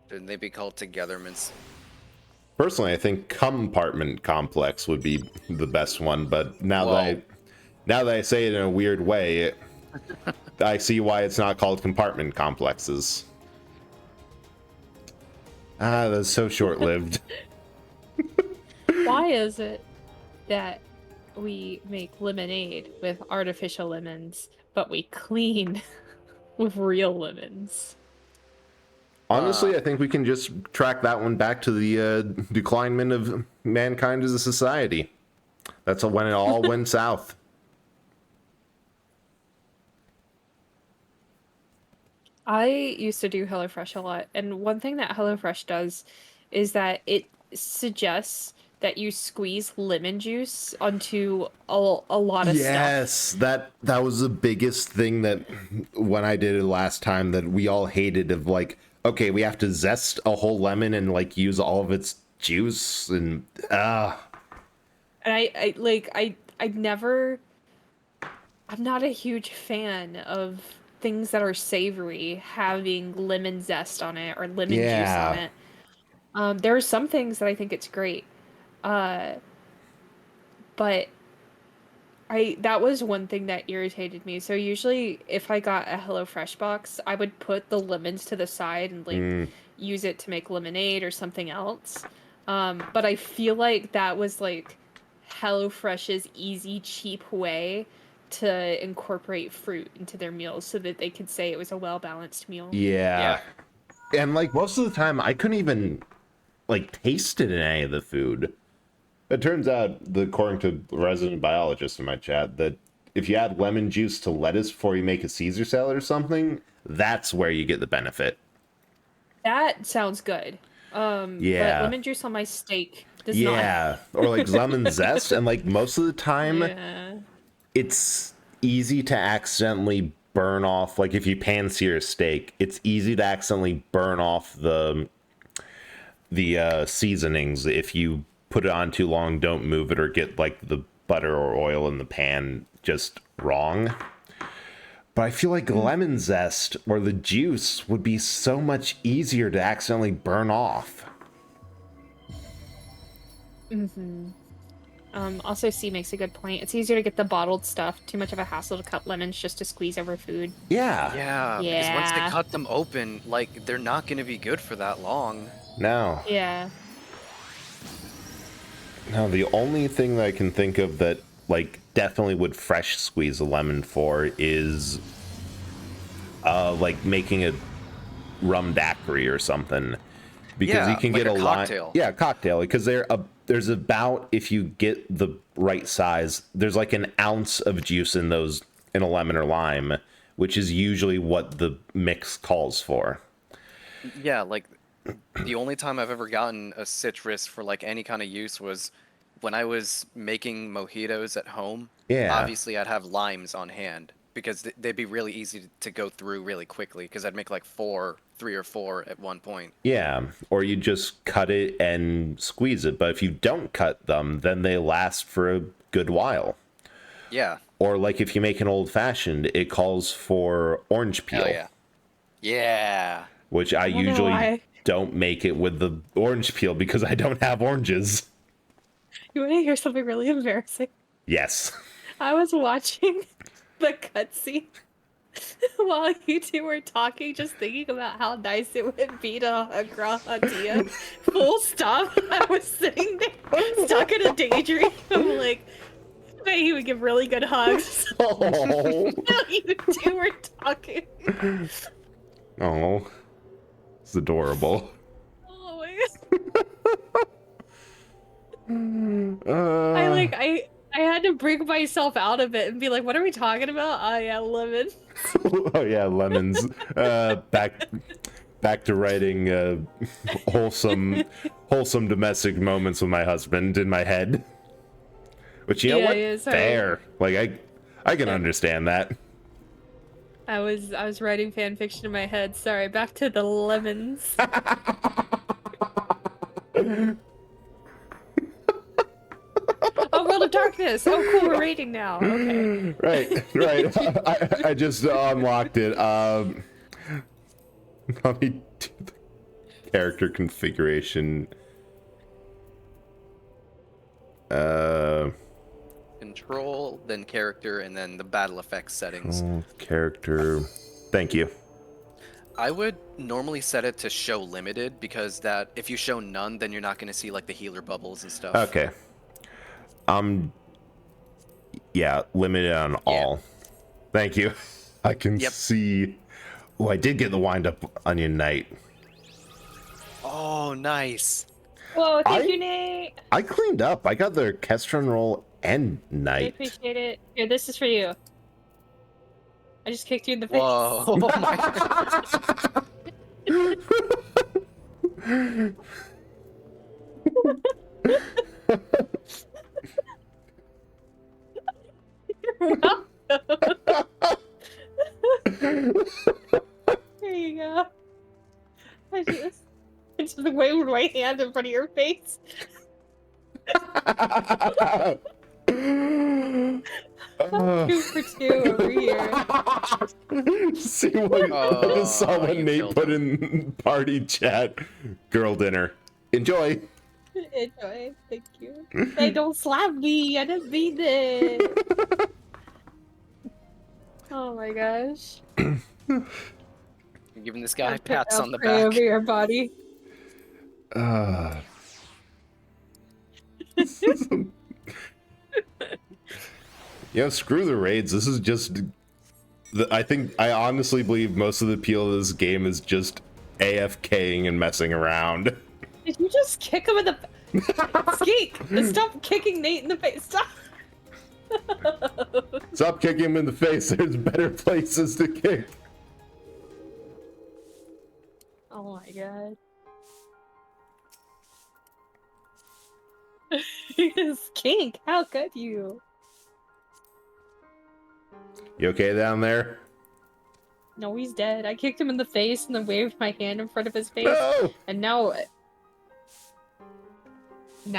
Shouldn't they be called togetherness? Personally, I think compartment complex would be the best one, but now that I say it in a weird way, I see why it's not called compartment complexes. That's so short-lived. Why is it that we make lemonade with artificial lemons, but we clean with real lemons? Honestly, I think we can just track that one back to the declinement of mankind as a society. That's when it all went south. I used to do HelloFresh a lot, and one thing that HelloFresh does is that it suggests that you squeeze lemon juice onto a lot of stuff. Yes, that was the biggest thing that when I did it last time that we all hated of like, okay, we have to zest a whole lemon and like use all of its juice and And I'm not a huge fan of things that are savory having lemon zest on it or lemon juice on it. There are some things that I think it's great. But that was one thing that irritated me. So usually if I got a HelloFresh box, I would put the lemons to the side and like use it to make lemonade or something else. But I feel like that was like HelloFresh's easy, cheap way to incorporate fruit into their meals so that they could say it was a well-balanced meal. Yeah. And like most of the time I couldn't even like taste it in any of the food. It turns out, according to the resident biologist in my chat, that if you add lemon juice to lettuce before you make a Caesar salad or something, that's where you get the benefit. That sounds good. But lemon juice on my steak does not. Yeah, or like lemon zest, and like most of the time, it's easy to accidentally burn off. Like if you pan sear a steak, it's easy to accidentally burn off the seasonings if you put it on too long, don't move it, or get like the butter or oil in the pan just wrong. But I feel like lemon zest or the juice would be so much easier to accidentally burn off. Also, C makes a good point. It's easier to get the bottled stuff. Too much of a hassle to cut lemons just to squeeze over food. Yeah, because once they cut them open, like, they're not going to be good for that long. No. Yeah. Now, the only thing that I can think of that, like, definitely would fresh squeeze a lemon for is, like, making a rum daiquiri or something. Because you can like get a cocktail. Yeah, cocktail. Because there's about, if you get the right size, there's like an ounce of juice in those, in a lemon or lime, which is usually what the mix calls for. Yeah, like, the only time I've ever gotten a citrus for like any kind of use was when I was making mojitos at home. Yeah. Obviously, I'd have limes on hand because they'd be really easy to go through really quickly because I'd make like 3 or 4 at one point. Yeah, or you just cut it and squeeze it. But if you don't cut them, then they last for a good while. Yeah. Or like if you make an old fashioned, it calls for orange peel. Hell yeah. Yeah. Which I usually don't make it with the orange peel because I don't have oranges. You want to hear something really embarrassing? Yes. I was watching the cutscene while you two were talking, just thinking about how nice it would be to a Graha Tia. Full stop. I was sitting there, stuck in a daydream. I'm like, I bet he would give really good hugs. Oh. You two were talking. Oh. It's adorable. Oh my god. I had to bring myself out of it and be like, what are we talking about? Oh yeah, lemons. Oh yeah, lemons. Back to writing wholesome domestic moments with my husband in my head. Which, you know what? Yeah, fair. Like I can understand that. I was writing fan fiction in my head. Sorry, back to the lemons. Oh, World of Darkness! Oh, cool, we're raiding now. Okay. Right. I just unlocked it. Let me do the character configuration. Control, then character, and then the battle effects settings. Character. Thank you. I would normally set it to show limited because that if you show none, then you're not going to see like the healer bubbles and stuff. Okay. Yeah, limited on all. Thank you. I can see. Oh, I did get the wind up onion knight. Oh, nice. Whoa, thank you, Nate. I cleaned up. I got the orchestron roll and knight. I appreciate it. Here, this is for you. I just kicked you in the Whoa. face. Oh my There you go. I just waved my hand in front of your face. 2 for 2 over here. See what I just saw what Nate put in party chat. Girl dinner. Enjoy. Enjoy. Thank you. Hey, don't slap me. I didn't mean it. Oh my gosh. You're giving this guy pats I'll on the pray back. over your body. Yeah, screw the raids. This is just... I honestly believe most of the appeal of this game is just AFKing and messing around. Did you just kick him in the... Skeek! Stop kicking Nate in the face. Stop! Stop kicking him in the face. There's better places to kick. Oh my god. Skink, how could you? You okay down there? No, he's dead. I kicked him in the face and then waved my hand in front of his face. No! And now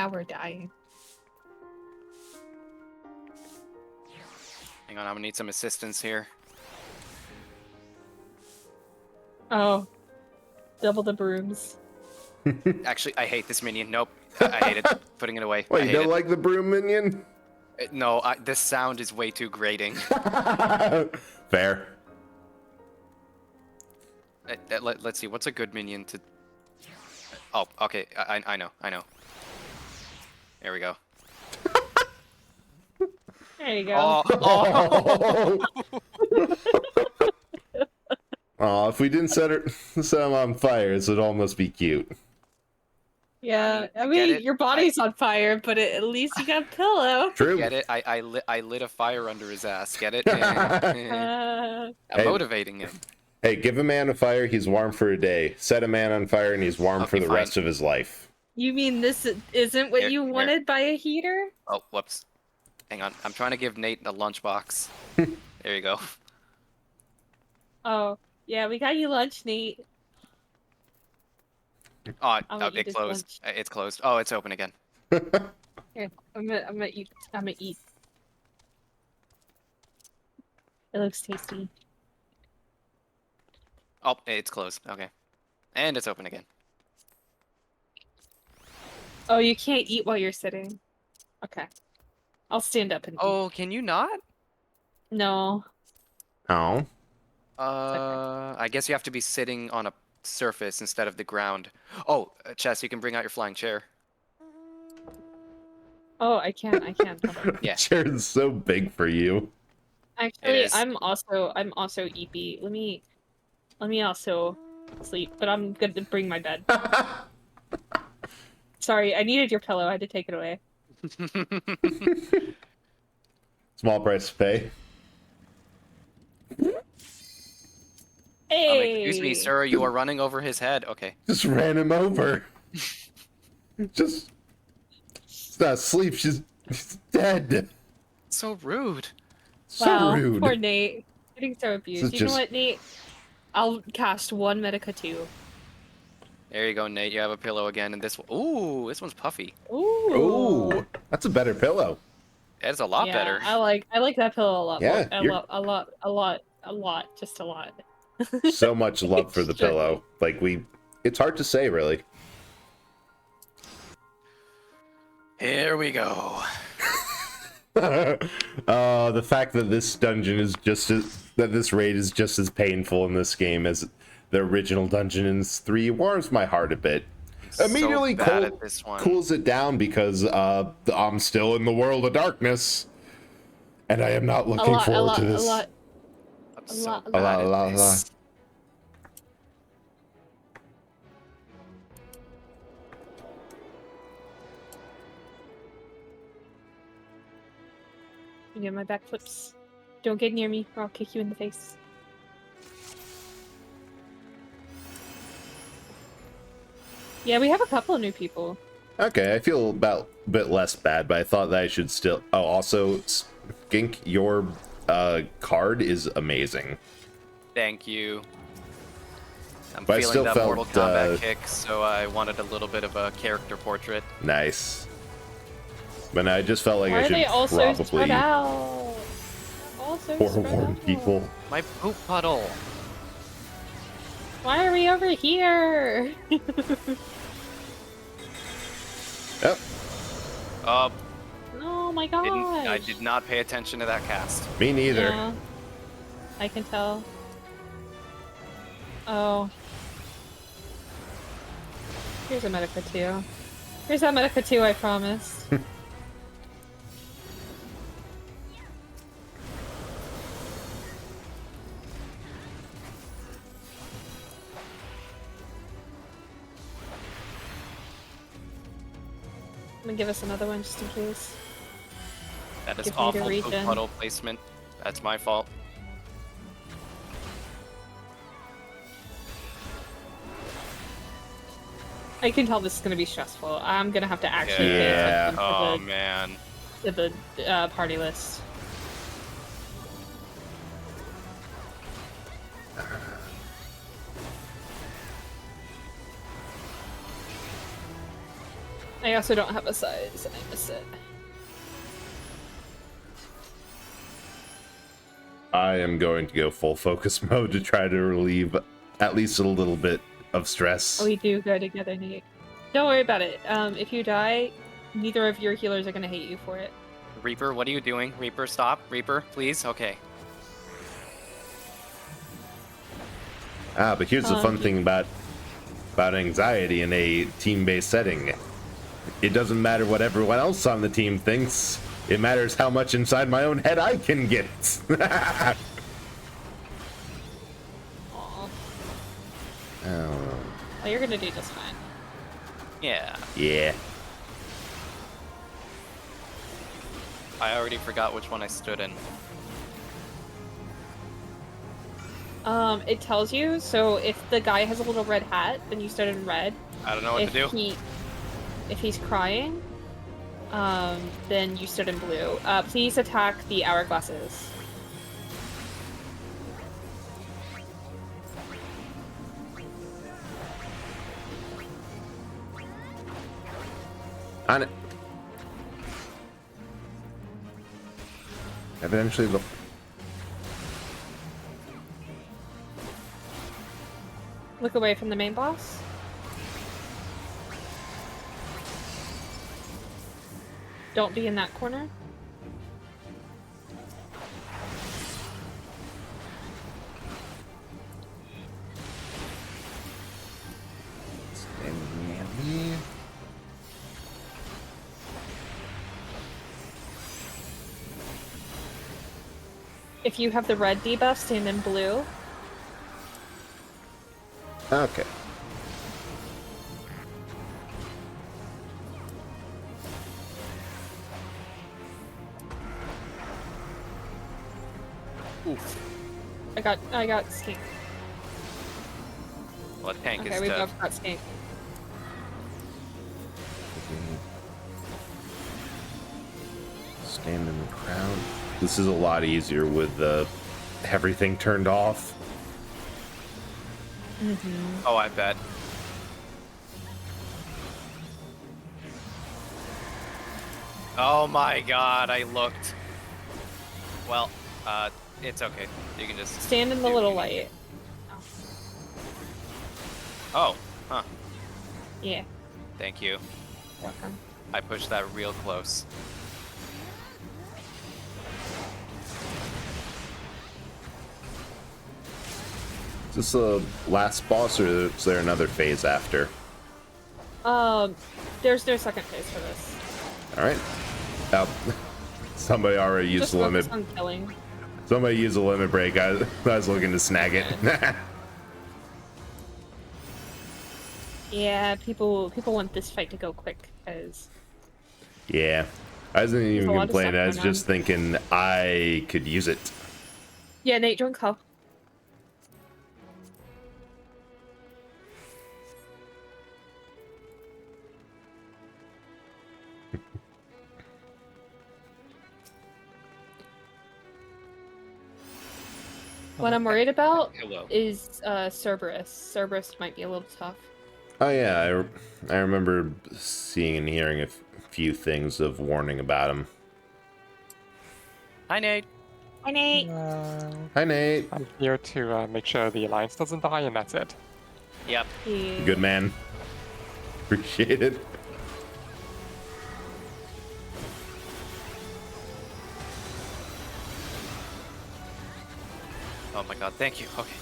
we're dying. Hang on, I'm gonna need some assistance here. Oh. Double the brooms. Actually, I hate this minion. Nope. I hate it. Putting it away. Wait, I you hate don't it. like the broom minion? No, this sound is way too grating. Fair. Let's see. What's a good minion to... Oh, okay. I know. There we go. There you go. Oh, if we didn't set him on fire, this would almost be cute. Yeah, I mean, your body's on fire, but at least you got a pillow. True. Get it? I lit a fire under his ass. Get it? I'm motivating him. Hey, give a man a fire, he's warm for a day. Set a man on fire, and he's warm for the rest of his life. You mean this isn't what you wanted by a heater? Oh, whoops. Hang on. I'm trying to give Nate a lunchbox. There you go. Oh, yeah, we got you lunch, Nate. Oh, I'm gonna eat it this closed. It's closed. Oh, it's open again. Here, I'm gonna eat. It looks tasty. Oh, it's closed. Okay. And it's open again. Oh, you can't eat while you're sitting. Okay. I'll stand up and eat. Oh, can you not? No. Oh. I guess you have to be sitting on a surface instead of the ground. Oh, Chess, you can bring out your flying chair. Oh, I can. Hold on. Yeah. Chair is so big for you. Actually, I'm also EP. Let me also sleep, but I'm good to bring my bed. Sorry, I needed your pillow. I had to take it away. Small price to pay. Hey! Excuse me, sir. You are running over his head. Okay. Just ran him over. Just... She's not asleep, she's dead. So rude. So rude. Poor Nate. Getting so abused. You know just- what, Nate? I'll cast 1 Medica 2. There you go, Nate. You have a pillow again, and this one. Ooh, this one's puffy. Ooh, that's a better pillow. That's a lot better. I like that pillow a lot. Yeah, more. A lot, just a lot. So much love for the pillow. Like it's hard to say, really. Here we go. The fact that this dungeon is this raid is just as painful in this game as the original dungeon in 3 warms my heart a bit. Immediately cools it down because I'm still in the world of darkness, and I am not looking forward to this. A lot. You get my backflips. Don't get near me or I'll kick you in the face. Yeah, we have a couple of new people. Okay, I feel about a bit less bad, but I thought that I should still... Oh, also, Skink, your card is amazing. Thank you. I'm But feeling that Mortal Kombat kick, so I wanted a little bit of a character portrait. Nice. But I just felt like Why I should probably forewarn people. My poop puddle. Why are we over here? Yep. Oh my god! I did not pay attention to that cast. Me neither. Yeah, I can tell. Oh. Here's a Medica 2. Here's that Medica 2 I promised. I'm gonna give us another one just in case. That is Give me the awful poop regen. puddle placement. That's my fault. I can tell this is gonna be stressful. I'm gonna have to actually pay attention Oh man. to the party list. I also don't have a size, and I miss it. I am going to go full focus mode to try to relieve at least a little bit of stress. We do go together, Nate. Don't worry about it. If you die, neither of your healers are gonna hate you for it. Reaper, what are you doing? Reaper, stop. Reaper, please. Okay. But here's the fun thing about anxiety in a team-based setting. It doesn't matter what everyone else on the team thinks. It matters how much inside my own head I can get. Aw. Oh. Well, you're gonna do just fine. Yeah. Yeah. I already forgot which one I stood in. It tells you, so if the guy has a little red hat, then you start in red. I don't know what to do. If he's crying, then you start in blue. Please attack the hourglasses. On it. Eventually the... Look away from the main boss. Don't be in that corner. If you have the red debuff, stand in blue. Okay. Oof. I got skink. Well, tank Okay, is we dead. both got skink. Stand in the crowd. This is a lot easier with everything turned off. Mm-hmm. Oh, I bet. Oh my god, I looked. Well, it's okay. You can just Stand in the little light. Oh, huh. Yeah. Thank you. Welcome. I pushed that real close. Is this the last boss, or is there another phase after? There's no second phase for this. All right. Somebody already used Just the limit. focus on killing. Somebody used the limit break. I was looking to snag it. Yeah, people want this fight to go quick because Yeah. I wasn't even a lot of complaining. stuff I was going on. just thinking I could use it. Yeah, Nate, join call. What I'm worried about is Cerberus. Cerberus might be a little tough. Oh yeah, I remember seeing and hearing a few things of warning about him. Hi, Nate. Hi, Nate. Hi, Nate. I'm here to make sure the alliance doesn't die, and that's it. Yep. Yeah. Good man. Appreciate it. Oh my god, thank you. Okay.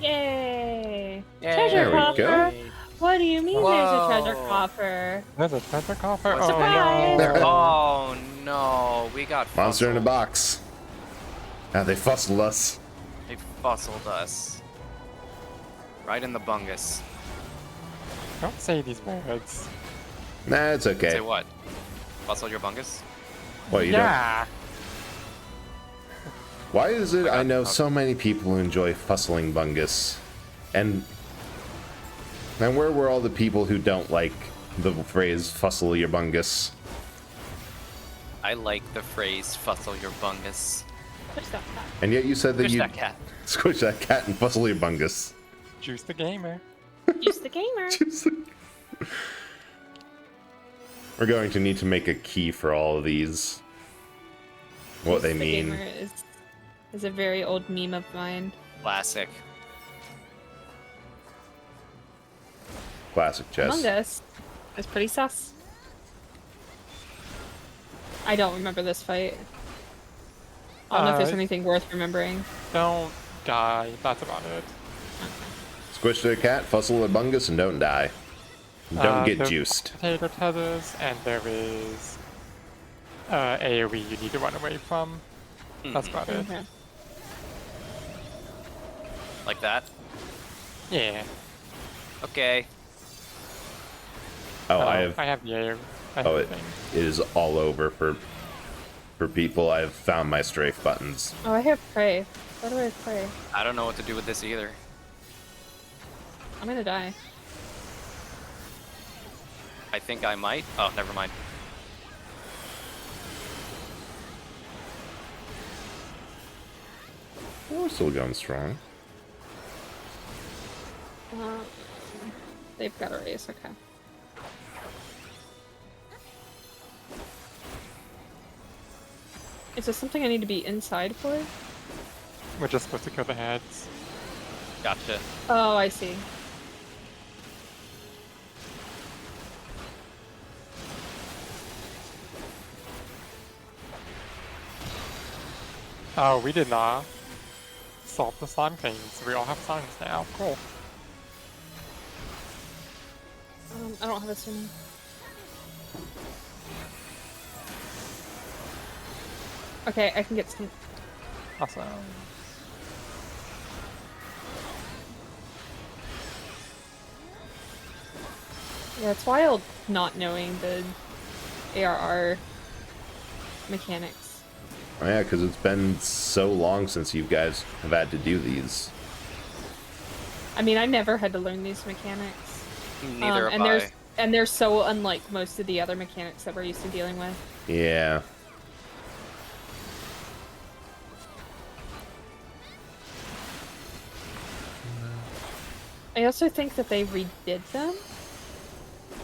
Yay! Yay. Treasure There we coffer. go. What do you mean there's a treasure Whoa. coffer? There's a treasure coffer. What's Oh Surprise! no! Oh no, we got Monster in a fussled. box. Ah, they fussled us. They fussled us. Right in the bungus. Don't say these words. Nah, it's okay. Say what? Fussle your bungus? What, you don't? Yeah. Why is it I know okay. so many people who enjoy fussling bungus? And where were all the people who don't like the phrase fussle your bungus? I like the phrase fussle your bungus. Push that cat. And yet you said that Push you that cat. squish that cat and fussle your bungus. Juice the gamer. Use the gamer. We're going to need to make a key for all of these. What they The mean. gamer is a very old meme of mine. Classic. Classic chess. Among Us is pretty sus. I don't remember this fight. I don't know if there's anything worth remembering. Don't die. That's about it. Squish the cat, fussle the bungus, and don't die. Don't get there's juiced. Potato tethers, and there is AoE you need to run away from. That's about it. Okay. Like that? Yeah. Okay. Oh, I have. I have the AoE. I have Oh, the it thing. is all over for people. I've found my strafe buttons. Oh, I have pray. How do I pray? I don't know what to do with this either. I'm gonna die. I think I might. Oh, never mind. We're still going strong. They've got a raise, okay. Is this something I need to be inside for? We're just supposed to kill the heads. Gotcha. Oh, I see. Oh, we did not solve the slime things. We all have slimes now. Cool. I don't have a swim. Okay, I can get some. Awesome. Yeah, it's wild not knowing the ARR mechanics. Oh yeah, because it's been so long since you guys have had to do these. I mean, I never had to learn these mechanics. Neither and have I. and they're so unlike most of the other mechanics that we're used to dealing with. Yeah. I also think that they redid them.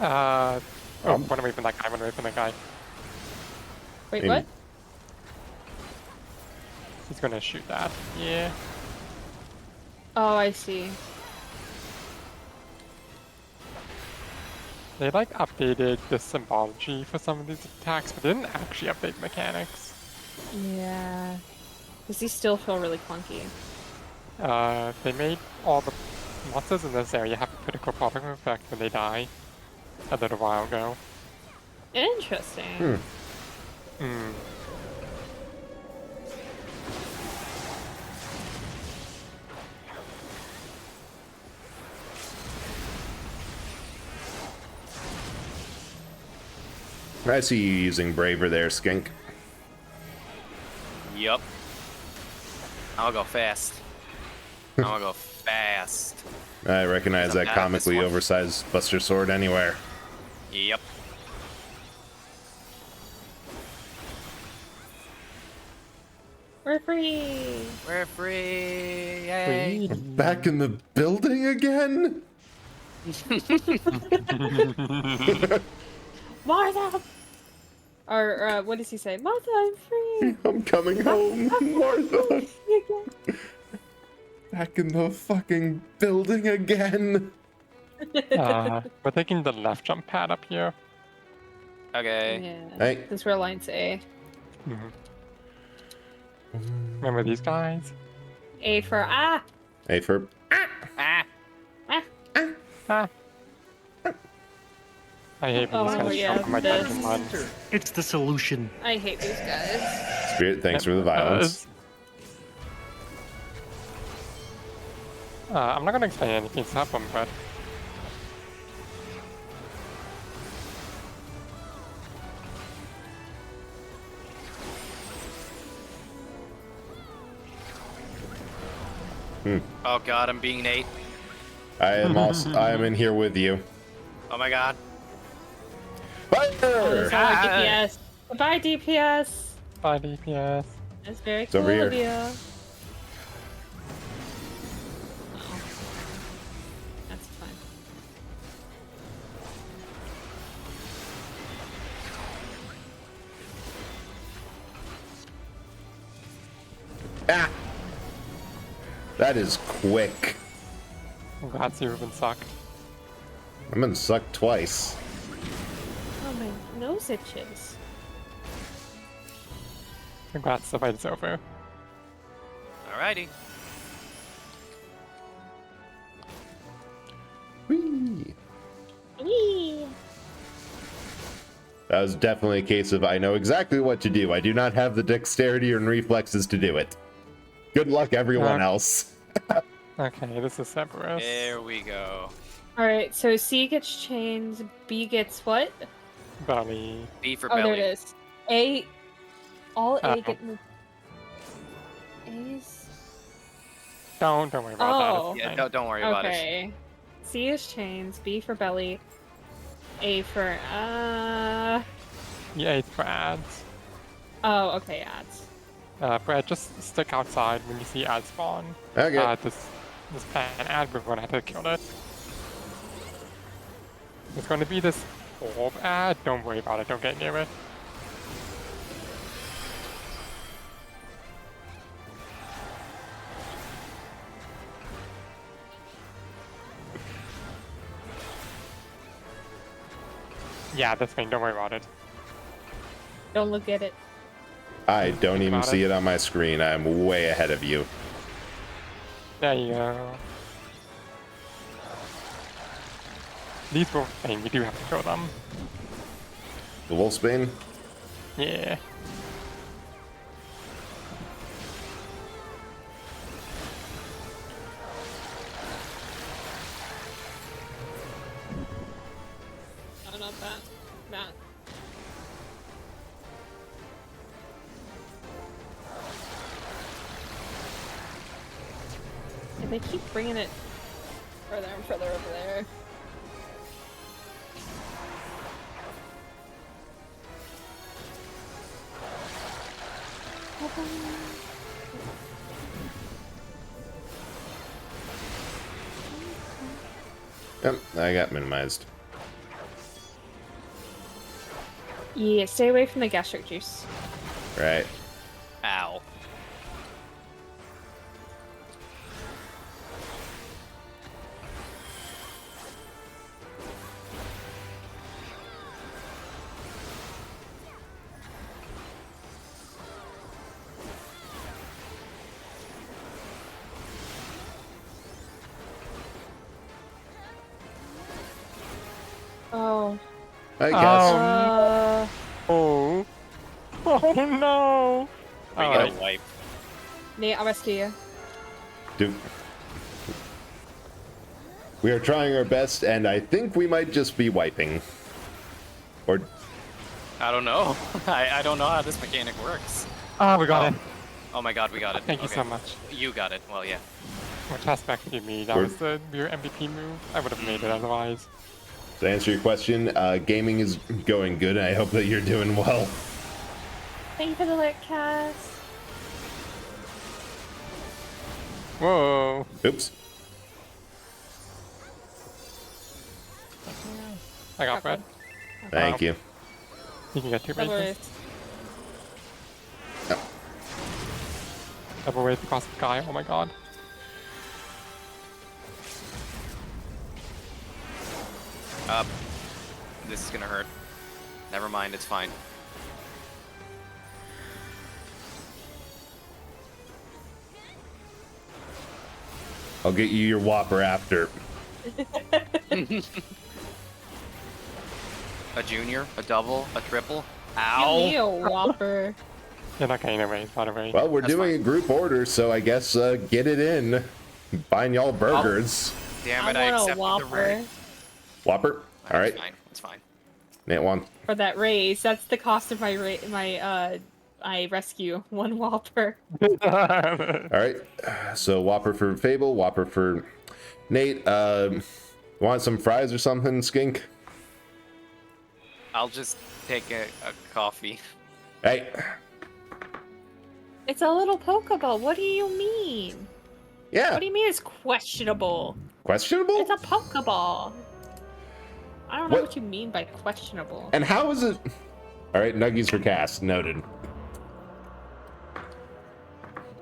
Oh, run away from that guy, run away from that guy. Wait, Maybe. what? He's gonna shoot that. Yeah. Oh, I see. They like updated the symbology for some of these attacks, but didn't actually update the mechanics. Yeah. Because these still feel really clunky. They made all the monsters in this area have a critical problem effect when they die a little while ago. Interesting. Hmm. I see you using Braver there, Skink. Yup. I'll go fast. I'll go fast. I recognize that I'm bad at this comically one. oversized Buster Sword anywhere. Yep. We're free. We're free. Yay. Back in the building again? Martha! Or what does he say? Martha, I'm free. I'm coming home, Martha. Back in the fucking building again. We're taking the left jump pad up here. Okay. Yeah. Hey. Since we're Alliance A. Remember these guys? A for ah. Hey, for Ah. Ah. I hate when these guys jump on my dungeon run. It's the solution. I hate these guys. Spirit, thanks for the violence. I'm not gonna explain anything to help them, but Oh god, I'm being Nate. I am in here with you. Oh my god. Oh, Fire! it's all our DPS. Goodbye, DPS. bye DPS. That's very It's cool over of here. you. Oh. That's fine. Ah! That is quick. Congrats, you've been sucked. I've been sucked twice. Oh, my nose itches. Congrats, the fight is over. Alrighty. Whee! Whee! That was definitely a case of I know exactly what to do. I do not have the dexterity and reflexes to do it. Good luck, everyone else. Okay, this is Cerberus. There we go. Alright, so C gets chains, B gets what? Belly. B for Oh, belly. there it is. A. All A Uh-oh. get moved. A's. Don't worry about that. Oh. It's Yeah, fine. don't worry about it. Okay. C is chains, B for belly, A for Yeah, it's for ads. oh, okay, ads. Brad, just stick outside when you see ads spawn. Okay. This pan ad, we're gonna have to kill it. It's gonna be this orb ad. Don't worry about it. Don't get near it. Yeah, this thing. Don't worry about it. Don't look at it. I don't Think even about see it. it on my screen. I'm way ahead of you. There you go. These will thing. We do have to kill them. The Wolfsbane? Yeah. No, not that. That. And they keep bringing it further and further over there. Yep, I got minimized. Yeah, stay away from the gastric juice. Right. Ow. Oh. I guess. Oh. Oh no! We're gonna wipe. Nate, I'll rescue you. Dude. We are trying our best, and I think we might just be wiping. Or... I don't know. I don't know how this mechanic works. Oh, we got it. Oh my god, we got it. Thank you so much. You got it. Well, yeah. Which aspect did you mean? That was the your MVP move? I would have made it otherwise. To answer your question, gaming is going good, and I hope that you're doing well. Thank you for the lit cast. Whoa. Oops. I got bread. Thank you. You can get 2 No races. worries. Double race across the sky. Oh my god. This is gonna hurt. Never mind, it's fine. I'll get you your Whopper after. A junior, a double, a triple. Give me Ow! a Whopper. You're not getting away, by the way. Well, we're That's doing fine. a group order, so I guess get it in. Buying y'all burgers. Damn I it, I want a accepted the Whopper rate. Whopper? All right. It's fine. It's fine. Nate one. for that raise. That's the cost of my rescue. 1 Whopper. All right. So Whopper for Fable, Whopper for Nate. Want some fries or something, Skink? I'll just take a coffee. Hey. It's a little Pokeball. What do you mean? Yeah. What do you mean it's questionable? Questionable? It's a Pokeball. I don't know What- what you mean by questionable. And how is it? All right, nuggies for Cass. Noted.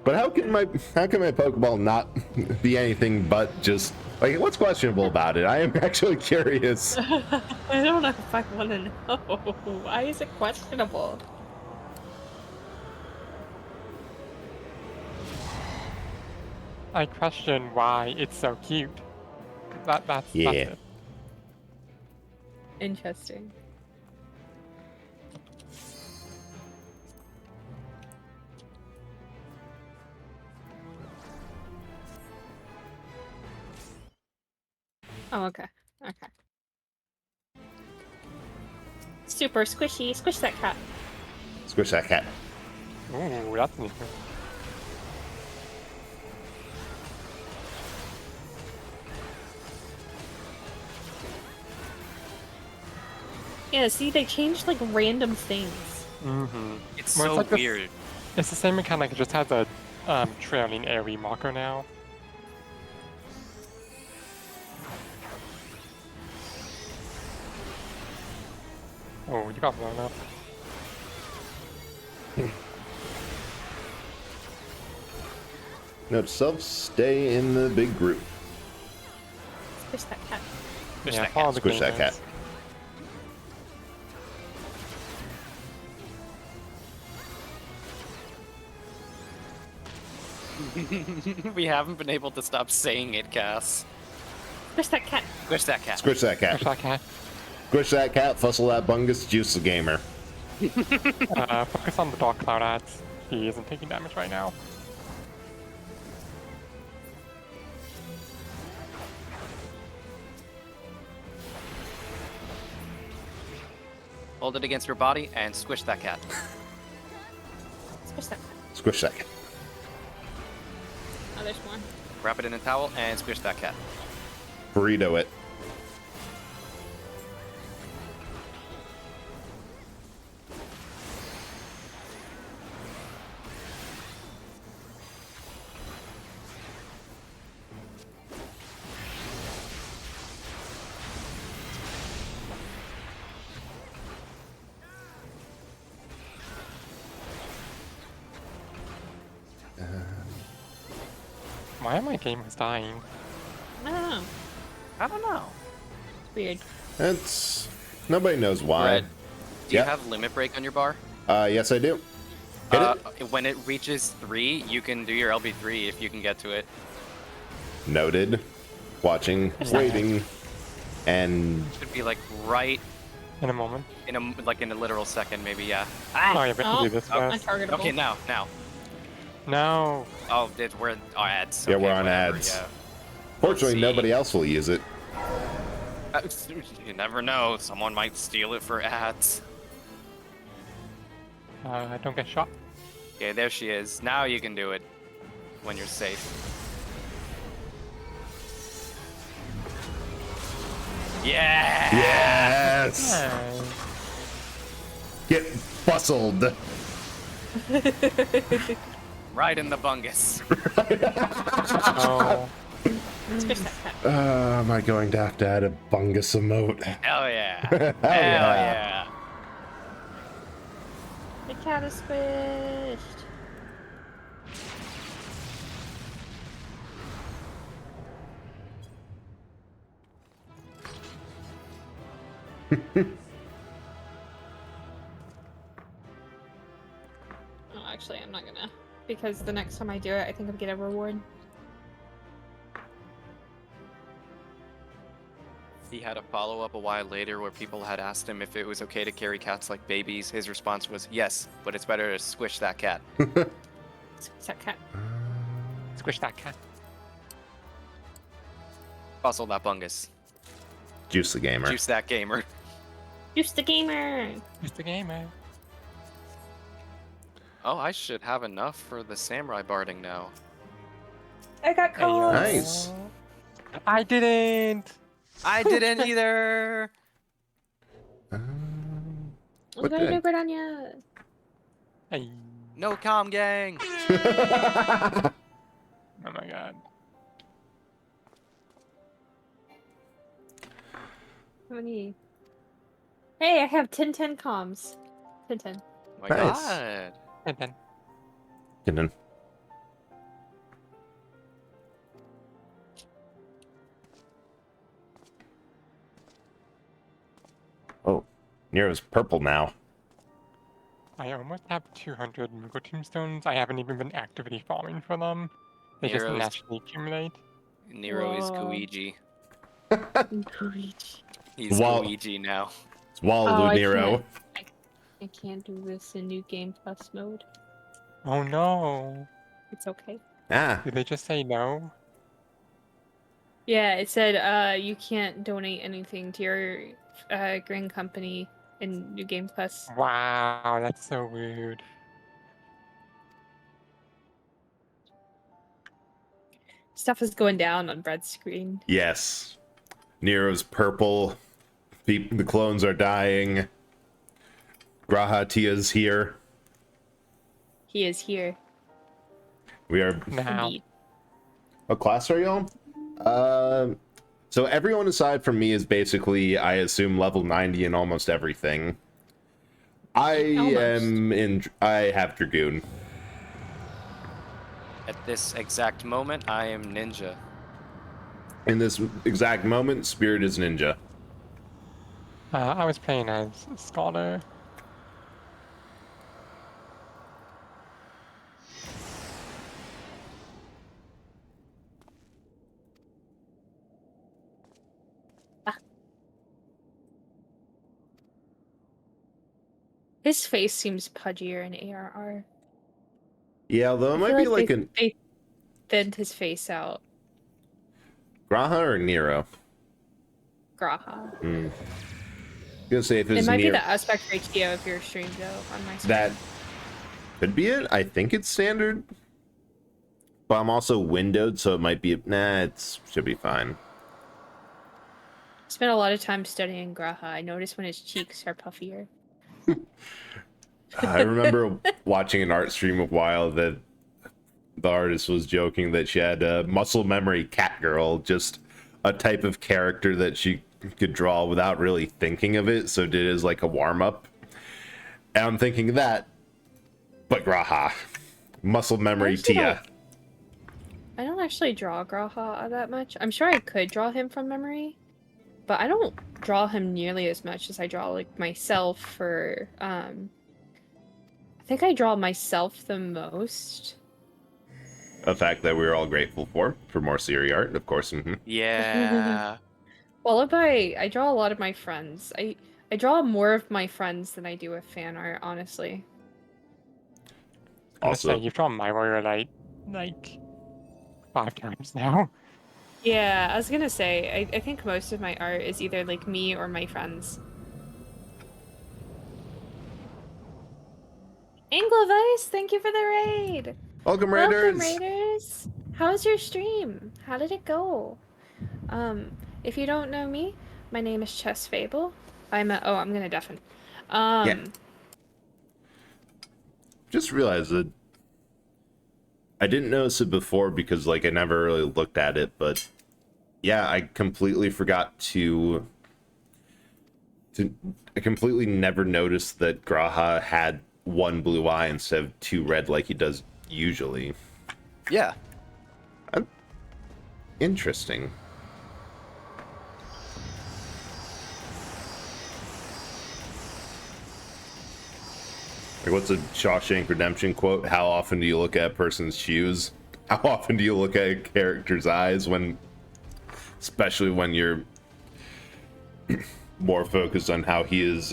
But how can my Pokeball not be anything but just like what's questionable about it? I am actually curious. I don't know if I want to know. Why is it questionable? I question why it's so cute. That's Yeah. it. Interesting. Oh, okay. Okay. Super squishy. Squish that cat. Squish that cat. Ooh, that's neat. Yeah, see, they changed like random things. Mm-hmm. It's Well, so like this- weird. It's the same mechanic, it just has a trailing AoE marker now. Oh, you got blown up. Note self, stay in the big group. Squish that cat. Squish yeah, that follow cat. the Squish that gamers. cat. We haven't been able to stop saying it, Cass. Squish that cat. Squish that cat. Squish that cat. Squish that cat. Squish that cat. Fussle that bungus. Juice the gamer. Focus on the Dark Cloud ads. He isn't taking damage right now. Hold it against your body and squish that cat. Squish that cat. Squish that cat. Oh, there's more. Wrap it in a towel and squish that cat. Burrito it. Why are my gamers dying? I don't know. I don't know. It's weird. That's nobody knows why. Red, do you Yeah. have limit break on your bar? Yes, I do. Hit it. When it reaches 3, you can do your LB3 if you can get to it. Noted. Watching, waiting, and Should be like right In a moment. In a literal second, maybe. Yeah. Oh, yeah, we have to do this first. Untargetable. Okay, now. No. Oh, we're on ads. Yeah, Okay, we're on whatever, ads. Yeah. Fortunately, see. nobody else will use it. You never know. Someone might steal it for ads. Don't get shot. Okay, there she is. Now you can do it when you're safe. Yeah! Yes! Nice. Get bustled. Right in the bungus. Oh. Am I going to have to add a bungus emote? Hell yeah. Hell Hell yeah. yeah. The cat is squished. Oh, actually, I'm not gonna. Because the next time I do it, I think I'll get a reward. He had a follow-up a while later where people had asked him if it was okay to carry cats like babies. His response was, yes, but it's better to squish that cat. Squish that cat. Squish that cat. Bustle that bungus. Juice the gamer. Juice that gamer. Juice the gamer! It's the gamer. Oh, I should have enough for the samurai barding now. I got calls! Nice. I didn't! I didn't either! What We're gonna did? do Gradania! Hey. No com gang! Oh my god. How many? Hey, I have 10 comms. 10. Oh my Nice. god. And then. Didn't. Oh, Nero's purple now. I almost have 200 Moogle Tombstones. I haven't even been actively farming for them. They just Nero's- naturally accumulate. Nero is Whoa. Guiji. Great. He's Wow. Guiji now. It's Wallalu I Nero. I can't do this in New Game Plus mode. Oh no. It's okay. Ah, Did they just say no? Yeah, it said you can't donate anything to your grand company in New Game Plus. Wow, that's so weird. Stuff is going down on Brett's screen. yes. Nero's purple. The clones are dying. Graha Tia's here. He is here. We are. Now. Indeed. What class are y'all? So everyone aside from me is basically, I assume, level 90 in almost everything. I have Dragoon. At this exact moment, I am ninja. In this exact moment, Spirit is ninja. I was playing as Scholar. His face seems pudgier in ARR. Yeah, although it I might feel be like they, an they thinned his face out. Graha or Nero. Graha. Gonna say if It it's might be Nero, the aspect ratio of your stream though on my screen. that could be it. I think it's standard, but I'm also windowed, so it might be. Nah, it should be fine. Spent a lot of time studying Graha. I noticed when his cheeks are puffier. I remember watching an art stream a while that the artist was joking that she had a muscle memory cat girl, just a type of character that she could draw without really thinking of it, so did it as like a warm-up. And I'm thinking that, but Graha. Muscle memory Tia. I don't actually draw Graha that much. I'm sure I could draw him from memory, but I don't draw him nearly as much as I draw like myself for I think I draw myself the most. A fact that we're all grateful for more Siri art, of course. Yeah. Well, I draw a lot of my friends. I I draw more of my friends than I do with fan art, honestly. Also, you've drawn my warrior like 5 times now. Yeah, I was gonna say, I think most of my art is either like me or my friends. Anglovice, thank you for the raid! Welcome, Raiders! Welcome, Raiders! How's your stream? How did it go? If you don't know me, my name is Chessfable. I'm gonna deafen. Yeah. Just realized that I didn't notice it before because, like, I never really looked at it, but yeah, I completely forgot to I completely never noticed that Graha had 1 blue eye instead of 2 red like he does usually. Yeah. Interesting. Like, what's a Shawshank Redemption quote? How often do you look at a person's shoes? How often do you look at a character's eyes especially when you're more focused on how he is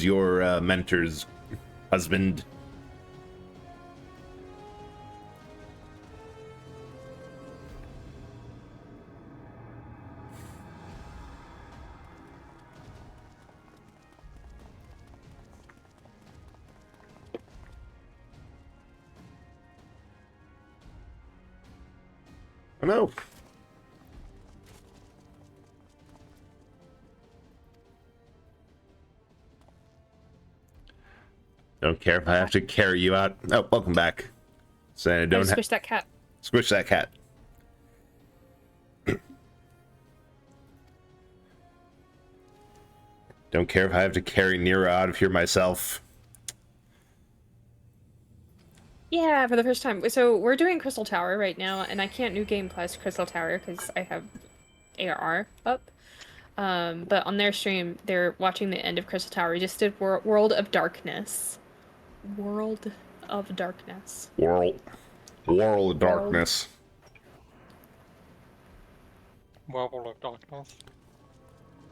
your mentor's husband? I know. Don't care if I have to carry you out. Oh, welcome back. So I don't squish that cat. Squish that cat. Don't care if I have to carry Nero out of here myself. Yeah, for the first time. So we're doing Crystal Tower right now, and I can't New Game Plus Crystal Tower because I have ARR up. But on their stream, they're watching the end of Crystal Tower. We just did World of Darkness. World of Darkness. World of Darkness. World of Darkness.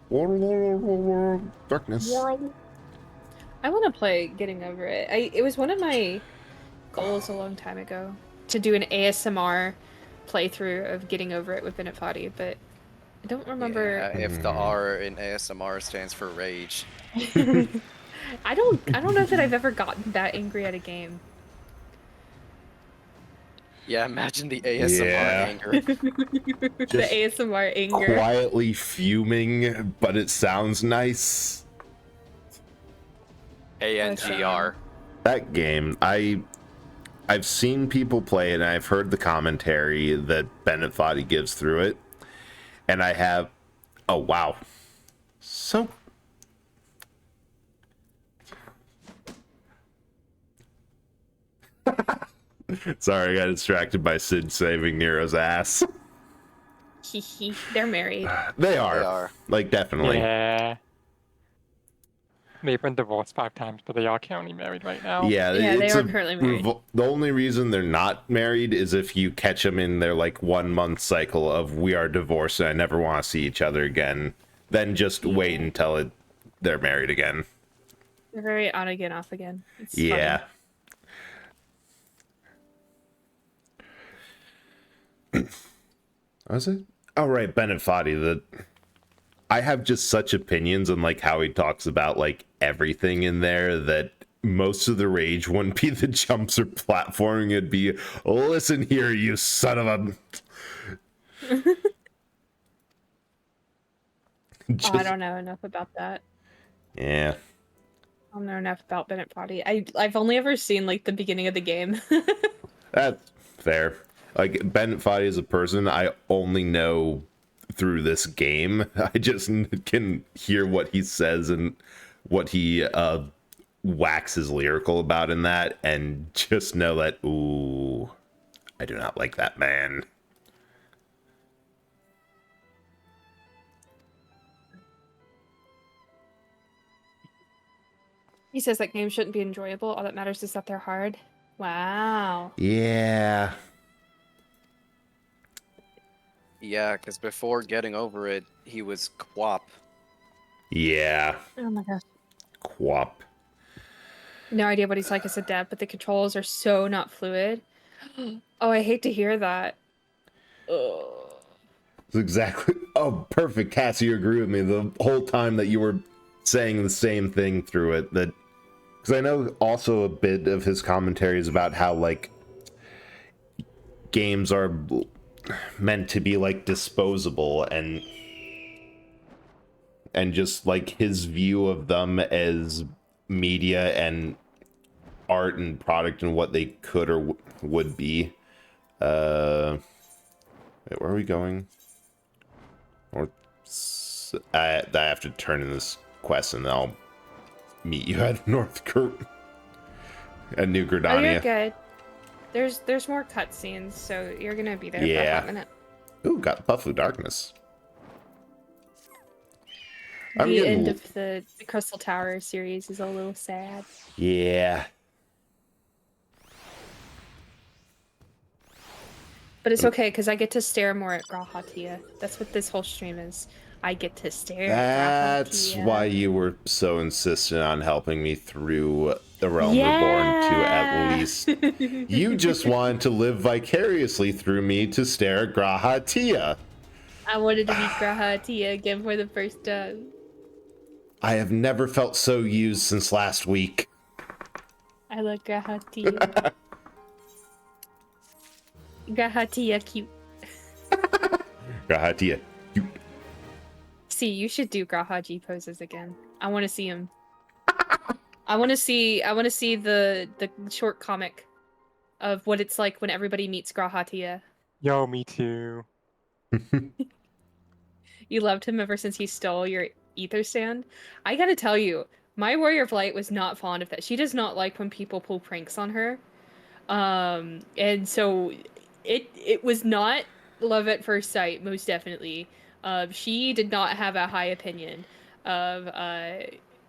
World of Darkness. World. I want to play Getting Over It. It was one of my goals a long time ago to do an ASMR playthrough of Getting Over It with Bennett Foddy, but I don't remember. Yeah, if the R in ASMR stands for rage. I don't know that I've ever gotten that angry at a game. Yeah, imagine the ASMR anger. The ASMR anger. Quietly fuming, but it sounds nice. ANGR. That game, I've seen people play it, and I've heard the commentary that Bennett Foddy gives through it, and I have, oh wow, so. Sorry, I got distracted by Sid saving Nero's ass. They're married. They are. Like, definitely. Yeah. They've been divorced 5 times, but they are currently married right now. Yeah, they are currently married. The only reason they're not married is if you catch them in their, like, 1-month cycle of we are divorced and I never want to see each other again. Then just wait until they're married again. They're very on again, off again. It's yeah. funny. Was it? Oh, right, Bennett Foddy. I have just such opinions on, like, how he talks about, like, everything in there that most of the rage wouldn't be the jumps or platforming. It'd be, listen here, you son of a... I don't know enough about that. Yeah. I don't know enough about Bennett Foddy. I've only ever seen, like, the beginning of the game. That's fair. Like, Bennett Foddy as a person, I only know through this game. I just can hear what he says and what he waxes lyrical about in that, and just know that, ooh, I do not like that man. He says that games shouldn't be enjoyable. All that matters is that they're hard. Wow. Yeah. Yeah, because before Getting Over It, he was Quap. Yeah. Oh my gosh. Quap. No idea what he's like as a dev, but the controls are so not fluid. Oh, I hate to hear that. Ugh. It's exactly. Oh, perfect, Cassie. You agree with me the whole time that you were saying the same thing through it. That because I know also a bit of his commentary is about how like games are meant to be like disposable and just like his view of them as media and art and product and what they could or would be. Wait, where are we going? Or I have to turn in this quest and then I'll meet you at at New Gridania. Oh, you're good. There's more cutscenes, so you're gonna be there for a hot minute. Ooh, got Buffalo Darkness. The end of the Crystal Tower series is a little sad. Yeah. But it's okay, because I get to stare more at Graha Tia. That's what this whole stream is. I get to stare at Graha That's Tia. why you were so insistent on helping me through The Realm Reborn to at least... You just wanted to live vicariously through me to stare at Graha Tia. I wanted to meet Graha Tia again for the first time. I have never felt so used since last week. I love Graha Tia. Graha Tia cute. Graha Tia cute. See, you should do Graha G poses again. I want to see him. I want to see the short comic of what it's like when everybody meets Graha Tia. Yo, me too. You loved him ever since he stole your ether stand. I gotta tell you, my Warrior of Light was not fond of that. She does not like when people pull pranks on her. And so it was not love at first sight, most definitely. She did not have a high opinion of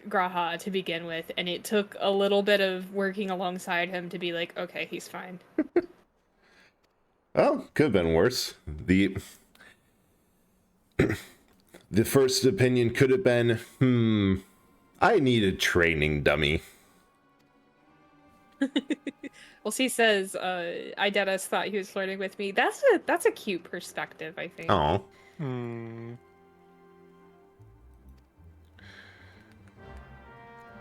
Graha to begin with, and it took a little bit of working alongside him to be like, okay, he's fine. Well, could have been worse. The first opinion could have been, I need a training dummy. Well, she says, Idatus thought he was flirting with me. That's a cute perspective, I think. Oh.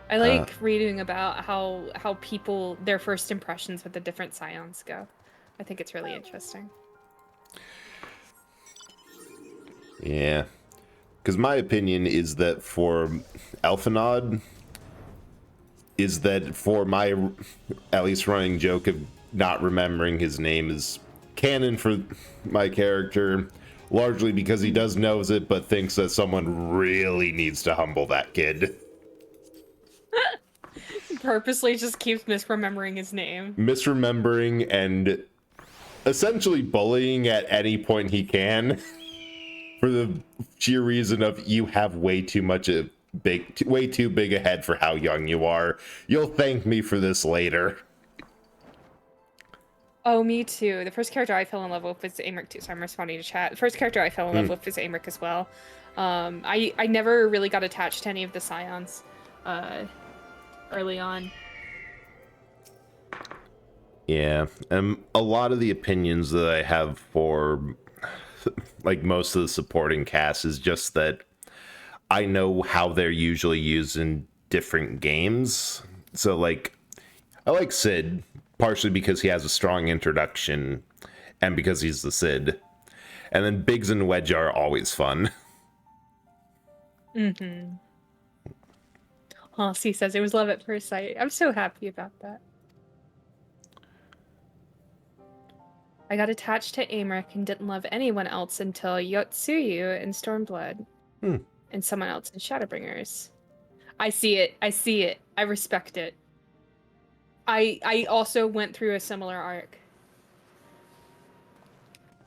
I like reading about how people, their first impressions with the different scions go. I think it's really interesting. Yeah. Because my opinion is that for Elfinod, is that for my at least running joke of not remembering his name is canon for my character, largely because he does knows it, but thinks that someone really needs to humble that kid. Purposely just keeps misremembering his name. Misremembering and essentially bullying at any point he can. For the sheer reason of you have way too big a head for how young you are. You'll thank me for this later. Oh, me too. The first character I fell in love with was Amric too, so I'm responding to chat. The first character I fell in love with was Amric as well. I never really got attached to any of the scions early on. Yeah, a lot of the opinions that I have for like most of the supporting cast is just that I know how they're usually used in different games. So like I like Sid partially because he has a strong introduction and because he's the Sid. And then Biggs and Wedge are always fun. Oh, C says it was love at first sight. I'm so happy about that. I got attached to Amric and didn't love anyone else until Yotsuyu in Stormblood. And someone else in Shadowbringers. I see it. I respect it. I also went through a similar arc.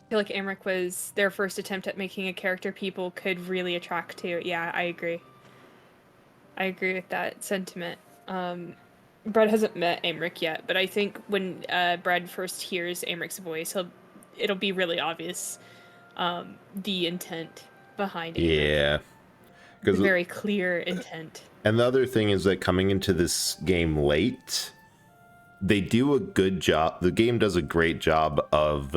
I feel like Amric was their first attempt at making a character people could really attract to. Yeah, I agree. I agree with that sentiment. Brad hasn't met Amric yet, but I think when Brad first hears Amric's voice, it'll be really obvious the intent behind it. Yeah. very clear intent. And the other thing is that coming into this game late, they do a good job. The game does a great job of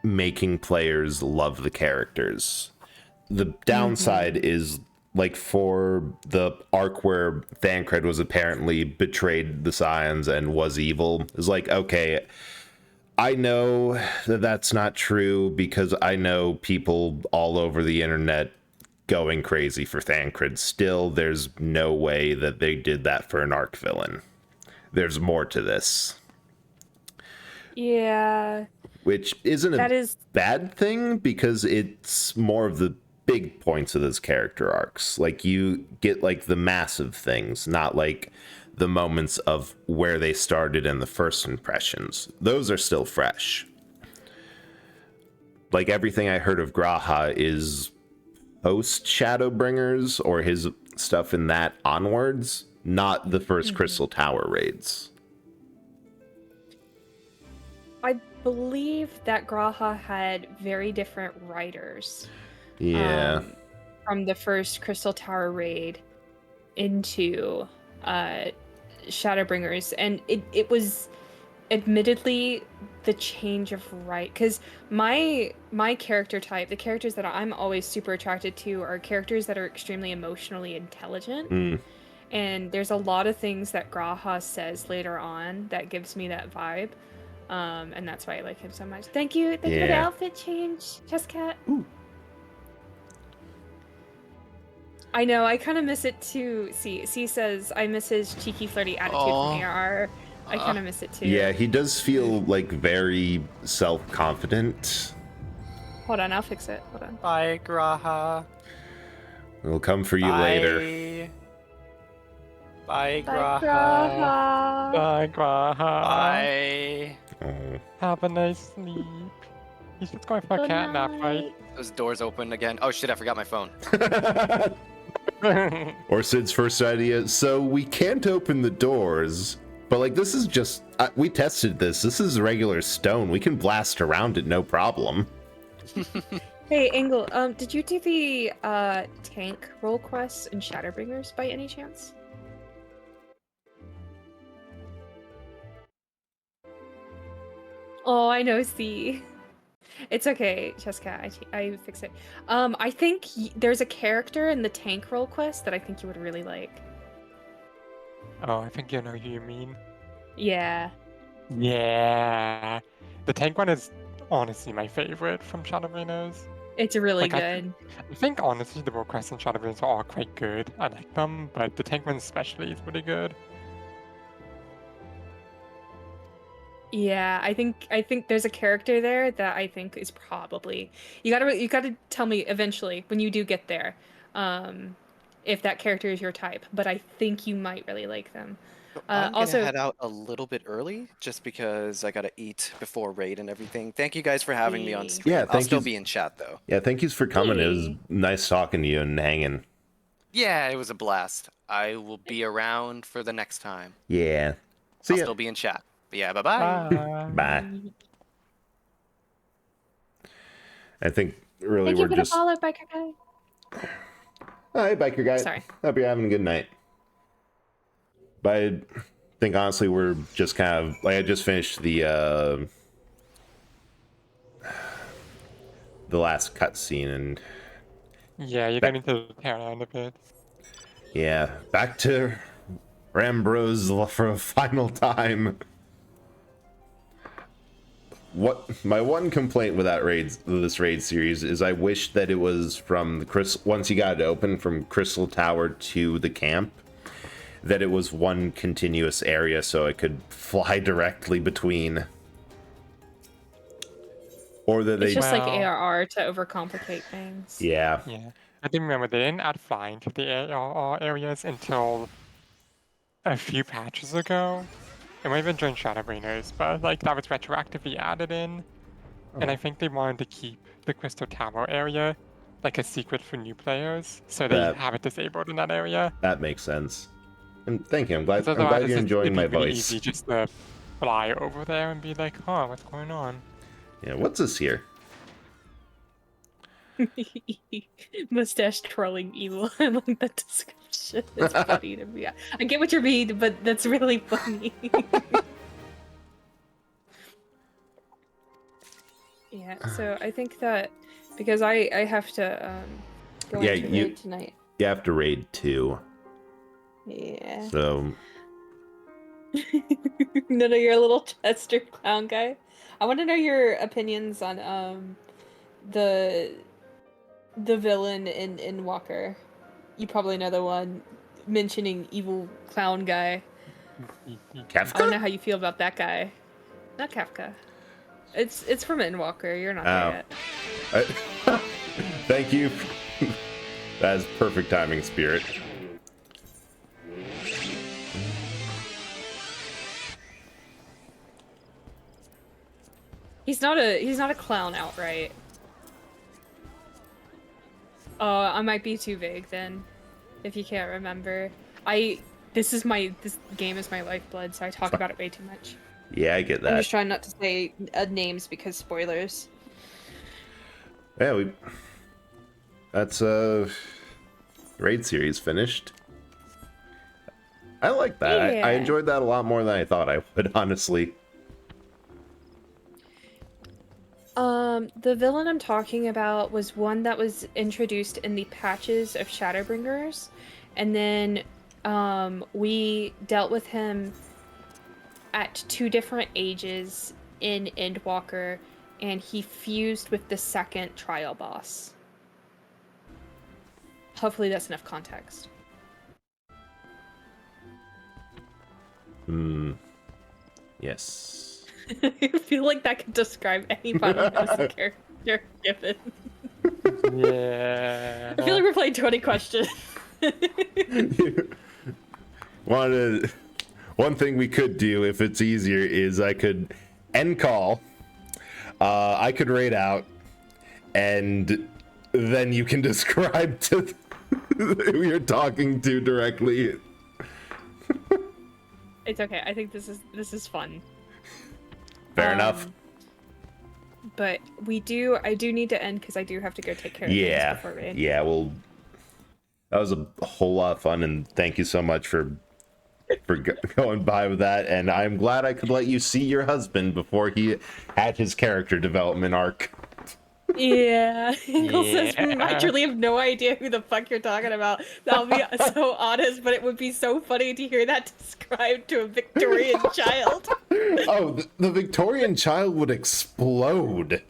making players love the characters. The downside is, like, for the arc where Thancred was apparently betrayed the Scions and was evil, is like, okay, I know that that's not true because I know people all over the internet going crazy for Thancred. Still, there's no way that they did that for an arc villain. There's more to this. Yeah. Which isn't a bad thing because it's more of the big points of those character arcs. Like, you get, like, the massive things, not, like, the moments of where they started and the first impressions. Those are still fresh. Like, everything I heard of Graha is post Shadowbringers or his stuff in that onwards, not the first Crystal Tower raids. I believe that Graha had very different writers. Yeah. From the first Crystal Tower raid into Shadowbringers, and it was admittedly the change of because my character type, the characters that I'm always super attracted to are characters that are extremely emotionally intelligent. And there's a lot of things that Graha says later on that gives me that vibe. And that's why I like him so much. Thank you for the outfit change, Chesscat. I know, I kind of miss it too. C says, I miss his cheeky, flirty attitude from AR. I kind of miss it too. Yeah, he does feel, like, very self-confident. Hold on, I'll fix it. Hold on. Bye, Graha. We'll come for you later. Bye, Graha. Bye, Graha. Bye. Oh. Have a nice sleep. He's just going for a cat nap, right? Those doors open again. Oh shit, I forgot my phone. Or Sid's first idea, so we can't open the doors, but, like, this is just, we tested this. This is regular stone. We can blast around it, no problem. Hey, Engel, did you do the tank role quests in Shadowbringers by any chance? Oh, I know, C. It's okay, Chesscat. I fix it. I think there's a character in the tank role quest that I think you would really like. Oh, I think you know who you mean. Yeah. Yeah. The tank one is honestly my favorite from Shadowbringers. It's really good. I think honestly the role quests in Shadowbringers are all quite good. I like them, but the tank one especially is really good. Yeah, I think there's a character there that I think is probably you gotta tell me eventually when you do get there, if that character is your type. But I think you might really like them. I'm gonna Also, head out a little bit early just because I gotta eat before raid and everything. Thank you guys for having me on stream. Yeah, I'll still be in chat though. Yeah, thank you for coming. It was nice talking to you and hanging. Yeah, it was a blast. I will be around for the next time. Yeah. I'll still be in chat. But yeah, bye-bye. Bye. I think really thank we're you for just... the follow, biker guy. Hi, biker guy. Sorry. Hope you're having a good night. But I think honestly we're just kind of like I just finished the last cutscene and yeah, you're going to tear around a bit. Yeah, back to Rambros for a final time. What my one complaint with this raid series is I wish that it was from the once you got it open from Crystal Tower to the camp, that it was one continuous area so it could fly directly between. Or that it's just like ARR to overcomplicate things. Yeah. Yeah. I think remember they didn't add flying to the ARR areas until a few patches ago. It might have been during Shadowbringers, but like that was retroactively added in. And I think they wanted to keep the Crystal Tower area like a secret for new players, so they have it disabled in that area. That makes sense. And thank you. I'm glad you're it'd enjoying my be really voice. Easy just to fly over there and be like, "Huh, what's going on?" Yeah, what's this here? Mustache twirling evil. I like that description. It's funny to me. I get what you mean, but that's really funny. Yeah, so I think that because I have to go into raid tonight. You have to raid 2. Yeah. So No, you're a little tester clown guy. I want to know your opinions on the villain in Walker. You probably know the one mentioning evil clown guy. Kafka? I don't know how you feel about that guy. Not Kafka. It's from Endwalker. You're not there yet. Thank you. That is perfect timing, Spirit. He's not a clown outright. I might be too vague then, if you can't remember. This game is my lifeblood, so I talk about it way too much. Yeah, I get that. I'm just trying not to say names because spoilers. Yeah, that's raid series finished. I like that. Yeah. I enjoyed that a lot more than I thought I would, honestly. The villain I'm talking about was one that was introduced in the patches of Shadowbringers, and then we dealt with him at 2 different ages in Endwalker, and he fused with the second trial boss. Hopefully that's enough context. Yes. I feel like that could describe any Final Fantasy character given. Yeah. I feel like we're playing 20 questions. One thing we could do, if it's easier, is I could end call. I could raid out, and then you can describe to who you're talking to directly. It's okay. I think this is fun. Fair enough. But I do need to end because I do have to go take care of things before raid. Yeah, well, that was a whole lot of fun, and thank you so much for going by with that. And I'm glad I could let you see your husband before he had his character development arc. Yeah, Engel says, I truly have no idea who the fuck you're talking about. I'll be so honest, but it would be so funny to hear that described to a Victorian child. Oh, the Victorian child would explode.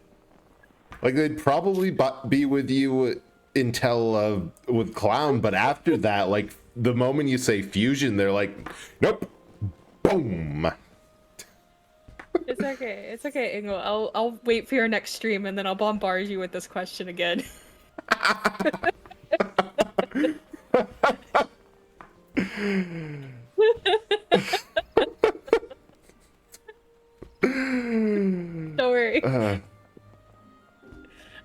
Like, they'd probably be with you until with Clown, but after that, like, the moment you say fusion, they're like, nope, boom. It's okay, Engel. I'll wait for your next stream and then I'll bombard you with this question again. Don't worry.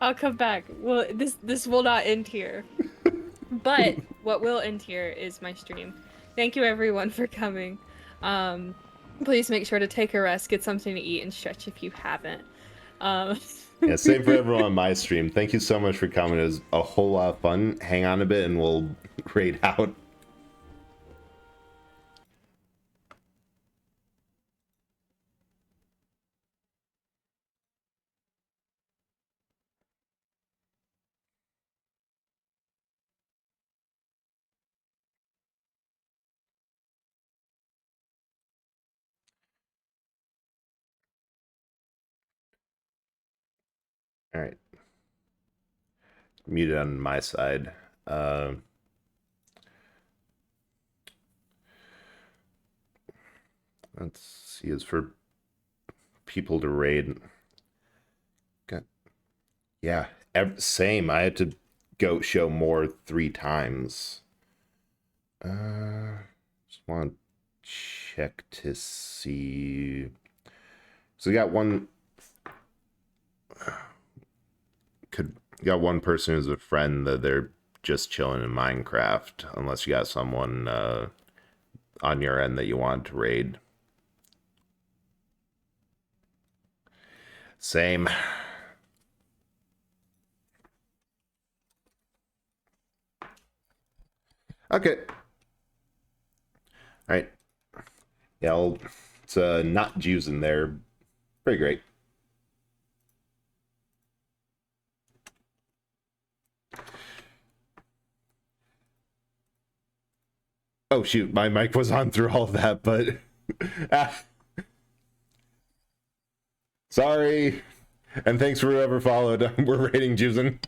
I'll come back. Well, this will not end here. But what will end here is my stream. Thank you everyone for coming. Please make sure to take a rest, get something to eat, and stretch if you haven't. Yeah, same for everyone on my stream. Thank you so much for coming. It was a whole lot of fun. Hang on a bit and we'll raid out. All right. Muted on my side. Let's see. As for people to raid, yeah, same. I had to go show more 3 times. Just want to check to see. So we got one. Got one person who's a friend that they're just chilling in Minecraft, unless you got someone on your end that you want to raid. Same. Okay. All right. Yeah, it's not Jews in there. Very great. Oh shoot, my mic was on through all of that, but sorry. And thanks for whoever followed. We're rating Juicing.